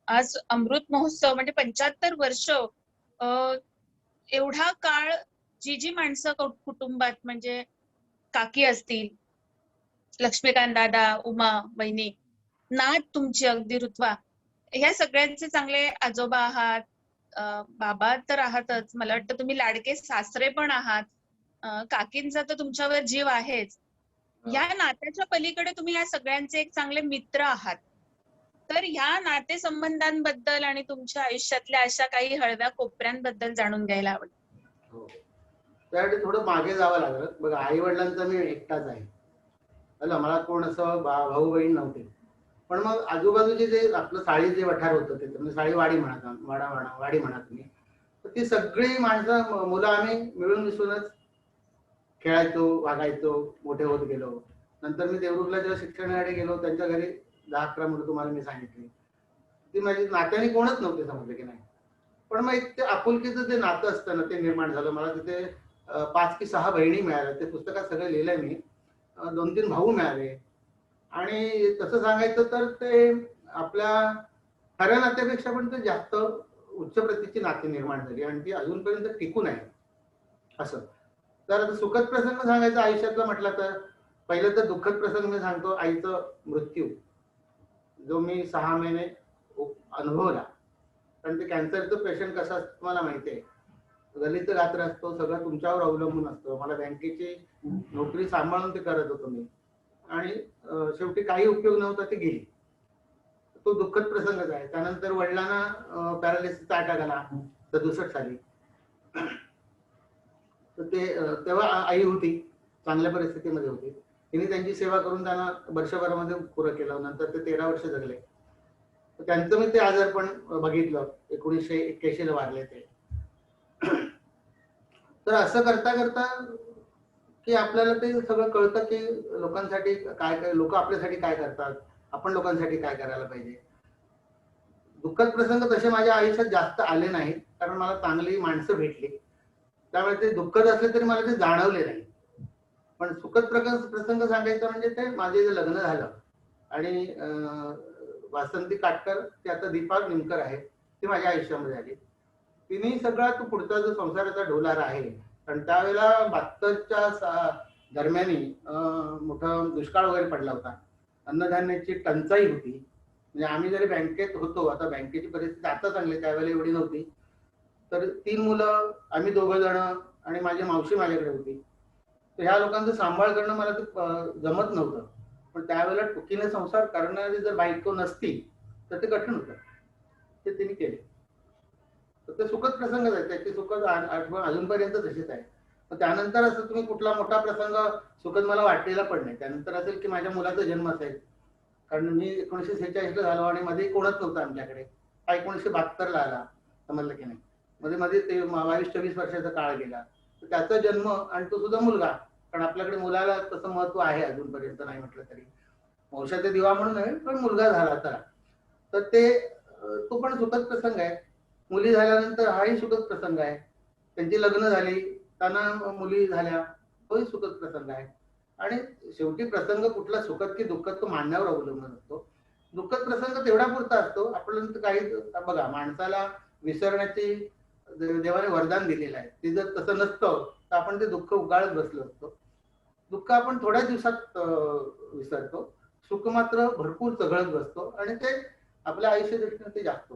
आज अमृत महोत्सव म्हणजे 75 वर्ष, एवढा काळ जी माणसं कुटुंबात म्हणजे काकी असतील, लक्ष्मीकांत दादा, उमा वहिनी, नात तुमची अगदी ऋत्वा, ह्या सगळ्यांचे चांगले आजोबा आहात, बाबा तर आहातच, मला वाटतं तुम्ही लाडके सासरे पण आहात, काकींचा तर तुमच्यावर जीव आहेच. या नात्याच्या पलीकडे तुम्ही या सगळ्यांचे एक चांगले मित्र आहात. तर ह्या नातेसंबंधांबद्दल आणि तुमच्या आयुष्यातल्या अशा काही हळव्या कोपऱ्यांबद्दल जाणून घ्यायला आवडेल. हो, त्यासाठी थोडं मागे जावं लागलं. बघा, आई वडिलांचा मी एकटाच आहे. मला कोण असं भाऊ बहीण नव्हते. पण मग आजूबाजूचे जे आपलं साळी जे वठार होतं ते म्हणजे साळीवाडी वाडी म्हणा तुम्ही, तर ती सगळी माणसं मुलं आम्ही मिळून मिसळूनच खेळायचो, वागायचो, मोठे होत गेलो. नंतर मी देवरुखला जेव्हा शिक्षणासाठी गेलो, त्यांच्या घरी 10-11 मुलं तुम्हाला मी सांगितली. ती माझी नात्याने कोणच नव्हते, समजले की नाही. पण मग एक ते आपुलकीचं जे नातं असतं ना, ते निर्माण झालं. मला तिथे 5 की 6 बहिणी मिळाल्या. ते पुस्तकात सगळं लिहिलंय मी. 2-3 भाऊ मिळाले. आणि तसं सांगायचं तर ते आपल्या खऱ्या नात्यापेक्षा पण ते जास्त उच्च प्रतीची नाती निर्माण झाली आणि ती अजूनपर्यंत टिकून आहे. असं तर आता सुखद प्रसंग सांगायचा आयुष्यातला म्हटलं तर पहिलं तर दुःखद प्रसंग मी सांगतो. आईचं मृत्यू, जो मी 6 महिने अनुभवला. कारण ते कॅन्सरचं पेशंट कसं असतं तुम्हाला माहिती आहे. गलित गात्र असतो, सगळं तुमच्यावर अवलंबून असतं. मला बँकेची नोकरी सांभाळून ते करत होतो मी आणि शेवटी काही उपयोग नव्हता, ती गेली. तो दुःखद प्रसंगच आहे. त्यानंतर वडिलांना पॅरालिसिसचा अटॅक आला 67 साली. तर ते तेव्हा आई होती, चांगल्या परिस्थितीमध्ये होती. तिने त्यांची सेवा करून त्यांना वर्षभरामध्ये पुरं केलं. नंतर ते 13 वर्ष जगले. त्यांचं मी ते आजारपण बघितलं. 1981 ला वारले ते. तर असं करता करता की आपल्याला ते सगळं कळतं की लोकांसाठी काय काय, लोक आपल्यासाठी काय करतात, आपण लोकांसाठी काय करायला पाहिजे. दुःखद प्रसंग तसे माझ्या आयुष्यात जास्त आले नाहीत, कारण मला चांगली माणसं भेटली. त्यामुळे ते दुःखद असले तरी मला ते जाणवले नाही. पण सुखद प्रसंग सांगायचं म्हणजे ते माझे जे लग्न झालं आणि वासंती काटकर, ते आता दीपा निमकर आहे, ती माझ्या आयुष्यामध्ये आली. तिने सगळा तो पुढचा जो संसाराचा डोलार आहे, कारण त्यावेळेला 72च्या दरम्यानी मोठा दुष्काळ वगैरे पडला होता. अन्नधान्याची टंचाई होती. म्हणजे आम्ही जरी बँकेत होतो, आता बँकेची परिस्थिती आता चांगली, त्यावेळेला एवढी नव्हती. तर 3 मुलं, आम्ही 2 जण आणि माझी मावशी माझ्याकडे होती. तर ह्या लोकांचा सांभाळ करणं मला ते जमत नव्हतं. पण त्यावेळेला टुकीने संसार करणारी जर बायको नसती तर ते कठीण होतं. ते तिने केले. तर ते सुखद प्रसंगच आहे. त्याची सुखद आठवण अजूनपर्यंत तशीच आहे. त्यानंतर असं तुम्ही कुठला मोठा प्रसंग सुखद मला वाटलेला पण नाही. त्यानंतर असेल की माझ्या मुलाचा जन्म असेल, कारण मी 1946 ला झालो आणि मध्ये कोणच नव्हतं आमच्याकडे. हा 1972 ला आला, समजलं की नाही. मध्ये ते 22-24 वर्षाचा काळ गेला. तर त्याचा जन्म आणि तो सुद्धा मुलगा, कारण आपल्याकडे मुलाला तसं महत्व आहे अजूनपर्यंत, नाही म्हटलं तरी. वंशाचा दिवा म्हणून नव्हे, पण मुलगा झाला तर ते तो पण सुखद प्रसंग आहे. मुली झाल्यानंतर हाही सुखद प्रसंग आहे. त्यांची लग्न झाली, त्यांना मुली झाल्या, तोही सुखद प्रसंग आहे. आणि शेवटी प्रसंग कुठला सुखद की दुःखद तो मानण्यावर अवलंबून असतो. दुःखद प्रसंग तेवढा पुरता असतो, आपल्याला काही बघा, माणसाला विसरण्याची देवाने वरदान दिलेलं आहे. ते जर तसं नसतं तर आपण ते दुःख उगाळत बसलो असतो. दुःख आपण थोड्या दिवसात विसरतो, सुख मात्र भरपूर चघळत बसतो आणि ते आपल्या आयुष्य दृष्टीने ते जास्त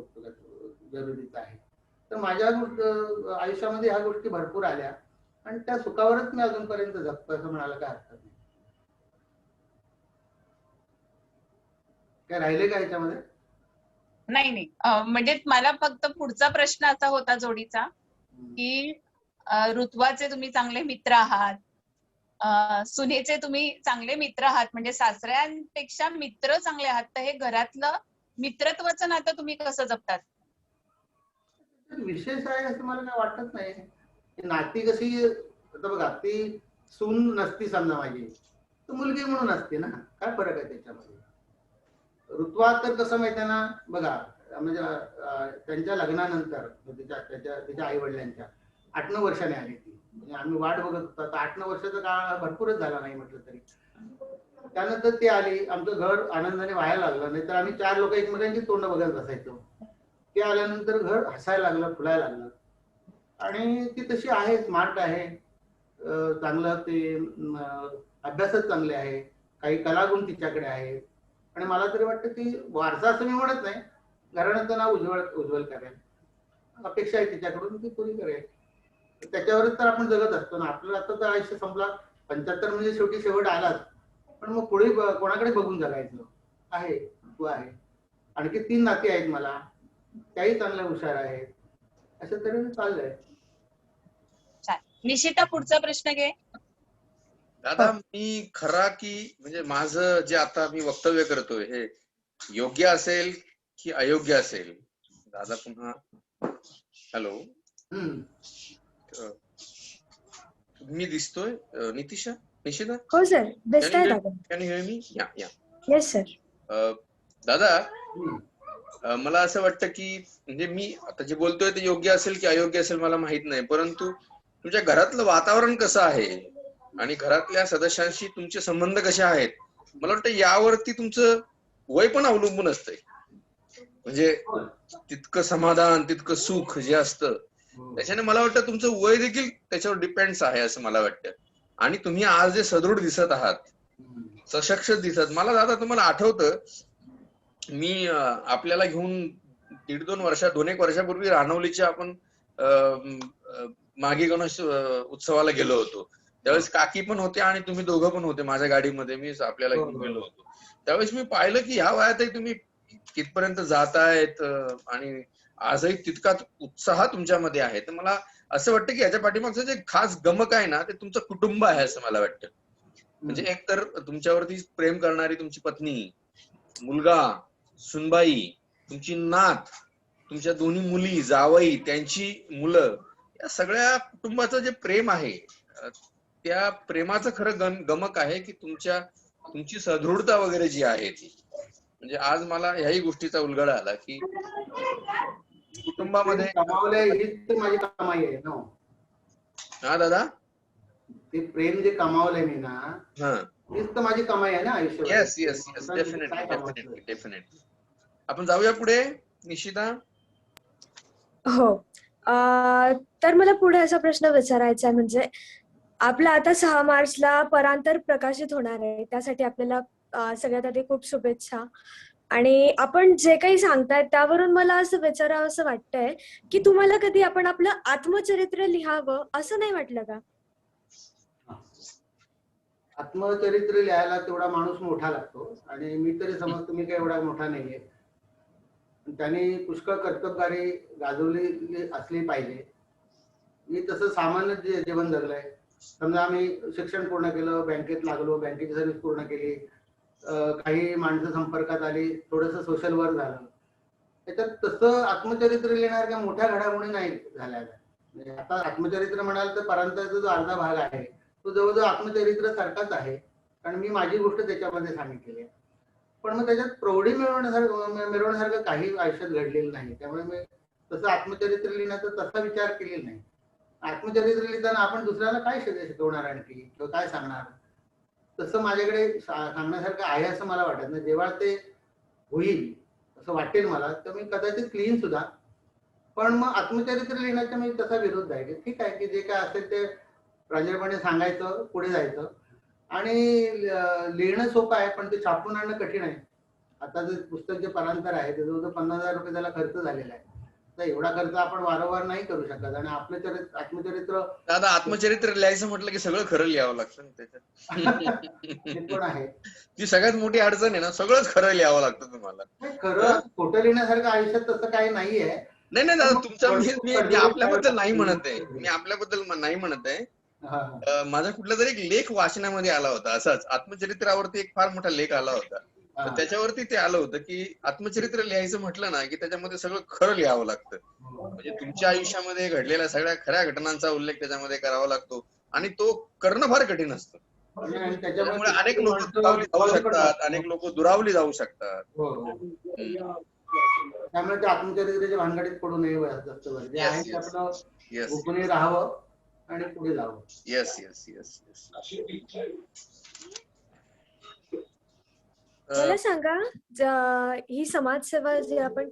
जरुरीचं आहे. तर माझ्या आयुष्यामध्ये ह्या गोष्टी भरपूर आल्या आणि त्या सुखावरच मी अजूनपर्यंत जगतो असं म्हणायला काय हरकत नाही. काय राहिले का ह्याच्यामध्ये? नाही नाही म्हणजे मला फक्त पुढचा प्रश्न असा होता जोडीचा की ऋत्वाचे तुम्ही चांगले मित्र आहात, सुनेचे तुम्ही चांगले मित्र आहात, म्हणजे सासऱ्यांपेक्षा मित्र चांगले आहात, तर हे घरातलं मित्रत्वाचं नातं तुम्ही कसं जपतात? विशेष आहे असं मला काय वाटत नाही. नाती कशी, आता बघा, ती सून नसती समजा माझी, तर मुलगी म्हणून असते ना, काय फरक आहे त्याच्यामध्ये? ऋतुवा तर कसं माहितीये ना, बघा, म्हणजे त्यांच्या लग्नानंतर तिच्या आई वडिलांच्या 8-9 वर्षाने आली ती. म्हणजे आम्ही वाट बघत होतो, तर 8-9 वर्षाचा काळ भरपूरच झाला नाही म्हटलं तरी. त्यानंतर ती आली, आमचं घर आनंदाने व्हायला लागलं. नाही तर आम्ही 4 लोक एकमेकांची तोंड बघत बसायचो. ते आल्यानंतर घर हसायला लागलं, फुलायला लागलं. आणि ती तशी आहे, स्मार्ट आहे, चांगलं ते अभ्यासच चांगले आहे, काही कलागुण तिच्याकडे आहे. आणि मला तरी वाटतं ती वारसा असं मी म्हणत नाही, घराण्याचं नाव उज्ज्वल करेल, अपेक्षा आहे तिच्याकडून, ती पुरी करेल. त्याच्यावरच तर आपण जगत असतो ना. आपलं आता तर आयुष्य संपला, 75 म्हणजे शेवटी शेवट आलाच, पण मग पुढे कोणाकडे बघून जगायचं आहे. तू आहे, आणखी 3 नाती आहेत मला, त्याही चांगल्या हुशार आहेत, असं तरी चाललंय. निशिता, पुढचा प्रश्न घे. दादा, मी खरा की म्हणजे माझं जे आता मी वक्तव्य करतोय हे योग्य असेल की अयोग्य असेल? दादा पुन्हा हॅलो, मी दिसतोय निशिता? हो सर, दिसताय दादा. कॅन यू हिअर मी? या या. Yes sir. दादा, मला असं वाटतं की म्हणजे मी आता जे बोलतोय ते योग्य असेल की अयोग्य असेल मला माहित नाही, परंतु तुमच्या घरातलं वातावरण कसं आहे आणि घरातल्या सदस्यांशी तुमचे संबंध कसे आहेत, मला वाटतं यावरती तुमचं वय पण अवलंबून असतंय. म्हणजे तितकं समाधान, तितकं सुख जे असतं त्याच्याने मला वाटतं तुमचं वय देखील त्याच्यावर डिपेंड्स आहे असं मला वाटतं. आणि तुम्ही आज जे सदृढ दिसत आहात, सशक्त दिसत, मला दादा तुम्हाला आठवतं मी आपल्याला घेऊन 2-1 वर्षापूर्वी रानवलीच्या आपण मागे गणेश उत्सवाला गेलो होतो. त्यावेळेस काकी पण होते आणि तुम्ही दोघं पण होते माझ्या गाडीमध्ये, मी आपल्याला घेऊन गेलो होतो. त्यावेळेस मी पाहिलं की ह्या वयातही तुम्ही कितपर्यंत जातायत आणि आजही तितकाच उत्साह तुमच्यामध्ये आहे. तर मला असं वाटतं की याच्या पाठीमागचं जे खास गमक आहे ना, ते तुमचं कुटुंब आहे असं मला वाटतं. म्हणजे एक तर तुमच्यावरती प्रेम करणारी तुमची पत्नी, मुलगा, सुनबाई, तुमची नात, तुमच्या दोन्ही मुली, जावई, त्यांची मुलं, या सगळ्या कुटुंबाचं जे प्रेम आहे, त्या प्रेमाचं खरं गमक आहे की तुमची सदृढता वगैरे जी आहे ती. म्हणजे आज मला ह्याही गोष्टीचा उलगडा आला की कुटुंबामध्ये कमावलंय हीच तर माझी कमाई आहे ना. हा दादा, ते प्रेम जे कमावलंय मी ना, हीच तर माझी कमाई आहे ना आयुष्यात. Yes yes yes, definitely. आपण जाऊया पुढे निशिता. हो. तर मला पुढे असा प्रश्न विचारायचा आहे, म्हणजे आपला आता 6 मार्चला परांतर प्रकाशित होणार आहे, त्यासाठी आपल्याला सगळ्यात आधी खूप शुभेच्छा. आणि आपण जे काही सांगताय त्यावरून मला असं विचारावं असं वाटतंय की तुम्हाला कधी आपण आपलं आत्मचरित्र लिहावं असं नाही वाटलं का? आत्मचरित्र लिहायला तेवढा माणूस मोठा लागतो आणि मी तरी समजतो मी काही एवढा मोठा नाहीये. त्याने पुष्कळ कर्तबगारी गाजवली असली पाहिजे. मी तसं सामान्य जीवन जगलंय. समजा आम्ही शिक्षण पूर्ण केलं, बँकेत लागलो, बँकेची सर्व्हिस पूर्ण केली, काही माणसं संपर्कात आली, थोडंसं सोशल वर्क झालं. त्याच्यात तसं आत्मचरित्र लिहिणार का मोठ्या घडामोडी नाही झाल्या. म्हणजे आता आत्मचरित्र म्हणाल तर परांतरचा जो अर्धा भाग आहे तो जवळजवळ आत्मचरित्र सारखाच आहे, कारण मी माझी गोष्ट त्याच्यामध्ये सांगितलेली आहे. पण मग त्याच्यात प्रौढी मिरवण्यासारखं काही आयुष्यात घडलेलं नाही. त्यामुळे मी तसं आत्मचरित्र लिहिण्याचा तसा विचार केलेला नाही. आत्मचरित्र लिहिताना आपण दुसऱ्याला काय शिकवणार आणखी किंवा काय सांगणार, तसं माझ्याकडे सांगण्यासारखं आहे असं मला वाटत नाही. जेव्हा ते होईल असं वाटेल मला तर मी कदाचित लिहीन सुद्धा. पण मग आत्मचरित्र लिहिण्याचा मी तसा विरोध आहे की ठीक आहे की जे काय असेल ते प्रांजळपणे सांगायचं, पुढे जायचं. आणि लिहिणं सोपं आहे पण ते छापून आणणं कठीण आहे आता जे पुस्तक जे परांतर आहे ते जवळजवळ 50,000 रुपये त्याला खर्च झालेला आहे. तर एवढा खर्च आपण वारंवार नाही करू शकत. आणि आपलं आत्मचरित्र दादा आत्मचरित्र लिहायचं म्हटलं की सगळं खरं लिहावं लागतं ना त्याच्यात. हे पण आहे. ती सगळ्यात मोठी अडचण आहे ना, सगळंच खरं लिहावं लागतं तुम्हाला. नाही, खरं खोटं लिहिण्यासारखं आयुष्यात तसं काही नाहीये. नाही नाही दादा, तुमच्या मी आपल्याबद्दल नाही म्हणत आहे. आहे, मी आपल्याबद्दल नाही म्हणत आहे. हा, हा. माझा कुठला तरी एक लेख वाचनामध्ये आला होता, असाच आत्मचरित्रावरती एक फार मोठा लेख आला होता. तर त्याच्यावरती ते आलं होतं की आत्मचरित्र लिहायचं म्हटलं ना की त्याच्यामध्ये सगळं खरं लिहावं लागतं. म्हणजे तुमच्या आयुष्यामध्ये घडलेल्या सगळ्या खऱ्या घटनांचा उल्लेख त्याच्यामध्ये करावा लागतो आणि तो करणं फार कठीण असतं. आणि त्यामुळे अनेक लोक दुरावली जाऊ शकतात, अनेक लोक दुरावली जाऊ शकतात. हो, हो. त्यामुळे ते आत्मचरित्राच्या भानगडीत पडू नये जास्त वेळ. जे आहे ते आपलं येस गोपनीय राहावं आणि पुढे जावं. Yes yes yes yes. मला सांगा, ही समाजसेवा जी आपण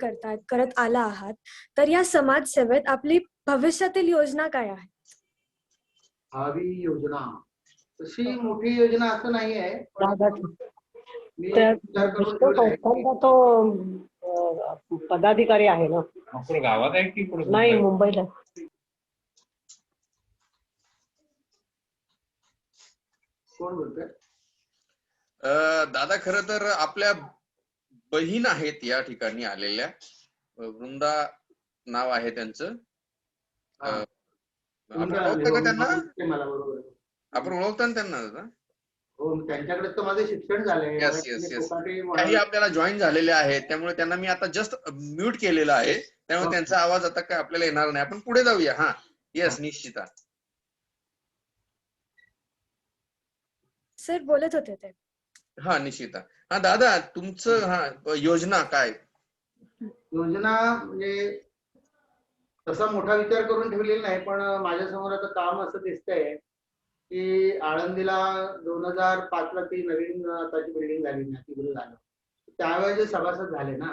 करत आला आहात, तर या समाजसेवेत आपली भविष्यातील योजना काय आहे? भावी योजना तशी मोठी योजना असं नाही आहे. मी त्या विचार करून ठेवलाय. संस्थांचा तो पदाधिकारी आहे ना, गावात आहे की नाही मुंबईला. कोण बोलतोय? दादा खरं तर आपल्या बहीण आहेत या ठिकाणी आलेल्या, वृंदा नाव आहे त्यांचं. आपण ओळखता का त्यांना? मला बरोबर आहे. आपण ओळखता ना त्यांना दादा? हो, त्यांच्याकडे तर माझं शिक्षण झालंय. Yes yes yes. काही आपल्याला जॉईन झालेले आहेत, त्यामुळे त्यांना मी आता जस्ट म्यूट केलेलं आहे, त्यामुळे त्यांचा आवाज आता काय आपल्याला येणार नाही. आपण पुढे जाऊया. हा येस निश्चिता. सर बोलत होते ते. हा निश्चिता. हा दादा तुमचं हा योजना काय? योजना म्हणजे तसा मोठा विचार करून ठेवलेला नाही, पण माझ्या समोर आता काम असं दिसतंय की आळंदीला 2005 ला ती नवीन आताची बिल्डिंग झाली ना, तिकडे झालं. त्यावेळेस जे सभासद झाले ना,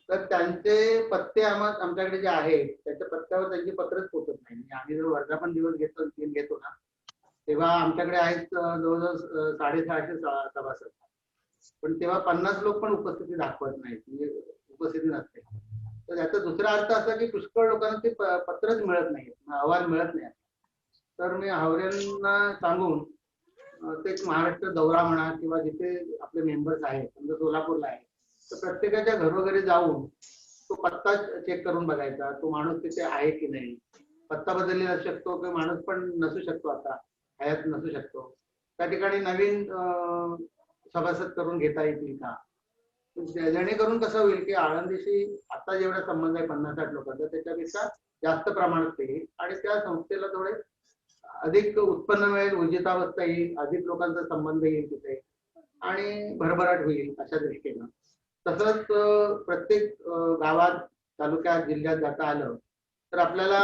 तर त्यांचे पत्ते आमच्याकडे जे आहेत त्याच्या पत्त्यावर त्यांची पत्रच पोचत नाही. म्हणजे आम्ही जो वर्धापन दिवस घेतो ना, तेव्हा आमच्याकडे आहेत जवळजवळ 650 सभासद, पण तेव्हा 50 लोक पण उपस्थिती दाखवत नाहीत, म्हणजे उपस्थिती नसते. तर याचा दुसरा अर्थ असा की पुष्कळ लोकांना ते पत्रच मिळत नाही, अहवाल मिळत नाही. तर मी हावरेंना सांगून ते महाराष्ट्र दौरा म्हणा किंवा जिथे आपले मेंबर्स आहेत, समजा सोलापूरला आहे, तर प्रत्येकाच्या घरोघरी जाऊन तो पत्ता चेक करून बघायचा, तो माणूस तिथे आहे की नाही. पत्ता बदललेला असू शकतो, किंवा माणूस पण नसू शकतो, आता हयात नसू शकतो. त्या ठिकाणी नवीन सभासद करून घेता येतील का, जेणेकरून कसं होईल की आळंदीशी आता जेवढा संबंध आहे 50-60 लोकांचा, त्याच्यापेक्षा जास्त प्रमाणात येईल आणि त्या संस्थेला थोडे अधिक उत्पन्न मिळेल, ऊर्जितावस्था येईल, अधिक लोकांचा संबंध येईल तिथे आणि भरभराट होईल अशा दृष्टीनं. तसंच प्रत्येक गावात, तालुक्यात, जिल्ह्यात जाता आलं तर आपल्याला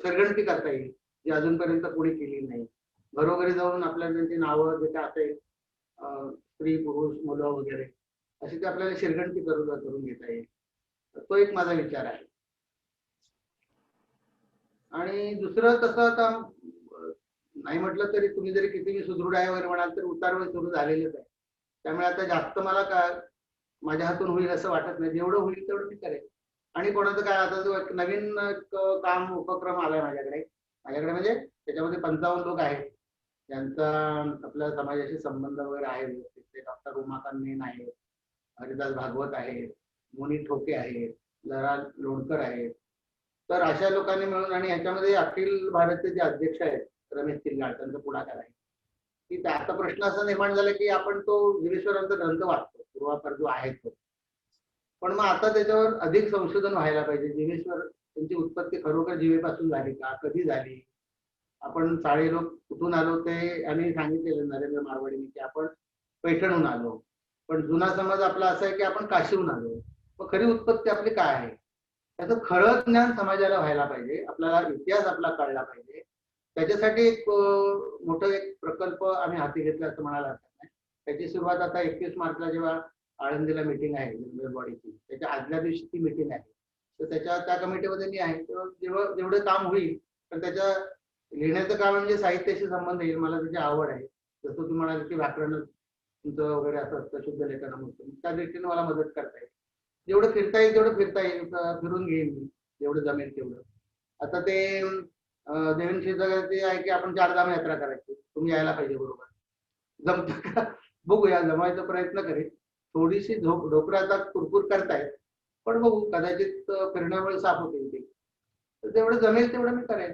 सरगणती करता येईल, जी अजूनपर्यंत कोणी केली नाही. घरोघरी जाऊन आपल्याला त्यांची नावं जे काय असेल, स्त्री पुरुष मुलं वगैरे अशी ते आपल्याला शिरगणती करून घेता येईल. तो एक माझा विचार आहे. आणि दुसरं तसं आता नाही म्हटलं तरी तुम्ही जरी कितीही सुदृढ आहे वगैरे म्हणाल तर उतारवय सुरू झालेलंच आहे. त्यामुळे आता जास्त मला काय माझ्या हातून होईल असं वाटत नाही. जेवढं होईल तेवढं मी करेन. आणि कोणाचं काय आता जो एक नवीन काम उपक्रम आलाय माझ्याकडे म्हणजे त्याच्यामध्ये 55 लोक आहेत ज्यांचा आपल्या समाजाशी संबंध वगैरे आहे. ते डॉक्टर उमाकांत मेन आहेत, हरिदास भागवत आहेत, मोनी ठोके आहेत, लरा लोणकर आहेत. तर अशा लोकांनी मिळून, आणि ह्याच्यामध्ये अखिल भारतीय जे अध्यक्ष आहेत रमेश चिल्लाड, त्यांचा पुढाकार आहे की आता प्रश्न असा निर्माण झाला की आपण तो जिवेश्वरांचा ग्रंथ वाचतो, पूर्वापार जो आहे तो, पण मग आता त्याच्यावर अधिक संशोधन व्हायला पाहिजे. जिवेश्वर त्यांची उत्पत्ती खरोखर जिवेपासून झाली का, कधी झाली, आपण साळे लोक कुठून आलो ते आणि सांगितलेलं नरेंद्र मारवाडीने की आपण पैठणहून आलो, पण जुना समज आपला असा आहे की आपण काशीहून आलो. मग खरी उत्पत्ती आपली काय आहे त्याचं खरं ज्ञान समाजाला व्हायला पाहिजे. आपल्याला इतिहास आपला कळला पाहिजे. त्याच्यासाठी एक मोठं एक प्रकल्प आम्ही हाती घेतला असं म्हणायला हरकत नाही. त्याची सुरुवात आता 21 मार्चला जेव्हा आळंदीला मीटिंग आहे जनरल बॉडीची, त्याच्या आदल्या दिवशी ती मीटिंग आहे, तर त्या कमिटीमध्ये मी आहे. जेवढं काम होईल तर त्याच्या लिहिण्याचं काम म्हणजे साहित्याशी संबंध येईल. मला त्याची आवड आहे. जसं तुम्ही म्हणाल की व्याकरण तुमचं वगैरे असं असतं शुद्ध लेखन म्हणतो, त्या दृष्टीने मला मदत करता येईल. जेवढं फिरता येईल तेवढं फिरता येईल, फिरून घेईन मी जेवढं जमेल तेवढं. आता ते देवेंद्र क्षीरसागरचे आहे की आपण 4 धाम यात्रा करायची, तुम्ही यायला पाहिजे बरोबर. जमतं का बघूया, जमायचा प्रयत्न करेल. थोडीशी ढोकरं आता कुरकुर करतायत, पण बघू, कदाचित फिरण्यामुळे साफ होतील ते. तर जेवढं जमेल तेवढं मी करेन.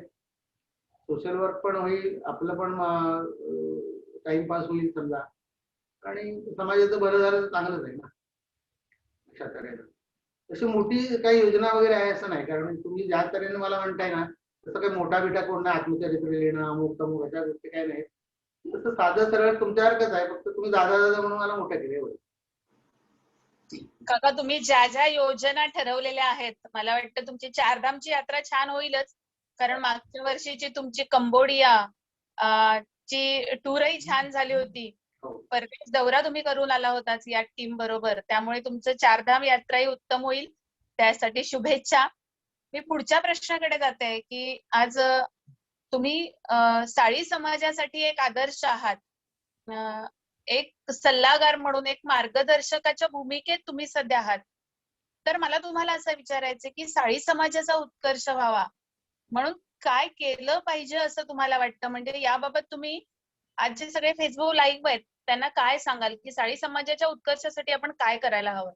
सोशल वर्क पण होईल, आपलं पण टाइमपास होईल समजा, आणि समाजाचं बरं झालं तर चांगलंच आहे ना अशा तऱ्हेनं. तशी मोठी काही योजना वगैरे आहे असं नाही, कारण तुम्ही ज्या तऱ्हेने मला म्हणताय ना, तसं काही मोठा बिटा कोण नाही, आत्मचरित्र लिहिणं अमुक तमुक अशा गोष्टी काही नाही. तसं साधं सरळ तुमच्यासारखंच आहे, फक्त तुम्ही दादा दादा म्हणून मला मोठं केलं एवढं. काका, तुम्ही ज्या ज्या योजना ठरवलेल्या आहेत, मला वाटतं तुमची 4 धामची यात्रा छान होईलच. कारण मागच्या वर्षीची तुमची कंबोडिया ची टूरही छान झाली होती. हो. परदेश दौरा तुम्ही करून आला होता या टीम बरोबर, त्यामुळे तुमचं 4 धाम यात्राही उत्तम होईल. त्यासाठी शुभेच्छा. मी पुढच्या प्रश्नाकडे जाते की आज तुम्ही साळी समाजासाठी एक आदर्श आहात. एक सल्लागार म्हणून, एक मार्गदर्शकाच्या भूमिकेत तुम्ही सध्या आहात. तर मला तुम्हाला असं विचारायचं की साळी समाजाचा उत्कर्ष व्हावा म्हणून काय केलं पाहिजे असं तुम्हाला वाटतं? म्हणजे याबाबत तुम्ही आज जे सगळे फेसबुक लाईव्ह आहेत त्यांना काय सांगाल की साळी समाजाच्या उत्कर्षासाठी आपण काय करायला हवं?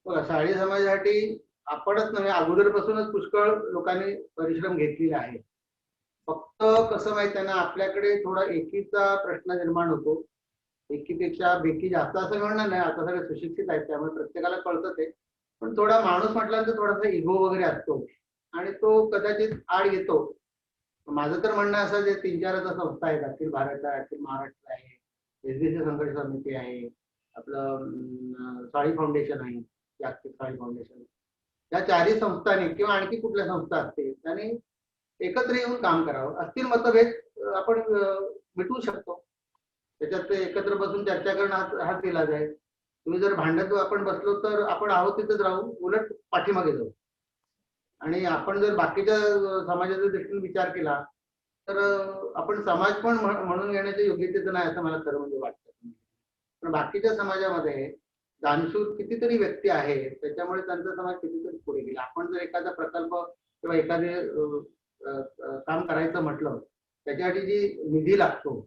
बघा, साळी समाजासाठी आपणच नव्हे, अगोदरपासूनच पुष्कळ लोकांनी परिश्रम घेतलेले आहे. फक्त कसं माहिती आहे ना, आपल्याकडे थोडा एकीचा प्रश्न निर्माण होतो. एकीपेक्षा बेकी जास्त असं म्हणणार नाही, आता सगळे सुशिक्षित आहेत त्यामुळे प्रत्येकाला कळतं ते. पण थोडा माणूस म्हटल्यानंतर थोडासा इगो वगैरे असतो आणि तो कदाचित आड येतो. माझं तर म्हणणं असं, जे 3-4 आता संस्था आहेत, अखिल भारत आहे, अखिल महाराष्ट्र आहे, एसबीसी संघर्ष समिती आहे, आपलं साळी फाउंडेशन आहे, जागतिक साळी फाउंडेशन, या 4ही संस्थांनी किंवा आणखी कुठल्या संस्था असतील त्याने एकत्र येऊन काम करावं. असतील मतभेद आपण मिटवू शकतो, त्याच्यात एकत्र बसून चर्चा करणं हाच इलाज आहे. तुम्ही जर भांडत आपण बसलो तर आपण आहोत तिथंच राहू, उलट पाठीमागे जाऊ. आणि आपण जर बाकीच्या समाजाच्या दृष्टीने विचार केला तर आपण समाज पण म्हणून घेण्याच्या योग्यतेचं नाही असं मला खरं म्हणजे वाटतं. पण बाकीच्या समाजामध्ये दानशूर कितीतरी व्यक्ती आहेत, त्याच्यामुळे त्यांचा समाज कितीतरी पुढे गेला. आपण जर एखादा प्रकल्प किंवा एखादे काम करायचं म्हटलं, त्याच्यासाठी जी निधी लागतो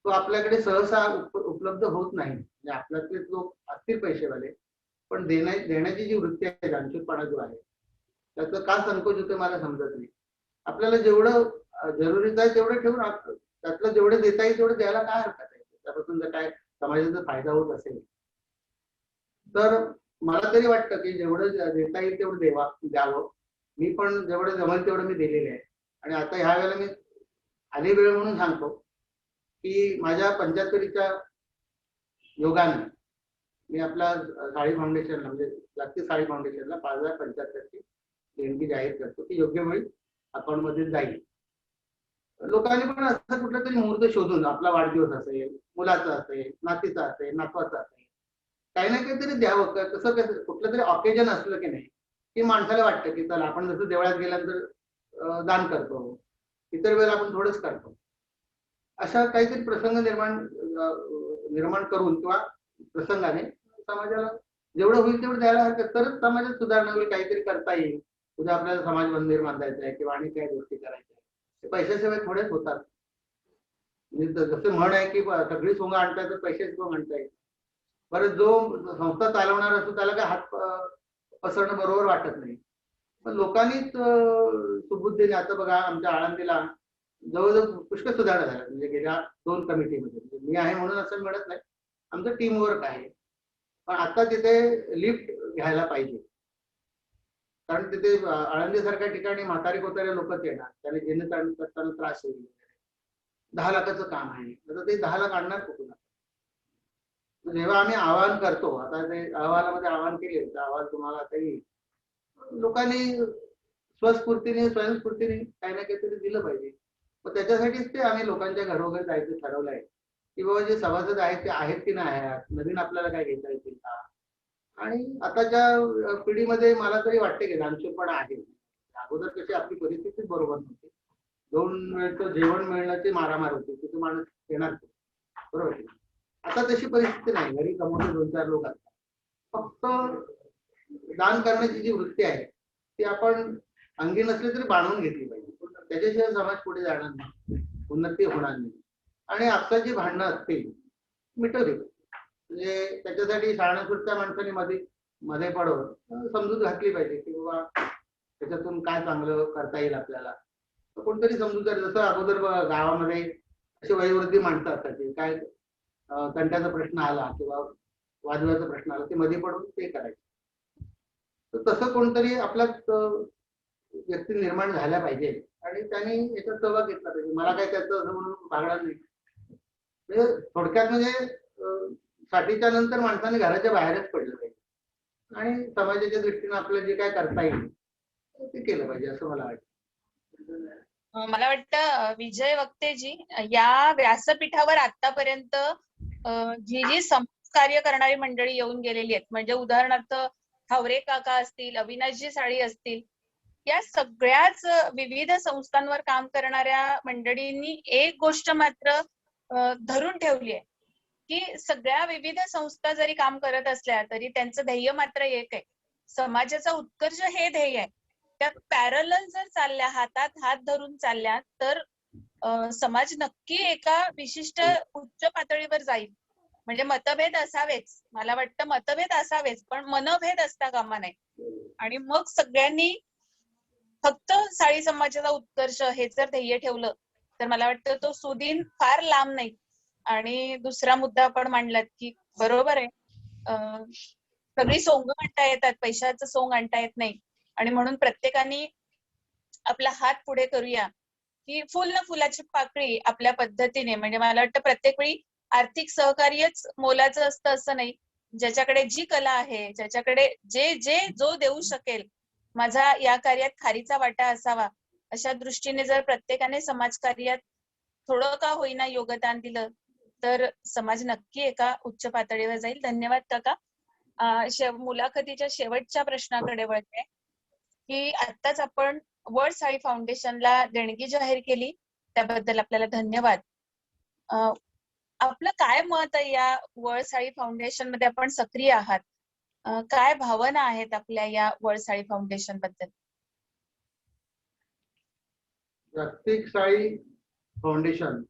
तो आपल्याकडे सहसा उपलब्ध होत नाही. म्हणजे आपल्यातले लोक असतील पैसेवाले, पण देण्याची जी वृत्ती आहे, दानशूरपणा जो आहे, त्याचं का संकोच होतं मला समजत नाही. आपल्याला जेवढं जरुरीचं आहे तेवढं ठेवून त्यातलं जेवढं देता येईल तेवढं द्यायला काय हरकत आहे. त्यापासून जर काय समाजाचा फायदा होत असेल तर मला तरी वाटतं की जेवढं देता येईल तेवढं द्यावं. मी पण जेवढं जमेल तेवढं मी दिलेलं आहे. आणि आता ह्या वेळेला मी आली वेळ म्हणून सांगतो की माझ्या 75च्या योगाने मी आपल्या साळी फाउंडेशनला, म्हणजे जागतिक साळी फाउंडेशनला 5075ची देणगी जाहीर करतो की योग्य वेळी अकाउंट मध्ये जाईल. लोकांनी पण असं कुठला तरी मुहूर्त शोधून, आपला वाढदिवस असेल, मुलाचा असेल, नातीचा असेल, नातवाचा असेल, काही ना काहीतरी द्यावं. कसं कसं कुठलं तरी ऑकेजन असलं की नाही की माणसाला वाटतं की चला आपण जसं देवळात गेल्यानंतर दान करतो, इतर वेळेला आपण थोडंच करतो. अशा काहीतरी प्रसंग निर्माण करून किंवा प्रसंगाने समाजाला जेवढं होईल तेवढं द्यायला हरकत, तरच समाजात सुधारणा होईल, काहीतरी करता येईल. उद्या आपल्याला समाज मंदिर बांधायचं आहे किंवा आणि काही गोष्टी करायच्या आहे, पैशाशिवाय थोडेच होतात. म्हणजे जसं म्हण आहे की सगळी सोंग आणताय तर पैसेच सोंग आणताय. बरं, जो संस्था चालवणार असतो त्याला काय हात पसरणं बरोबर वाटत नाही. पण लोकांनीच सुबुद्धीने, आता बघा आमच्या आळंदीला जवळजवळ पुष्कळ सुधारणा झाल्या. म्हणजे गेल्या 2 कमिटीमध्ये, मी आहे म्हणून असं मिळत नाही, आमचं टीम वर्क आहे. पण आता तिथे लिफ्ट घ्यायला पाहिजे, कारण तिथे आळंदीसारख्या ठिकाणी म्हातारी कोतारे लोकच येणार, त्याला येणं करताना त्रास होईल. 10 लाखाचं काम आहे, आता ते 10 लाख आणणार कुठून? जेव्हा आम्ही आवाहन करतो, आता ते अहवालामध्ये आवाहन केले, तर अहवाल तुम्हाला आता येईल. लोकांनी स्वस्फूर्तीने स्वयंस्फूर्तीने काही ना काहीतरी दिलं पाहिजे. मग त्याच्यासाठीच ते आम्ही लोकांच्या घरोघर जायचं ठरवलंय की बाबा जे सभासद आहेत ते आहेत की नाही आहेत, नवीन आपल्याला काय घेता येतील का. आणि आताच्या पिढीमध्ये मला तरी वाटते की दानशूरपणा आहे. अगोदर कशी आपली परिस्थितीच बरोबर नव्हती, 2 वेळचं जेवण मिळण्याची मारामार होती, तिथे माणूस येणार बरोबर. आता तशी परिस्थिती नाही. घरी कमवते 2-4 लोक असतात. फक्त दान करण्याची जी वृत्ती आहे ती आपण अंगी नसली तरी बाळगून घेतली पाहिजे. त्याच्याशिवाय समाज पुढे जाणार नाही, उन्नती होणार नाही. आणि आता जी भांडणं असतील मिटवली पाहिजे. म्हणजे त्याच्यासाठी शाळांपुरत्या माणसाने मध्ये पडून समजूत घातली पाहिजे की बाबा त्याच्यातून काय चांगलं करता येईल आपल्याला. तर कोणतरी समजूतदार, जसं अगोदर गावामध्ये अशी वयोवृद्धी माणसं असायची, काय तंट्याचा प्रश्न आला किंवा वादविवादाचा प्रश्न आला ते मध्ये पडून ते करायचे. तर तसं कोणतरी आपल्यात व्यक्ती निर्माण झाल्या पाहिजे आणि त्यांनी याच्यात सहभाग घेतला पाहिजे. मला काय त्याचं असं म्हणून भागणार नाही. म्हणजे थोडक्यात म्हणजे साठीच्या नंतर माणसाने घराच्या बाहेरच पडलं पाहिजे आणि समाजाच्या दृष्टीने आपलं जे काय करता येईल ते केलं पाहिजे असं मला वाटतं. मला वाटतं विजय वक्तेजी या व्यासपीठावर आतापर्यंत जी जी समाजकार्य करणारी मंडळी येऊन गेलेली आहेत, म्हणजे उदाहरणार्थ हावरे काका असतील, अविनाशजी साळी असतील, या सगळ्याच विविध संस्थांवर काम करणाऱ्या मंडळींनी एक गोष्ट मात्र धरून ठेवली आहे की सगळ्या विविध संस्था जरी काम करत असल्या तरी त्यांचं ध्येय मात्र एक आहे, समाजाचा उत्कर्ष हे ध्येय आहे. त्या पॅरलल जर चालल्या, हातात हात धरून चालल्या, तर समाज नक्की एका विशिष्ट उच्च पातळीवर जाईल. म्हणजे मतभेद असावेच, मला वाटतं मतभेद असावेच, पण मनभेद असता कामा नये. आणि मग सगळ्यांनी फक्त साळी समाजाचा उत्कर्ष हे जर ध्येय ठेवलं तर मला वाटतं तो सुदिन फार लांब नाही. आणि दुसरा मुद्दा आपण मांडलात की बरोबर आहे, सगळी सोंग आणता येतात, पैशाचं सोंग आणता येत नाही. आणि म्हणून प्रत्येकाने आपला हात पुढे करूया की फुल ना फुलाची पाकळी आपल्या पद्धतीने. म्हणजे मला वाटतं प्रत्येक वेळी आर्थिक सहकार्यच मोलाचं असतं असं नाही. ज्याच्याकडे जी कला आहे, ज्याच्याकडे जो देऊ शकेल, माझा या कार्यात खारीचा वाटा असावा, अशा दृष्टीने जर प्रत्येकाने समाजकार्यात थोडं का होईना योगदान दिलं तर समाज नक्की एका उच्च पातळीवर जाईल. धन्यवाद काका. मुलाखतीच्या शेवटच्या प्रश्नाकडे वळते की आत्ताच आपण वर्ल्ड साळी फाउंडेशनला देणगी जाहीर केली, त्याबद्दल आपल्याला धन्यवाद. आपलं काय मत आहे, या वर्ल्ड साळी फाउंडेशन मध्ये आपण सक्रिय आहात, काय भावना आहेत आपल्या या वर्ल्ड साळी फाउंडेशन बद्दल? जागतिक साळी फाउंडेशन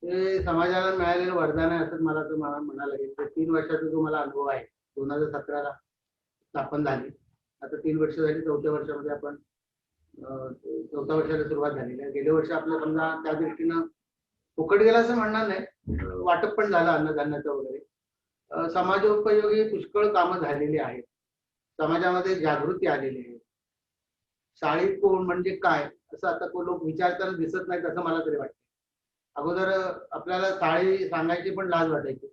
हे समाजाला मिळालेलं वरदान आहे असं मला म्हणायला लागेल. 3 वर्षाचा जो मला अनुभव आहे, 2017ला स्थापन झाली, आता 3 वर्ष झाली, 4थ्या वर्षामध्ये आपण 4थ्या वर्षाला सुरुवात झालेली आहे. गेल्या वर्षी आपलं समजा त्या दृष्टीनं फुकट गेला असं म्हणणार नाही, वाटप पण झालं अन्नधान्याचं वगैरे. समाजोपयोगी पुष्कळ कामं झालेली आहेत, समाजामध्ये जागृती आलेली आहे. साळी कोण म्हणजे काय असं आता लोक विचारताना दिसत नाही असं मला तरी वाटतं. अगोदर आपल्याला साळी सांगायची पण लाज वाटायची.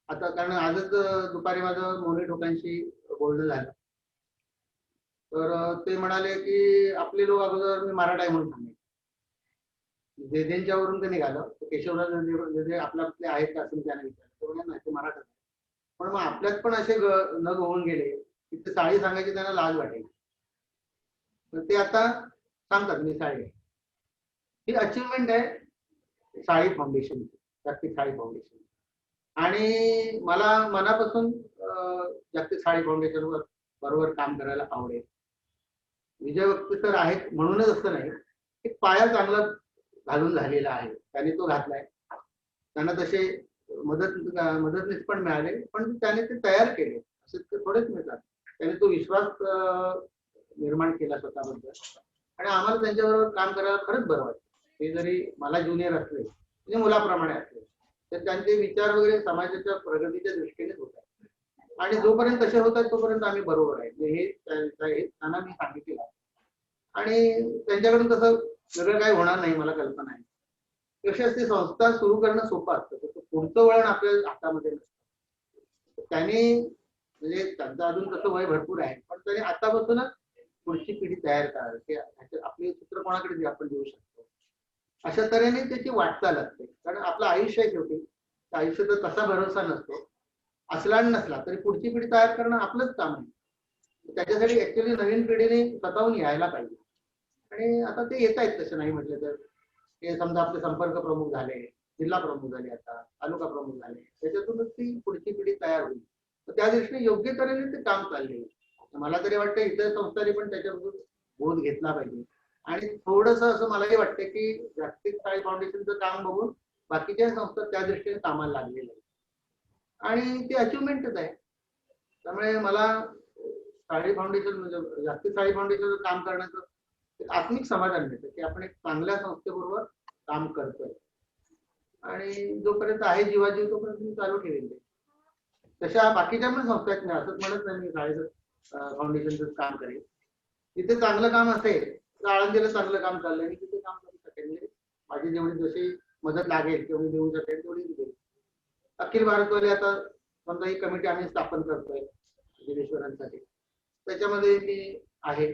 आता कारण आजच दुपारी माझं मोने ठोकांशी बोलणं झालं, तर ते म्हणाले की आपले लोक अगोदर मी मराठा आहे म्हणून सांगायचे. जेजेंच्यावरून ते निघालं, केशवराज जे आपले आहेत का असं त्यांना विचारलं, नाही ते मराठा. पण मग आपल्यात पण असे नग होऊन गेले की ते साळी सांगायची त्यांना लाज वाटायची. तर ते आता सांगतात मी साळी. ही अचिव्हमेंट आहे साळी फाउंडेशन, जागतिक साळी फाउंडेशन. आणि मला मनापासून जागतिक साळी फाउंडेशनवर बरोबर काम करायला आवडेल. विजय वक्ते सर आहेत म्हणूनच असं नाही, एक पाया चांगला घालून झालेला आहे, त्यांनी तो घातलाय. त्यांना तसे मदतनीस पण मिळाले, पण त्याने ते तयार केले असे थोडेच मिळतात. त्याने तो विश्वास निर्माण केला स्वतःबद्दल आणि आम्हाला त्यांच्याबरोबर काम करायला खरंच बरं वाटतं. ते जरी मला ज्युनियर असले, म्हणजे मुलाप्रमाणे असले, तर त्यांचे विचार वगैरे समाजाच्या प्रगतीच्या दृष्टीनेच होतात. आणि जोपर्यंत तसे होतात तोपर्यंत आम्ही बरोबर आहे हे त्यांना मी सांगितलं. आणि त्यांच्याकडून तसं वेगळं काही होणार नाही मला कल्पना आहे. कशी असते, संस्था सुरू करणं सोपं असतं, तसं पुढचं वळण आपल्या हातामध्ये नसतं. त्यांनी म्हणजे त्यांचं अजून तसं वय भरपूर आहे, पण त्यांनी आतापासूनच पुढची पिढी तयार करावी. आपले सूत्र कोणाकडे आपण देऊ शकतो अशा तऱ्हेने त्याची वाटचाल असते. कारण आपलं आयुष्य आहे शेवटी, आयुष्याचा तसा भरोसा नसतो, असला नसला तरी पुढची पिढी तयार करणं आपलंच काम आहे. त्याच्यासाठी ऍक्च्युअली नवीन पिढीने स्वतःहून यायला पाहिजे. आणि आता ते येत आहेत तसं नाही म्हटलं तर. ते समजा आपले संपर्क प्रमुख झाले, जिल्हा प्रमुख झाले, आता तालुका प्रमुख झाले, त्याच्यातूनच ती पुढची पिढी तयार होईल. तर त्या दृष्टीने योग्य तऱ्हेने ते काम चालले. मला तरी वाटतं इतर संस्थांनी पण त्याच्याबद्दल बोध घेतला पाहिजे. आणि थोडस असं मलाही वाटतं की जागतिक साळी फाउंडेशनचं काम बघून बाकीच्या संस्था त्या दृष्टीने कामाला लागलेल्या आहेत आणि ती अचिव्हमेंटच आहे. त्यामुळे मला साळी फाउंडेशन म्हणजे जागतिक साळी फाउंडेशनचं काम करण्याचं एक आत्मिक समाधान मिळतं की आपण एक चांगल्या संस्थेबरोबर काम करतोय आणि जोपर्यंत आहे जीवाजीव तोपर्यंत मी चालू ठेवेल. तशा बाकीच्या पण संस्था आहेत, नाही असंच म्हणत नाही मी साळी फाउंडेशनचं काम करेल. तिथे चांगलं काम असेल तर आळंदीला चांगलं काम चाललंय आणि तिथे काम करू शकेल. माझी जेवढी जशी मदत लागेल किंवा मी देऊ शकेल तेवढी देईल. अखिल भारतवाले आता समजा ही कमिटी आम्ही स्थापन करतोय जिनेश्वरांसाठी, त्याच्यामध्ये मी आहे.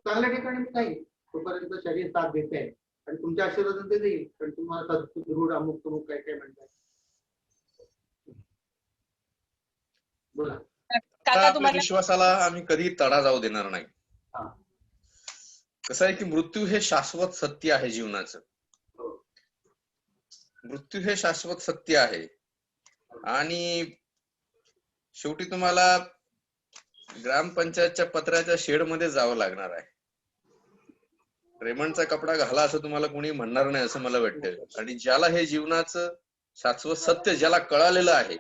चांगल्या ठिकाणी मी जाईल तोपर्यंत शरीर साथ देत आहे आणि तुमच्या आशीर्वादाने ते देईल. पण तुम्हाला सदृढ अमुक तमुक काय काय म्हणताय बोला. काका आपल्या तुम्हाला विश्वासाला आम्ही कधी तडा जाऊ देणार नाही. हा. कसं आहे की मृत्यू हे शाश्वत सत्य आहे जीवनाचं. मृत्यू हे शाश्वत सत्य आहे आणि शेवटी तुम्हाला ग्रामपंचायतच्या पत्र्याच्या शेडमध्ये जावं लागणार आहे. रेमंडचा कपडा घाला असं तुम्हाला कोणी म्हणणार नाही असं मला वाटतं. आणि ज्याला हे जीवनाचं शाश्वत सत्य ज्याला कळालेलं आहे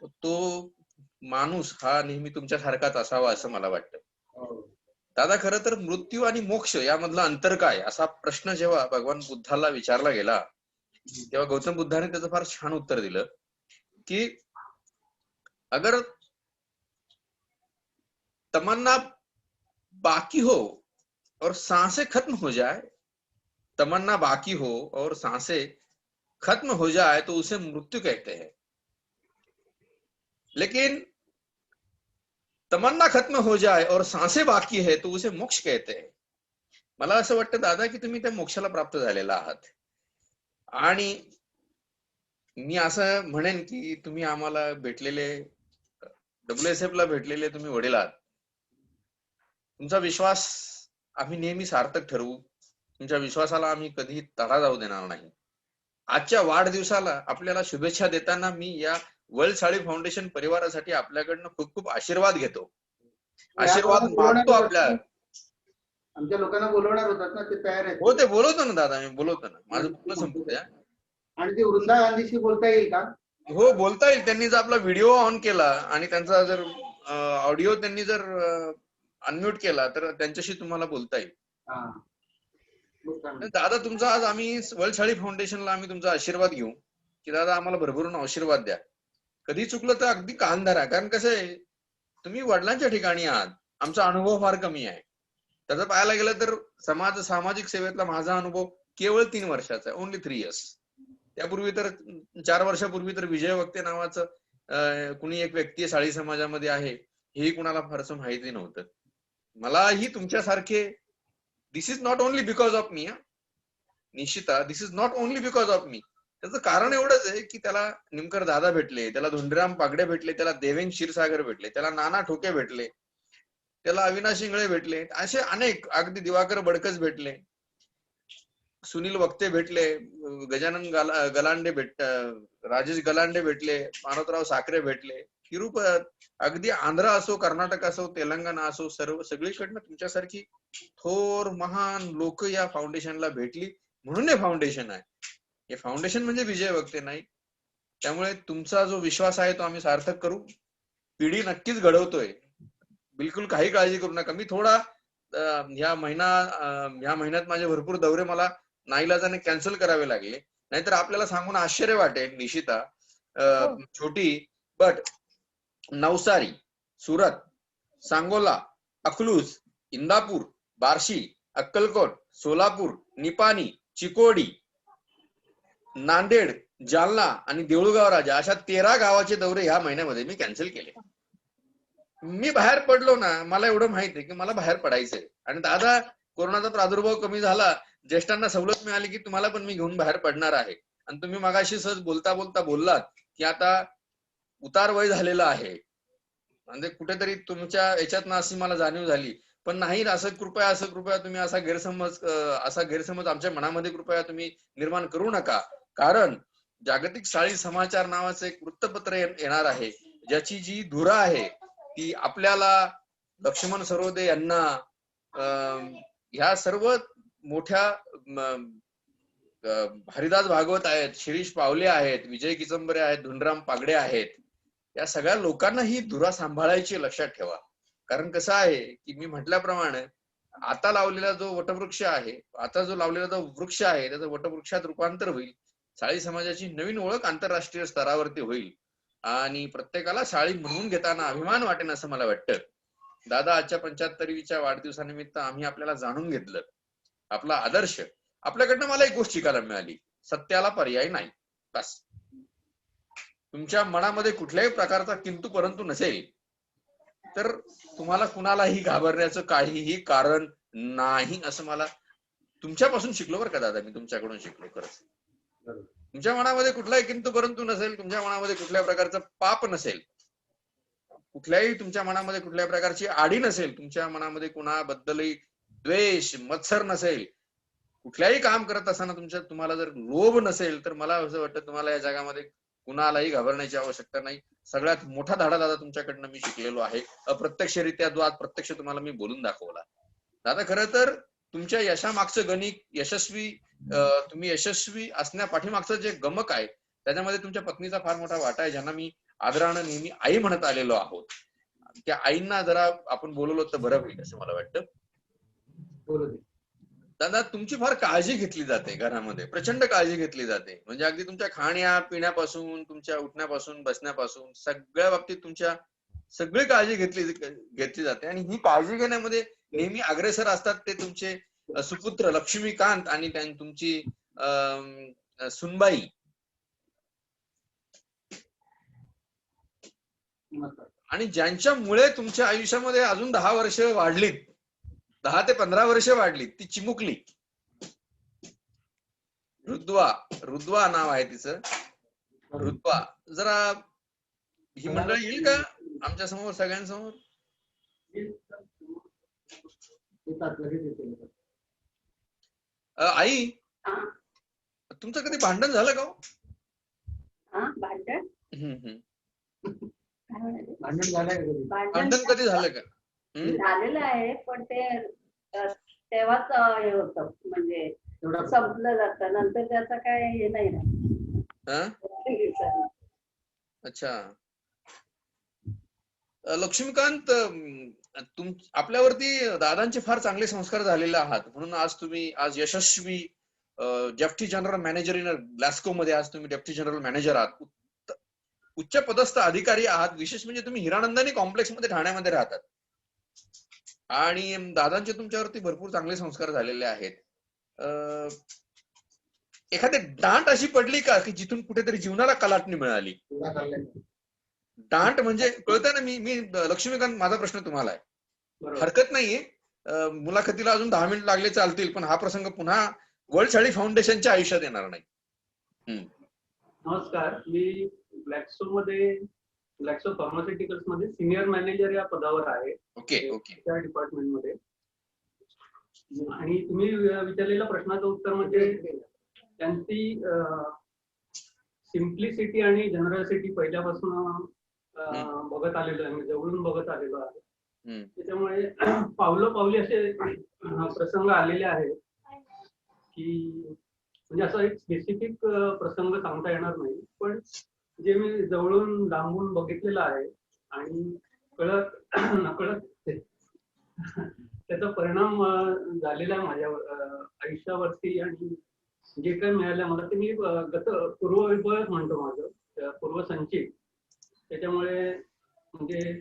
तो माणूस हा नेहमी तुमच्या सारखाच असावा असं मला वाटतं. दादा, खरं तर मृत्यू आणि मोक्ष यामधला अंतर काय असा प्रश्न जेव्हा भगवान बुद्धाला विचारला गेला तेव्हा गौतम बुद्धाने त्याचं फार छान उत्तर दिलं की अगर तमन्ना बाकी हो और सांसें खत्म हो जाए, तमन्ना बाकी हो और सांसें खत्म हो जाए तो उसे मृत्यू कहते हैं, लेकिन तमन्ना खत्म हो जाए और सांसें बाकी है तो उसे मोक्ष कहते हैं. मला असं वाटतं दादा की तुम्ही त्या मोक्षाला प्राप्त झालेला आहात. आणि मी असं म्हणेन की तुम्ही आम्हाला भेटलेले WSF ला भेटलेले तुम्ही वडील आहात. तुमचा विश्वास आम्ही नेहमी सार्थक ठरवू. तुमच्या विश्वासाला आम्ही कधी तडा जाऊ देणार नाही. आजच्या वाढदिवसाला आपल्याला शुभेच्छा देताना मी या वर्ल्ड साळी फाउंडेशन परिवारासाठी आपल्याकडनं खूप खूप आशीर्वाद घेतो. आशीर्वाद मागतो आपल्या. आमच्या लोकांना बोलवणार होतात ना, ते तयार आहेत. हो, ते बोलवतो ना दादा, मी बोलवतो ना. माझं पूर्ण संपू द्या. आणि ते वृंदा गांधीशी बोलता येईल का? हो, बोलता येईल. त्यांनी जर आपला व्हिडिओ ऑन केला आणि त्यांचा जर ऑडिओ त्यांनी जर अनम्यूट केला तर त्यांच्याशी तुम्हाला बोलता येईल. दादा, तुमचा आज आम्ही वर्ल्ड साळी फाउंडेशनला आम्ही तुमचा आशीर्वाद घेऊ की दादा आम्हाला भरभरून आशीर्वाद द्या. कधी चुकलं तर अगदी कान धरा. कारण कसं आहे, तुम्ही वडिलांच्या ठिकाणी आहात. आमचा अनुभव फार कमी आहे. त्याचं पाहायला गेलं तर सामाजिक सेवेतला माझा अनुभव केवळ 3 वर्षाचा आहे. Only 3 years. त्यापूर्वी तर 4 वर्षापूर्वी तर विजय वक्ते नावाचं कुणी एक व्यक्ती साळी समाजामध्ये आहे हेही कुणाला फारसं माहिती नव्हतं. मलाही तुमच्यासारखे this is not only because of me. Nishchita, this is not only because of me. त्याचं कारण एवढंच आहे की त्याला निमकर दादा भेटले, त्याला धोंडीराम पागडे भेटले, त्याला देवेन क्षीरसागर भेटले, त्याला नाना ठोके भेटले, त्याला अविनाश इंगळे भेटले, असे अनेक, अगदी दिवाकर बडकच भेटले, सुनील वक्ते भेटले, गजानन गलांडे राजेश गलांडे भेटले, मानवराव साखरे भेटले, अगदी आंध्र असो, कर्नाटक असो, तेलंगणा असो, सगळीकडनं तुमच्यासारखी थोर महान लोक या फाउंडेशनला भेटली म्हणून हे फाउंडेशन आहे. हे फाउंडेशन म्हणजे विजय वक्ते नाही. त्यामुळे तुमचा जो विश्वास आहे तो आम्ही सार्थक करू. पिढी नक्कीच घडवतोय, बिलकुल काही काळजी करू नका. मी थोडा ह्या महिन्यात माझे भरपूर दौरे मला नाईलाजाने कॅन्सल करावे लागले, नाहीतर आपल्याला सांगून आश्चर्य वाटेल निशिता, छोटी, बट नवसारी, सुरत, सांगोला, अकलूज, इंदापूर, बार्शी, अक्कलकोट, सोलापूर, निपाणी, चिकोडी, नांदेड, जालना आणि देऊळगाव राजा अशा 13 गावाचे दौरे ह्या महिन्यामध्ये मी कॅन्सल केले. मी बाहेर पडलो ना, मला एवढं माहित आहे की मला बाहेर पडायचंय. आणि दादा, कोरोनाचा प्रादुर्भाव कमी झाला, ज्येष्ठांना सवलत मिळाली की तुम्हाला पण मी घेऊन बाहेर पडणार आहे. आणि तुम्ही मगाशी सहज बोलता बोलता बोललात की आता उतार वय झालेलं आहे, म्हणजे कुठेतरी तुमच्या याच्यातनं अशी मला जाणीव झाली. पण नाही, असं कृपया तुम्ही असा गैरसमज आमच्या मनामध्ये कृपया तुम्ही निर्माण करू नका. कारण जागतिक साळी समाचार नावाचं एक वृत्तपत्र येणार आहे, ज्याची जी धुरा आहे ती आपल्याला, लक्ष्मण सरोदे यांना, ह्या सर्व मोठ्या हरिदास भागवत आहेत, शिरीष पावले आहेत, विजय किचंबरे आहेत, धुंडराम पागडे आहेत, या सगळ्या लोकांना ही धुरा सांभाळायची, लक्षात ठेवा. कारण कसं आहे की मी म्हटल्याप्रमाणे आता लावलेला जो वटवृक्ष आहे, आता जो लावलेला जो वृक्ष आहे त्याचं वटवृक्षात रूपांतर होईल. साळी समाजाची नवीन ओळख आंतरराष्ट्रीय स्तरावरती होईल आणि प्रत्येकाला साळी म्हणून घेताना अभिमान वाटेल असं मला वाटतं. दादा, आजच्या 75वीच्या वाढदिवसानिमित्त आम्ही आपल्याला जाणून घेतलं, आपला आदर्श. आपल्याकडनं मला एक गोष्ट शिकायला मिळाली, सत्याला पर्याय नाही. बस. तुमच्या मनामध्ये कुठल्याही प्रकारचा किंतु परंतु नसेल तर तुम्हाला कुणालाही घाबरण्याचं काहीही कारण नाही, असं मला तुमच्यापासून शिकलो बरं का दादा, मी तुमच्याकडून शिकलो खरंच. तुमच्या मनामध्ये कुठलाही किंतु परंतु नसेल, तुमच्या मनामध्ये कुठल्या प्रकारचं पाप नसेल, कुठल्याही तुमच्या मनामध्ये कुठल्या प्रकारची आडी नसेल, तुमच्या मनामध्ये कुणाबद्दलही द्वेष मत्सर नसेल, कुठल्याही काम करत असताना तुम्हाला जर लोभ नसेल, तर मला असं वाटतं तुम्हाला या जगामध्ये कुणालाही घाबरण्याची आवश्यकता नाही. सगळ्यात मोठा धडा दादा तुमच्याकडनं मी शिकलेलो आहे, अप्रत्यक्षरित्या, जो आज प्रत्यक्ष तुम्हाला मी बोलून दाखवला. दादा, खरं तर तुमच्या यशामागचं गणित, तुम्ही यशस्वी असण्या पाठीमागचं जे गमक आहे, त्याच्यामध्ये तुमच्या पत्नीचा फार मोठा वाटा आहे, ज्यांना मी आदरानं नेहमी आई म्हणत आलेलो आहोत. त्या आईंना जरा आपण बोलवलो तर बरं होईल असं मला वाटतं. दादा, तुमची फार काळजी घेतली जाते घरामध्ये, प्रचंड काळजी घेतली जाते. म्हणजे अगदी तुमच्या खाण्या पिण्यापासून, तुमच्या उठण्यापासून, बसण्यापासून, सगळ्या बाबतीत तुमच्या सगळी काळजी घेतली जाते. आणि ही काळजी घेण्यामध्ये नेहमी अग्रेसर असतात ते तुमचे सुपुत्र लक्ष्मीकांत आणि तुमची सुनबाई. आणि ज्यांच्यामुळे तुमच्या आयुष्यामध्ये अजून 10 वर्ष वाढलीत, 10 ते 15 वर्ष वाढली, ती चिमुकली रुद्वा नाव आहे तिचं. रुद्वा, जरा ही मंडळी येईल का आमच्या समोर, सगळ्यांसमोर? आई, तुमचं कधी भांडण झालं का? भांडण कधी झालं का? झालेलं आहे, पण ते तेव्हाच हे होतं, म्हणजे संपलं जातं, नंतर त्याचं काय हे नाही ना. अच्छा. लक्ष्मीकांत, आपल्यावरती दादांचे फार चांगले संस्कार झालेले आहात, म्हणून आज यशस्वी deputy general manager in Glasgow मध्ये आज तुम्ही डेप्टी जनरल मॅनेजर आहात, उच्च पदस्थ अधिकारी आहात. विशेष म्हणजे तुम्ही हिरानंदानी कॉम्प्लेक्स मध्ये ठाण्यामध्ये राहतात आणि दादांचे तुमच्यावरती भरपूर चांगले संस्कार झालेले आहेत. एखादी डांट अशी पडली का की जिथून कुठेतरी जीवनाला कलाटणी मिळाली? डांट म्हणजे कळतं ना. मी लक्ष्मीकांत, माझा प्रश्न तुम्हाला आहे, हरकत नाहीये, मुलाखतीला अजून 10 मिनिट लागले चालतील, पण हा प्रसंग पुन्हा वर्ल्ड साळी फाउंडेशनच्या आयुष्यात येणार नाही. नमस्कार, मी ग्लॅक्सो फार्मास्युटिकल्स मध्ये सिनियर मॅनेजर या पदावर आहे. ओके. त्या डिपार्टमेंटमध्ये. आणि तुम्ही विचारलेल्या प्रश्नाचं उत्तर म्हणजे त्यांची सिम्प्लिसिटी आणि जनरसिटी पहिल्यापासून बघत आलेलो आहे, जवळून बघत आलेलो आहे. त्याच्यामुळे पावलोपावली असे प्रसंग आलेले आहेत की म्हणजे असा एक स्पेसिफिक प्रसंग सांगता येणार नाही, पण जे मी जवळून लांबून बघितलेलं आहे आणि कळत नकळत त्याचा परिणाम झालेला आहे माझ्या आयुष्यावरती. आणि जे काही मिळालं मला ते मी पूर्वविभव म्हणतो, माझं पूर्वसंचित. त्याच्यामुळे म्हणजे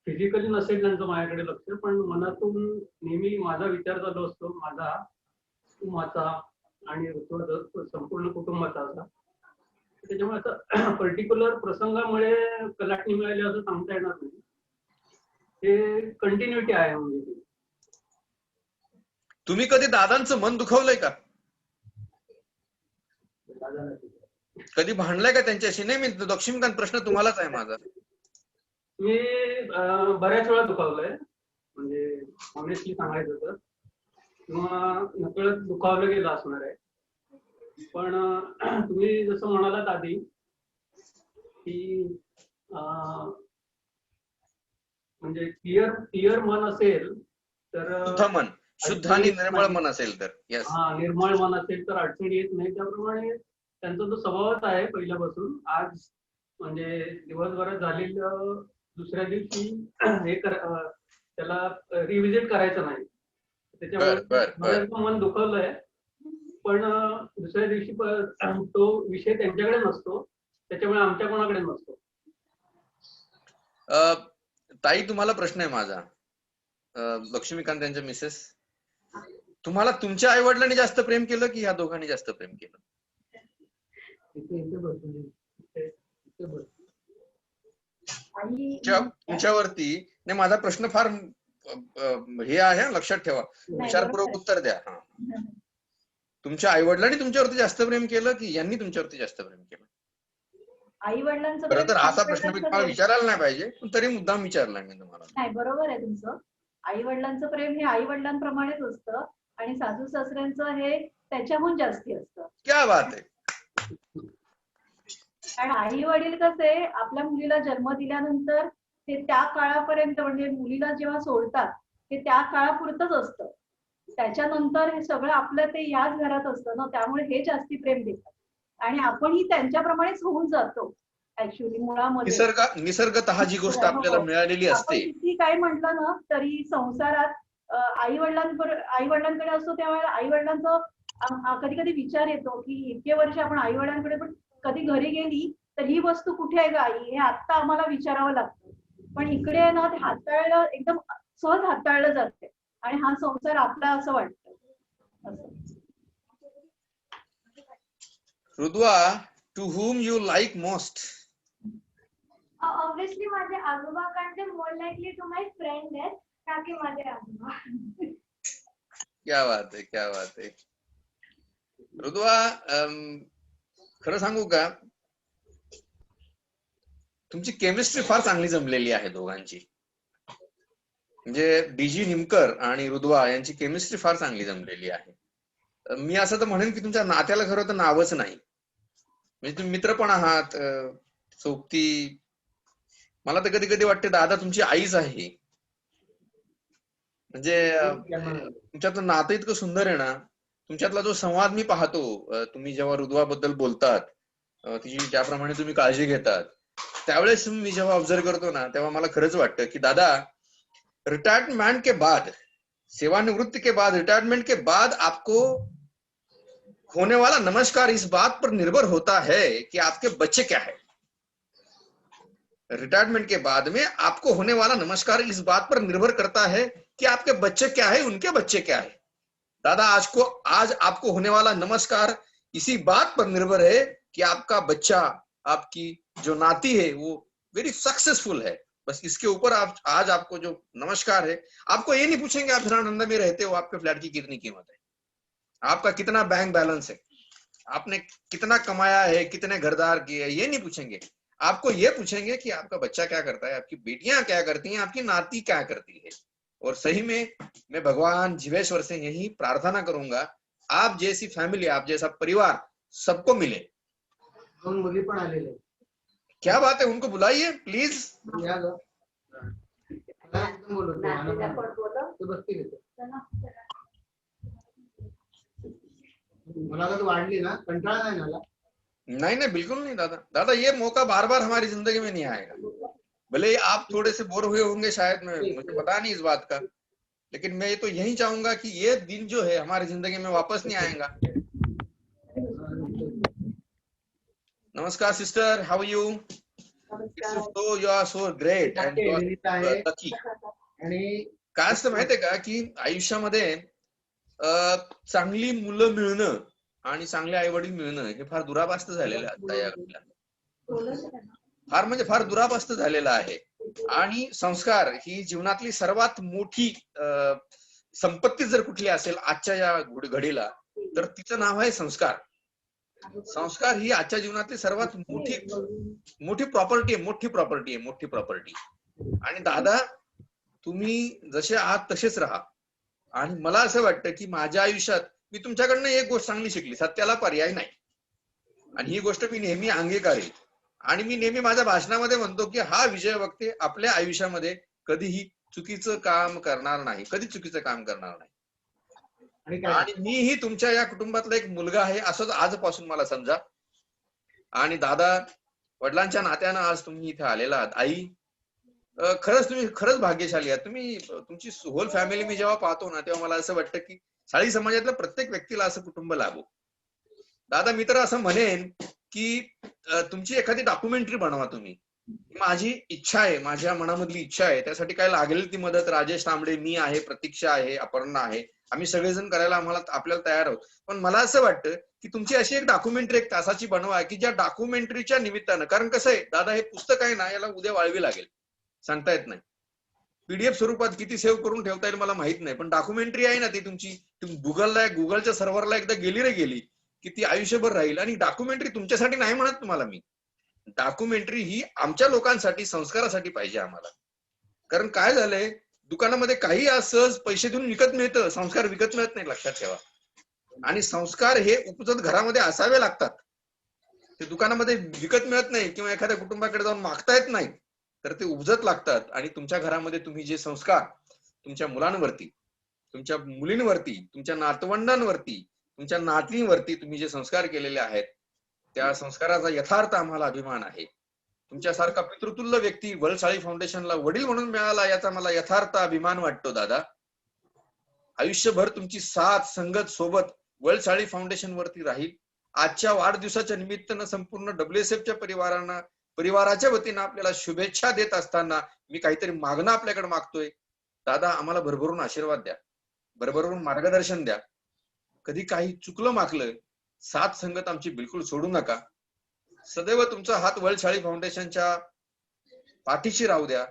फिजिकली नसेल त्यांचं माझ्याकडे लक्ष, पण मनातून नेहमी माझा विचार चालू असतो, माझा, कुटुंबाचा आणि संपूर्ण कुटुंबाचा असा. त्याच्यामुळे असं पर्टिक्युलर प्रसंगामुळे कलाटणी मिळाली असं सांगता येणार नाही, ते कंटिन्युटी आहे. म्हणजे तुम्ही कधी दादांचं मन दुखवलंय का? कधी भांडलाय का त्यांच्याशी? नाही, मी लक्ष्मीकांत, प्रश्न तुम्हालाच आहे माझा. मी बऱ्याच वेळा दुखावलंय, म्हणजे ऑनेस्टली सांगायचं तर, किंवा नकळत दुखावलं गेलं असणार आहे. पण तुम्ही जसं म्हणालात आधी की म्हणजे क्लिअर मन असेल तर शुद्ध मन, शुद्ध आणि निर्मळ मन असेल तर. यस. हा, निर्मळ मन असेल तर अडचणी येत नाही. त्याप्रमाणे त्यांचा जो स्वभावच आहे पहिल्यापासून, आज म्हणजे दिवसभरात झालेलं दुसऱ्या दिवशी त्याला रिव्हिजिट करायचं नाही. त्याच्यामुळे बऱ्याचदा मन दुखवलंय, पण दुसऱ्या दिवशी तो विषय त्यांच्याकडे नसतो, त्याच्यामुळे आमच्या कोणाकडे नसतो. ताई, तुम्हाला प्रश्न आहे माझा. लक्ष्मीकांत यांच्या मिसेस, तुम्हाला तुमच्या आई वडिलांनी जास्त प्रेम केलं की ह्या दोघांनी जास्त प्रेम केलं? तुमच्यावरती नाही. माझा प्रश्न फार हे आहे, लक्षात ठेवा, विचारपूर्वक उत्तर द्या. तुमच्या आई वडिलांनी तुमच्यावरती जास्त प्रेम केलं की यांनी तुमच्यावरती जास्त प्रेम केलं? आई वडिलांचं खरं तर असा प्रश्न मी तुम्हाला विचारायला नाही पाहिजे, पण तरी मुद्दाम विचारलाय मी तुम्हाला. नाही, बरोबर आहे तुमचं. आई वडिलांचं प्रेम हे आई वडिलांप्रमाणेच असतं आणि सासू सासऱ्यांचं हे त्याच्याहून जास्ती असतं. क्या बात आहे. कारण आई वडील कसे आपल्या मुलीला जन्म दिल्यानंतर ते त्या काळापर्यंत, म्हणजे मुलीला जेव्हा सोडतात ते त्या काळापुरतच असतं. त्याच्यानंतर हे सगळं आपलं ते याच घरात असतं ना, त्यामुळे हे जास्ती प्रेम देतात आणि आपणही त्यांच्याप्रमाणेच होऊन जातो ऍक्च्युली मुळामध्ये. निसर्गतः जी गोष्ट आपल्याला मिळालेली असते. किती काय म्हटलं ना तरी संसारात आई वडिलांकडे असतो त्यावेळेला आई वडिलांचं कधी कधी विचार येतो की इतके वर्ष आपण आई वडिलांकडे, पण कधी घरी गेली तर ही वस्तू कुठे आहे ग आई, हे आता आम्हाला विचारावं लागतं. पण इकडे ना ते हाताळलं, एकदम सहज हाताळलं जाते आणि हा संसार आपला असं वाटतं. रुद्वा, to whom you like most? Obviously माझे आजोबा, कारण ते more likely to my friend आहेत, का की माझे आजोबा. क्या बात आहे, क्या बात आहे. रुद्वा, खरं सांगू का, तुमची केमिस्ट्री फार चांगली जमलेली आहे दोघांची. म्हणजे डीजी निमकर आणि रुद्वा यांची केमिस्ट्री फार चांगली जमलेली आहे. मी असं तर म्हणेन की तुमच्या नात्याला खरं तर नावच नाही. म्हणजे तुम्ही मित्र पण आहात, सोबती. मला तर कधी कधी वाटते दादा तुमची आईच आहे. म्हणजे तुमच्यातलं नातं इतकं सुंदर आहे ना. तुमच्यातला जो संवाद मी पाहतो, तुम्ही जेव्हा रुद्वाबद्दल बोलतात, तिची ज्याप्रमाणे तुम्ही काळजी घेतात, त्यावेळेस मी जेव्हा ऑब्झर्व करतो ना, तेव्हा मला खरंच वाटतं की दादा, रिटायरमेंट के बाद, सेवानिवृत्ति के बाद, रिटायरमेंट के बाद आपको होने वाला नमस्कार इस बात पर निर्भर होता है कि आपके बच्चे क्या है. रिटायरमेंट के बाद में आपको होने वाला नमस्कार इस बात पर निर्भर करता है कि आपके बच्चे क्या है, उनके बच्चे क्या है. दादा, आज आपको होने वाला नमस्कार इसी बात पर निर्भर है कि आपका बच्चा, आपकी जो नाती है वो वेरी सक्सेसफुल है. बस इसके ऊपर आज आपको जो नमस्कार है, आपको ये नहीं पूछेंगे आप हिरानंदा में रहते हो, आपके फ्लैट की कितनी कीमत है, आपका कितना बैंक बैलेंस है, आपने कितना कमाया है, कितने घरदार किए, ये नहीं पूछेंगे. आपको ये पूछेंगे कि आपका बच्चा क्या करता है, आपकी बेटियां क्या करती हैं, आपकी नाती क्या करती है. और सही में मैं भगवान जीवेश्वर से यही प्रार्थना करूंगा, आप जैसी फैमिली, आप जैसा परिवार सबको मिले. मुली पण आलेले. क्या बात है, उनको बुलाइए प्लीज. वाढली ना, कंटाळा नाही झाला? नहीं नहीं, बिल्कुल नहीं दादा. दादा, ये मौका बार बार हमारी जिंदगी में नहीं आएगा. भले आप थोड़े से बोर हुए होंगे शायद, मुझे पता नहीं इस बात का, लेकिन मैं तो यही चाहूंगा कि ये दिन जो है हमारी जिंदगी में वापस नहीं आएगा. नमस्कार sister, how are you? You are so great and you are lucky. आणि काय असतं माहितीये का की आयुष्यामध्ये चांगली मुलं मिळणं आणि चांगले आई वडील मिळणं हे फार दुरापास्त झालेलं आहे आता या घडीला. फार म्हणजे फार दुरापास्त झालेलं आहे. आणि संस्कार ही जीवनातली सर्वात मोठी संपत्ती जर कुठली असेल आजच्या या घडीला, तर तिचं नाव आहे संस्कार. संस्कार ही आजच्या जीवनातली सर्वात मोठी प्रॉपर्टी आहे, मोठी प्रॉपर्टी. आणि दादा, तुम्ही जसे आहात तसेच राहा. आणि मला असं वाटतं की माझ्या आयुष्यात मी तुमच्याकडनं एक गोष्ट चांगली शिकली, सत्याला पर्याय नाही. आणि ही गोष्ट मी नेहमी अंगीकारेल. आणि मी नेहमी माझ्या भाषणामध्ये म्हणतो की हा विजय वक्ते आपल्या आयुष्यामध्ये कधीही चुकीचं काम करणार नाही, कधी चुकीचं काम करणार नाही. आणि मीही तुमच्या या कुटुंबातला एक मुलगा आहे असंच आजपासून मला समजा. आणि दादा, वडिलांच्या नात्यानं आज तुम्ही इथे आलेला आहात. आई, खरंच तुम्ही खरंच भाग्यशाली आहात. तुम्ही तुमची होल फॅमिली मी जेव्हा पाहतो ना, तेव्हा मला असं वाटतं की साळी समाजातल्या प्रत्येक व्यक्तीला असं कुटुंब लाभो. दादा, मी तर असं म्हणेन की तुमची एखादी डॉक्युमेंटरी बनवा तुम्ही. माझी इच्छा आहे, माझ्या मनामधली इच्छा आहे. त्यासाठी काय लागेल ती मदत, राजेश तांबडे, मी आहे, प्रतीक्षा आहे, अपर्णा आहे, आम्ही सगळेजण करायला आपल्याला तयार आहोत. पण मला असं वाटतं की तुमची अशी एक डॉक्युमेंटरी 1 तासाची बनवा की ज्या डॉक्युमेंटरीच्या निमित्तानं, कारण कसं आहे दादा, हे पुस्तक आहे ना, याला उद्या वाळवी लागेल, सांगता येत नाही. पीडीएफ स्वरूपात किती सेव्ह करून ठेवता येईल मला माहित नाही, पण डॉक्युमेंटरी आहे ना ती तुमची, गुगलच्या सर्व्हरला एकदा गेली रे गेली की ती आयुष्यभर राहील. आणि डॉक्युमेंटरी तुमच्यासाठी नाही म्हणत तुम्हाला मी, डॉक्युमेंटरी ही आमच्या लोकांसाठी, संस्कारासाठी पाहिजे आम्हाला. कारण काय झालंय, दुकानामध्ये काही सहज पैसे देऊन विकत मिळतं, संस्कार विकत मिळत नाही, लक्षात ठेवा. आणि संस्कार हे उपजत घरामध्ये असावे लागतात, ते दुकानामध्ये विकत मिळत नाही किंवा एखाद्या कुटुंबाकडे जाऊन मागता येत नाही, तर ते उपजत लागतात. आणि तुमच्या घरामध्ये तुम्ही जे संस्कार तुमच्या मुलांवरती, तुमच्या मुलींवरती, तुमच्या नातवंडांवरती, तुमच्या नातींवरती तुम्ही जे संस्कार केलेले आहेत, त्या संस्काराचा यथार्थ आम्हाला अभिमान आहे. तुमच्यासारखा पितृतुल्य व्यक्ती वलसाळी फाउंडेशनला वडील म्हणून मिळाला याचा मला यथार्थ अभिमान वाटतो दादा. आयुष्यभर तुमची साथ संगत सोबत वलसाळी फाउंडेशन वरती राहील. आजच्या वाढदिवसाच्या निमित्तानं संपूर्ण WSFच्या परिवाराच्या वतीनं आपल्याला शुभेच्छा देत असताना मी काहीतरी मागणं आपल्याकडे मागतोय. दादा, आम्हाला भरभरून आशीर्वाद द्या, भरभरून मार्गदर्शन द्या. कधी काही चुकलं मागलं, साथ संगत आमची बिलकुल सोडू नका. सदैव तुमचा हात वलसाळी फाउंडेशनच्या पाठीशी राहू द्या.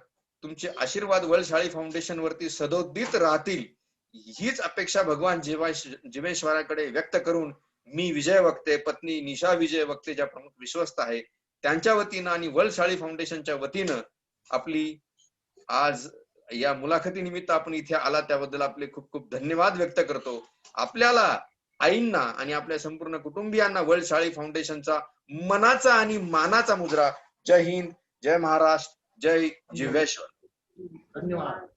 तुमचे आशीर्वाद वलसाळी फाउंडेशन वरती सदोदित राहतील, हीच अपेक्षा भगवान जीवेश्वराकडे व्यक्त करून मी विजय वक्ते, पत्नी निशा विजय वक्ते ज्या प्रमुख विश्वस्त आहे त्यांच्या वतीनं आणि वलसाळी फाउंडेशनच्या वतीनं आपली आज या मुलाखतीनिमित्त आपण इथे आला त्याबद्दल आपले खूप खूप धन्यवाद व्यक्त करतो. आपल्याला, आईंना आणि आपल्या संपूर्ण कुटुंबियांना वलसाळी फाउंडेशनचा मनाचा आणि मानाचा मुजरा. जय हिंद, जय महाराष्ट्र, जय जिवेश्वर. धन्यवाद.